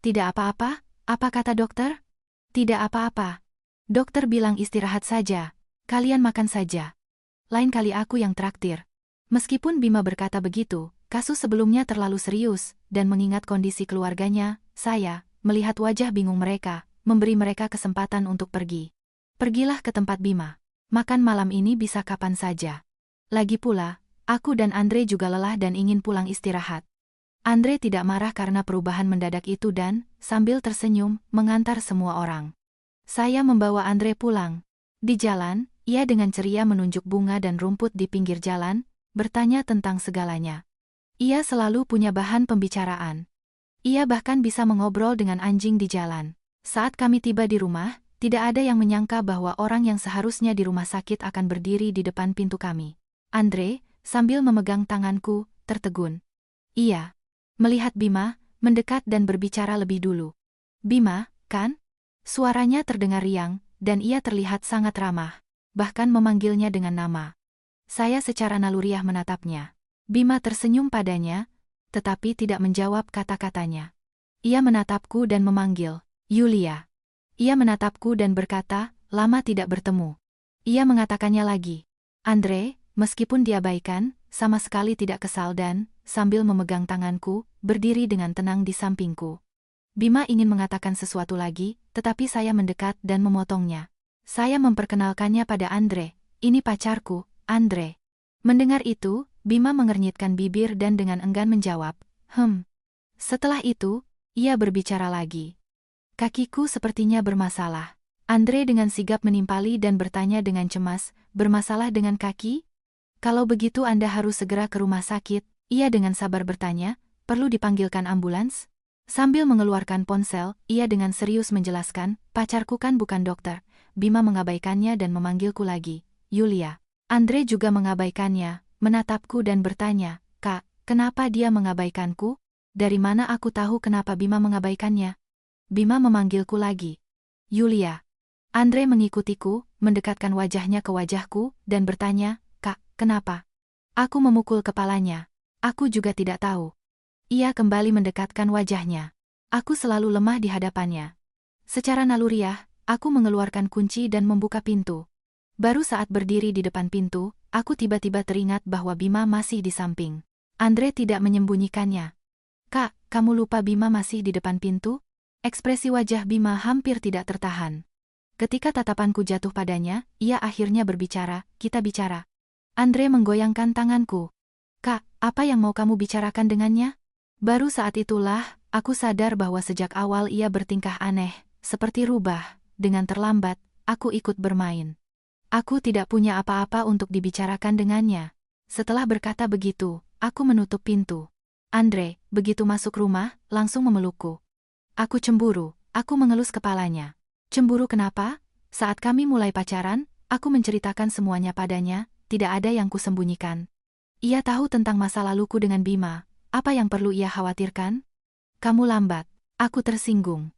Tidak apa-apa, apa kata dokter? Tidak apa-apa. Dokter bilang istirahat saja. Kalian makan saja. Lain kali aku yang traktir. Meskipun Bima berkata begitu, kasus sebelumnya terlalu serius, dan mengingat kondisi keluarganya, saya, melihat wajah bingung mereka, memberi mereka kesempatan untuk pergi. Pergilah ke tempat Bima. Makan malam ini bisa kapan saja. Lagi pula, aku dan Andre juga lelah dan ingin pulang istirahat. Andre tidak marah karena perubahan mendadak itu dan, sambil tersenyum, mengantar semua orang. Saya membawa Andre pulang. Di jalan, ia dengan ceria menunjuk bunga dan rumput di pinggir jalan, bertanya tentang segalanya. Ia selalu punya bahan pembicaraan. Ia bahkan bisa mengobrol dengan anjing di jalan. Saat kami tiba di rumah, tidak ada yang menyangka bahwa orang yang seharusnya di rumah sakit akan berdiri di depan pintu kami. Andre, sambil memegang tanganku, tertegun. Iya. Melihat Bima, mendekat dan berbicara lebih dulu. Bima, kan? Suaranya terdengar riang, dan ia terlihat sangat ramah. Bahkan memanggilnya dengan nama. Saya secara naluriah menatapnya. Bima tersenyum padanya, tetapi tidak menjawab kata-katanya. Ia menatapku dan memanggil, Yulia. Ia menatapku dan berkata, lama tidak bertemu. Ia mengatakannya lagi. Andre, meskipun diabaikan, sama sekali tidak kesal dan, sambil memegang tanganku, berdiri dengan tenang di sampingku. Bima ingin mengatakan sesuatu lagi, tetapi saya mendekat dan memotongnya. Saya memperkenalkannya pada Andre. Ini pacarku, Andre. Mendengar itu, Bima mengernyitkan bibir dan dengan enggan menjawab, Setelah itu, ia berbicara lagi. Kakiku sepertinya bermasalah. Andre dengan sigap menimpali dan bertanya dengan cemas, bermasalah dengan kaki? Kalau begitu Anda harus segera ke rumah sakit. Ia dengan sabar bertanya, perlu dipanggilkan ambulans? Sambil mengeluarkan ponsel, ia dengan serius menjelaskan, pacarku kan bukan dokter. Bima mengabaikannya dan memanggilku lagi, Yulia. Andre juga mengabaikannya, menatapku dan bertanya, Kak, kenapa dia mengabaikanku? Dari mana aku tahu kenapa Bima mengabaikannya? Bima memanggilku lagi, Yulia. Andre mengikutiku, mendekatkan wajahnya ke wajahku, dan bertanya, Kak, kenapa? Aku memukul kepalanya. Aku juga tidak tahu. Ia kembali mendekatkan wajahnya. Aku selalu lemah di hadapannya. Secara naluriah, aku mengeluarkan kunci dan membuka pintu. Baru saat berdiri di depan pintu, aku tiba-tiba teringat bahwa Bima masih di samping. Andre tidak menyembunyikannya. Kak, kamu lupa Bima masih di depan pintu? Ekspresi wajah Bima hampir tidak tertahan. Ketika tatapanku jatuh padanya, ia akhirnya berbicara, kita bicara. Andre menggoyangkan tanganku. Kak, apa yang mau kamu bicarakan dengannya? Baru saat itulah, aku sadar bahwa sejak awal ia bertingkah aneh, seperti rubah. Dengan terlambat, aku ikut bermain. Aku tidak punya apa-apa untuk dibicarakan dengannya. Setelah berkata begitu, aku menutup pintu. Andre, begitu masuk rumah, langsung memelukku. Aku cemburu, aku mengelus kepalanya. Cemburu kenapa? Saat kami mulai pacaran, aku menceritakan semuanya padanya, tidak ada yang kusembunyikan. Ia tahu tentang masa laluku dengan Bima. Apa yang perlu ia khawatirkan? Kamu lambat. Aku tersinggung.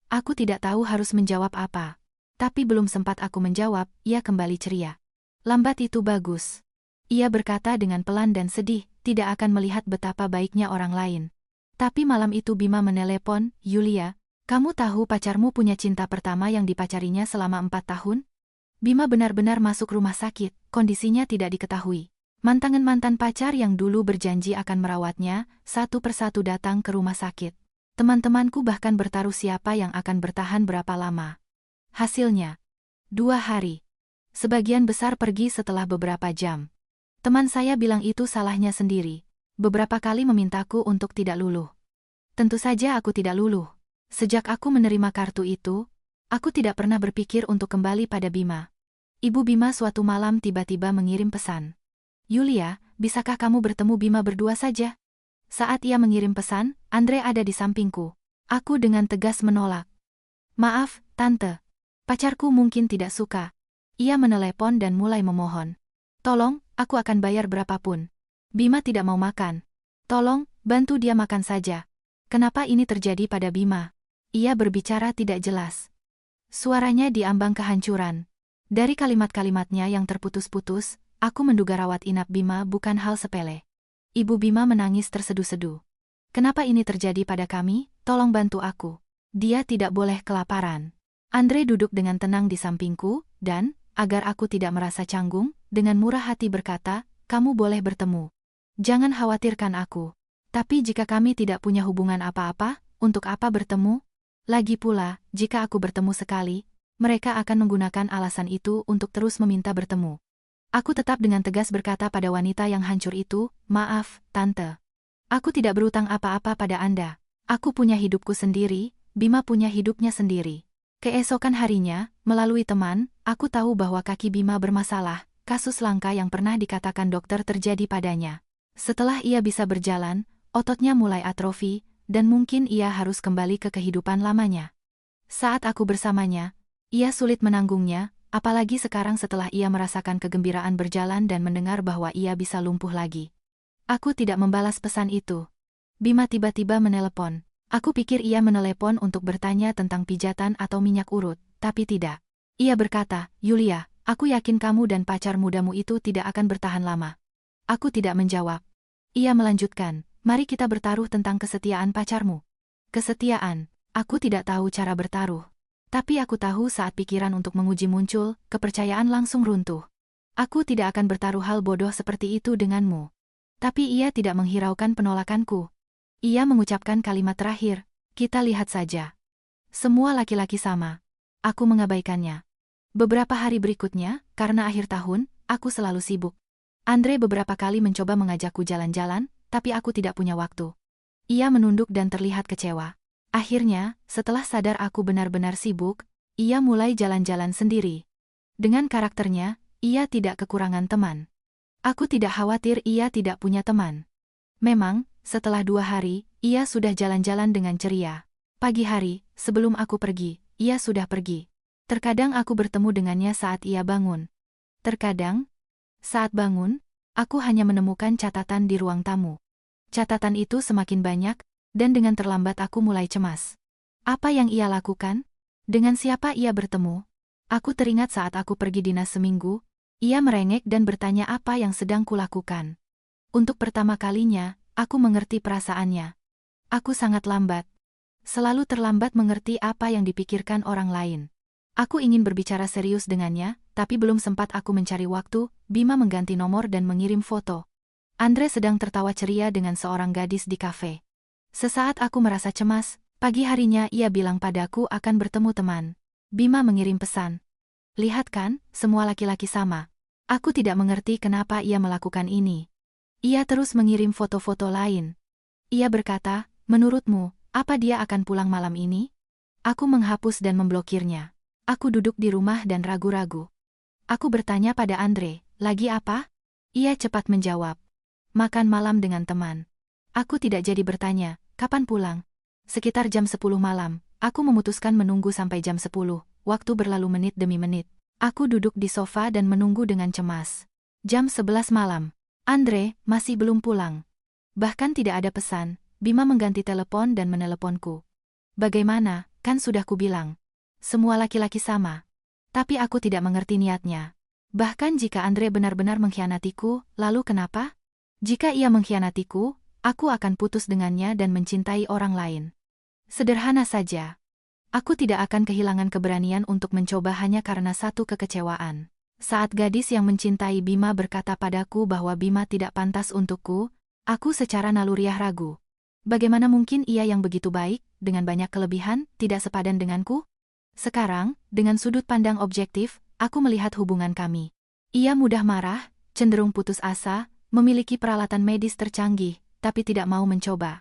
Aku tidak tahu harus menjawab apa. Tapi belum sempat aku menjawab, ia kembali ceria. Lambat itu bagus. Ia berkata dengan pelan dan sedih, tidak akan melihat betapa baiknya orang lain. Tapi malam itu Bima menelepon, Yulia, kamu tahu pacarmu punya cinta pertama yang dipacarinya selama 4 tahun? Bima benar-benar masuk rumah sakit, kondisinya tidak diketahui. Mantan pacar yang dulu berjanji akan merawatnya, satu persatu datang ke rumah sakit. Teman-temanku bahkan bertaruh siapa yang akan bertahan berapa lama. Hasilnya, 2 hari. Sebagian besar pergi setelah beberapa jam. Teman saya bilang itu salahnya sendiri. Beberapa kali memintaku untuk tidak luluh. Tentu saja aku tidak luluh. Sejak aku menerima kartu itu, aku tidak pernah berpikir untuk kembali pada Bima. Ibu Bima suatu malam tiba-tiba mengirim pesan. Yulia, bisakah kamu bertemu Bima berdua saja? Saat ia mengirim pesan, Andre ada di sampingku. Aku dengan tegas menolak. Maaf, Tante. Pacarku mungkin tidak suka. Ia menelepon dan mulai memohon. Tolong, aku akan bayar berapapun. Bima tidak mau makan. Tolong, bantu dia makan saja. Kenapa ini terjadi pada Bima? Ia berbicara tidak jelas. Suaranya diambang kehancuran. Dari kalimat-kalimatnya yang terputus-putus, aku menduga rawat inap Bima bukan hal sepele. Ibu Bima menangis terseduh-seduh. Kenapa ini terjadi pada kami? Tolong bantu aku. Dia tidak boleh kelaparan. Andre duduk dengan tenang di sampingku, dan, agar aku tidak merasa canggung, dengan murah hati berkata, kamu boleh bertemu. Jangan khawatirkan aku. Tapi jika kami tidak punya hubungan apa-apa, untuk apa bertemu? Lagi pula, jika aku bertemu sekali, mereka akan menggunakan alasan itu untuk terus meminta bertemu. Aku tetap dengan tegas berkata pada wanita yang hancur itu, maaf, Tante. Aku tidak berutang apa-apa pada Anda. Aku punya hidupku sendiri, Bima punya hidupnya sendiri. Keesokan harinya, melalui teman, aku tahu bahwa kaki Bima bermasalah, kasus langka yang pernah dikatakan dokter terjadi padanya. Setelah ia bisa berjalan, ototnya mulai atrofi, dan mungkin ia harus kembali ke kehidupan lamanya. Saat aku bersamanya, ia sulit menanggungnya, apalagi sekarang setelah ia merasakan kegembiraan berjalan dan mendengar bahwa ia bisa lumpuh lagi. Aku tidak membalas pesan itu. Bima tiba-tiba menelepon. Aku pikir ia menelepon untuk bertanya tentang pijatan atau minyak urut, tapi tidak. Ia berkata, Yulia, aku yakin kamu dan pacar mudamu itu tidak akan bertahan lama. Aku tidak menjawab. Ia melanjutkan, mari kita bertaruh tentang kesetiaan pacarmu. Kesetiaan, aku tidak tahu cara bertaruh. Tapi aku tahu saat pikiran untuk menguji muncul, kepercayaan langsung runtuh. Aku tidak akan bertaruh hal bodoh seperti itu denganmu. Tapi ia tidak menghiraukan penolakanku. Ia mengucapkan kalimat terakhir, kita lihat saja. Semua laki-laki sama. Aku mengabaikannya. Beberapa hari berikutnya, karena akhir tahun, aku selalu sibuk. Andre beberapa kali mencoba mengajakku jalan-jalan, tapi aku tidak punya waktu. Ia menunduk dan terlihat kecewa. Akhirnya, setelah sadar aku benar-benar sibuk, ia mulai jalan-jalan sendiri. Dengan karakternya, ia tidak kekurangan teman. Aku tidak khawatir ia tidak punya teman. Memang, setelah 2 hari, ia sudah jalan-jalan dengan ceria. Pagi hari, sebelum aku pergi, ia sudah pergi. Terkadang aku bertemu dengannya saat ia bangun. Terkadang, saat bangun, aku hanya menemukan catatan di ruang tamu. Catatan itu semakin banyak, dan dengan terlambat aku mulai cemas. Apa yang ia lakukan? Dengan siapa ia bertemu? Aku teringat saat aku pergi dinas seminggu, ia merengek dan bertanya apa yang sedang kulakukan. Untuk pertama kalinya, aku mengerti perasaannya. Aku sangat lambat. Selalu terlambat mengerti apa yang dipikirkan orang lain. Aku ingin berbicara serius dengannya, tapi belum sempat aku mencari waktu, Bima mengganti nomor dan mengirim foto. Andre sedang tertawa ceria dengan seorang gadis di kafe. Sesaat aku merasa cemas, pagi harinya ia bilang padaku akan bertemu teman. Bima mengirim pesan. Lihat kan, semua laki-laki sama. Aku tidak mengerti kenapa ia melakukan ini. Ia terus mengirim foto-foto lain. Ia berkata, menurutmu, apa dia akan pulang malam ini? Aku menghapus dan memblokirnya. Aku duduk di rumah dan ragu-ragu. Aku bertanya pada Andre, lagi apa? Ia cepat menjawab. Makan malam dengan teman. Aku tidak jadi bertanya, kapan pulang? Sekitar jam 10 malam, aku memutuskan menunggu sampai jam 10, waktu berlalu menit demi menit. Aku duduk di sofa dan menunggu dengan cemas. Jam 11 malam. Andre masih belum pulang. Bahkan tidak ada pesan, Bima mengganti telepon dan meneleponku. Bagaimana, kan sudah kubilang. Semua laki-laki sama. Tapi aku tidak mengerti niatnya. Bahkan jika Andre benar-benar mengkhianatiku, lalu kenapa? Jika ia mengkhianatiku, aku akan putus dengannya dan mencintai orang lain. Sederhana saja. Aku tidak akan kehilangan keberanian untuk mencoba hanya karena satu kekecewaan. Saat gadis yang mencintai Bima berkata padaku bahwa Bima tidak pantas untukku, aku secara naluriah ragu. Bagaimana mungkin ia yang begitu baik, dengan banyak kelebihan, tidak sepadan denganku? Sekarang, dengan sudut pandang objektif, aku melihat hubungan kami. Ia mudah marah, cenderung putus asa, memiliki peralatan medis tercanggih, tapi tidak mau mencoba.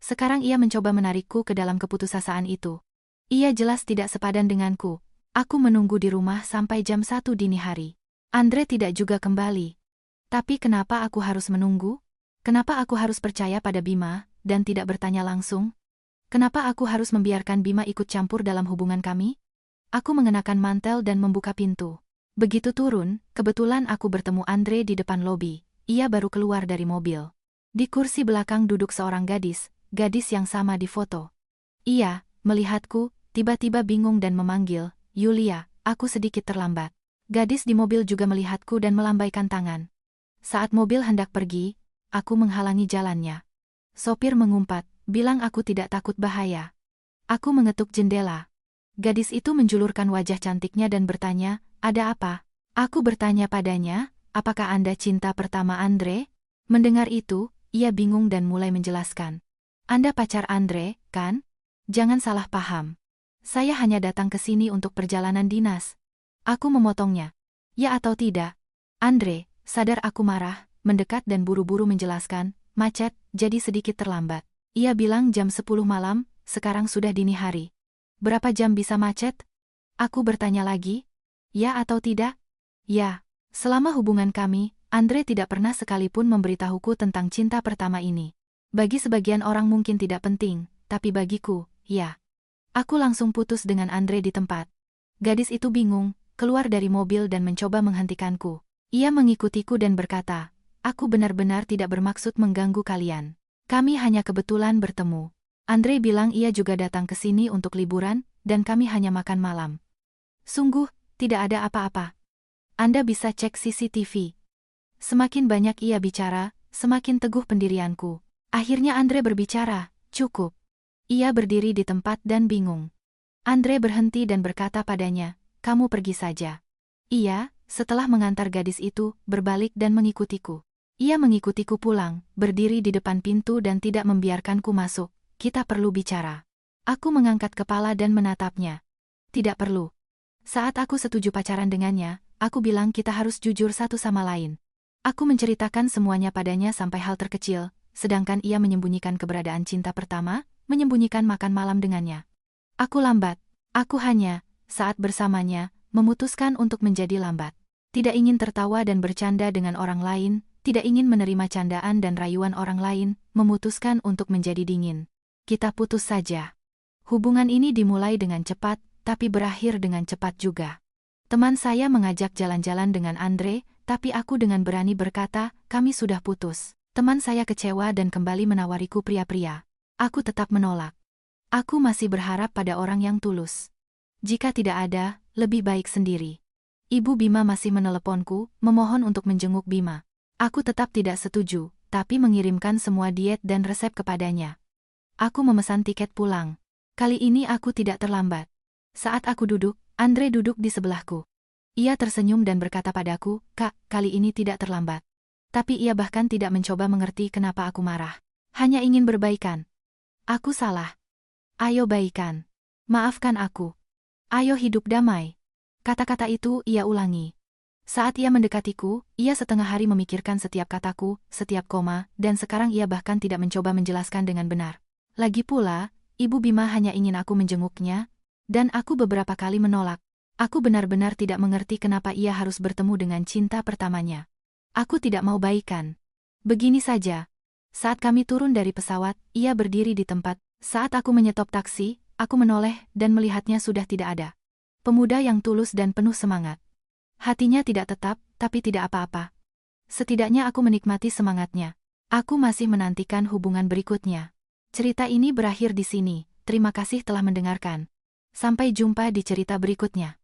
Sekarang ia mencoba menarikku ke dalam keputusasaan itu. Ia jelas tidak sepadan denganku. Aku menunggu di rumah sampai jam 1 dini hari. Andre tidak juga kembali. Tapi kenapa aku harus menunggu? Kenapa aku harus percaya pada Bima, dan tidak bertanya langsung? Kenapa aku harus membiarkan Bima ikut campur dalam hubungan kami? Aku mengenakan mantel dan membuka pintu. Begitu turun, kebetulan aku bertemu Andre di depan lobi. Ia baru keluar dari mobil. Di kursi belakang duduk seorang gadis yang sama di foto. Ia melihatku, tiba-tiba bingung dan memanggil, "Yulia." Aku sedikit terlambat. Gadis di mobil juga melihatku dan melambaikan tangan. Saat mobil hendak pergi, aku menghalangi jalannya. Sopir mengumpat, bilang aku tidak takut bahaya. Aku mengetuk jendela. Gadis itu menjulurkan wajah cantiknya dan bertanya, "Ada apa?" Aku bertanya padanya, "Apakah Anda cinta pertama Andre?" Mendengar itu, ia bingung dan mulai menjelaskan. "Anda pacar Andre, kan? Jangan salah paham. Saya hanya datang ke sini untuk perjalanan dinas." Aku memotongnya. "Ya atau tidak?" Andre, sadar aku marah, mendekat dan buru-buru menjelaskan, "Macet, jadi sedikit terlambat." Ia bilang jam 10 malam, sekarang sudah dini hari. "Berapa jam bisa macet?" Aku bertanya lagi. "Ya atau tidak?" "Ya." Selama hubungan kami, Andre tidak pernah sekalipun memberitahuku tentang cinta pertama ini. Bagi sebagian orang mungkin tidak penting, tapi bagiku, ya. Aku langsung putus dengan Andre di tempat. Gadis itu bingung, keluar dari mobil dan mencoba menghentikanku. Ia mengikutiku dan berkata, "Aku benar-benar tidak bermaksud mengganggu kalian. Kami hanya kebetulan bertemu." Andre bilang ia juga datang ke sini untuk liburan, dan kami hanya makan malam. Sungguh, tidak ada apa-apa. Anda bisa cek CCTV. Semakin banyak ia bicara, semakin teguh pendirianku. Akhirnya Andre berbicara, "Cukup." Ia berdiri di tempat dan bingung. Andre berhenti dan berkata padanya, "Kamu pergi saja." Ia, setelah mengantar gadis itu, berbalik dan mengikutiku. Ia mengikutiku pulang, berdiri di depan pintu dan tidak membiarkanku masuk. "Kita perlu bicara." Aku mengangkat kepala dan menatapnya. "Tidak perlu. Saat aku setuju pacaran dengannya, aku bilang kita harus jujur satu sama lain." Aku menceritakan semuanya padanya sampai hal terkecil, sedangkan ia menyembunyikan keberadaan cinta pertama, menyembunyikan makan malam dengannya. Aku lambat. Aku hanya, saat bersamanya, memutuskan untuk menjadi lambat. Tidak ingin tertawa dan bercanda dengan orang lain, tidak ingin menerima candaan dan rayuan orang lain, memutuskan untuk menjadi dingin. Kita putus saja. Hubungan ini dimulai dengan cepat, tapi berakhir dengan cepat juga. Teman saya mengajak jalan-jalan dengan Andre, tapi aku dengan berani berkata, "Kami sudah putus." Teman saya kecewa dan kembali menawariku pria-pria. Aku tetap menolak. Aku masih berharap pada orang yang tulus. Jika tidak ada, lebih baik sendiri. Ibu Bima masih meneleponku, memohon untuk menjenguk Bima. Aku tetap tidak setuju, tapi mengirimkan semua diet dan resep kepadanya. Aku memesan tiket pulang. Kali ini aku tidak terlambat. Saat aku duduk, Andre duduk di sebelahku. Ia tersenyum dan berkata padaku, "Kak, kali ini tidak terlambat." Tapi ia bahkan tidak mencoba mengerti kenapa aku marah. Hanya ingin berbaikan. Aku salah. Ayo baikan. Maafkan aku. Ayo hidup damai. Kata-kata itu ia ulangi. Saat ia mendekatiku, ia setengah hari memikirkan setiap kataku, setiap koma, dan sekarang ia bahkan tidak mencoba menjelaskan dengan benar. Lagi pula, Ibu Bima hanya ingin aku menjenguknya, dan aku beberapa kali menolak. Aku benar-benar tidak mengerti kenapa ia harus bertemu dengan cinta pertamanya. Aku tidak mau baikan. Begini saja. Saat kami turun dari pesawat, ia berdiri di tempat. Saat aku menyetop taksi, aku menoleh dan melihatnya sudah tidak ada. Pemuda yang tulus dan penuh semangat. Hatinya tidak tetap, tapi tidak apa-apa. Setidaknya aku menikmati semangatnya. Aku masih menantikan hubungan berikutnya. Cerita ini berakhir di sini. Terima kasih telah mendengarkan. Sampai jumpa di cerita berikutnya.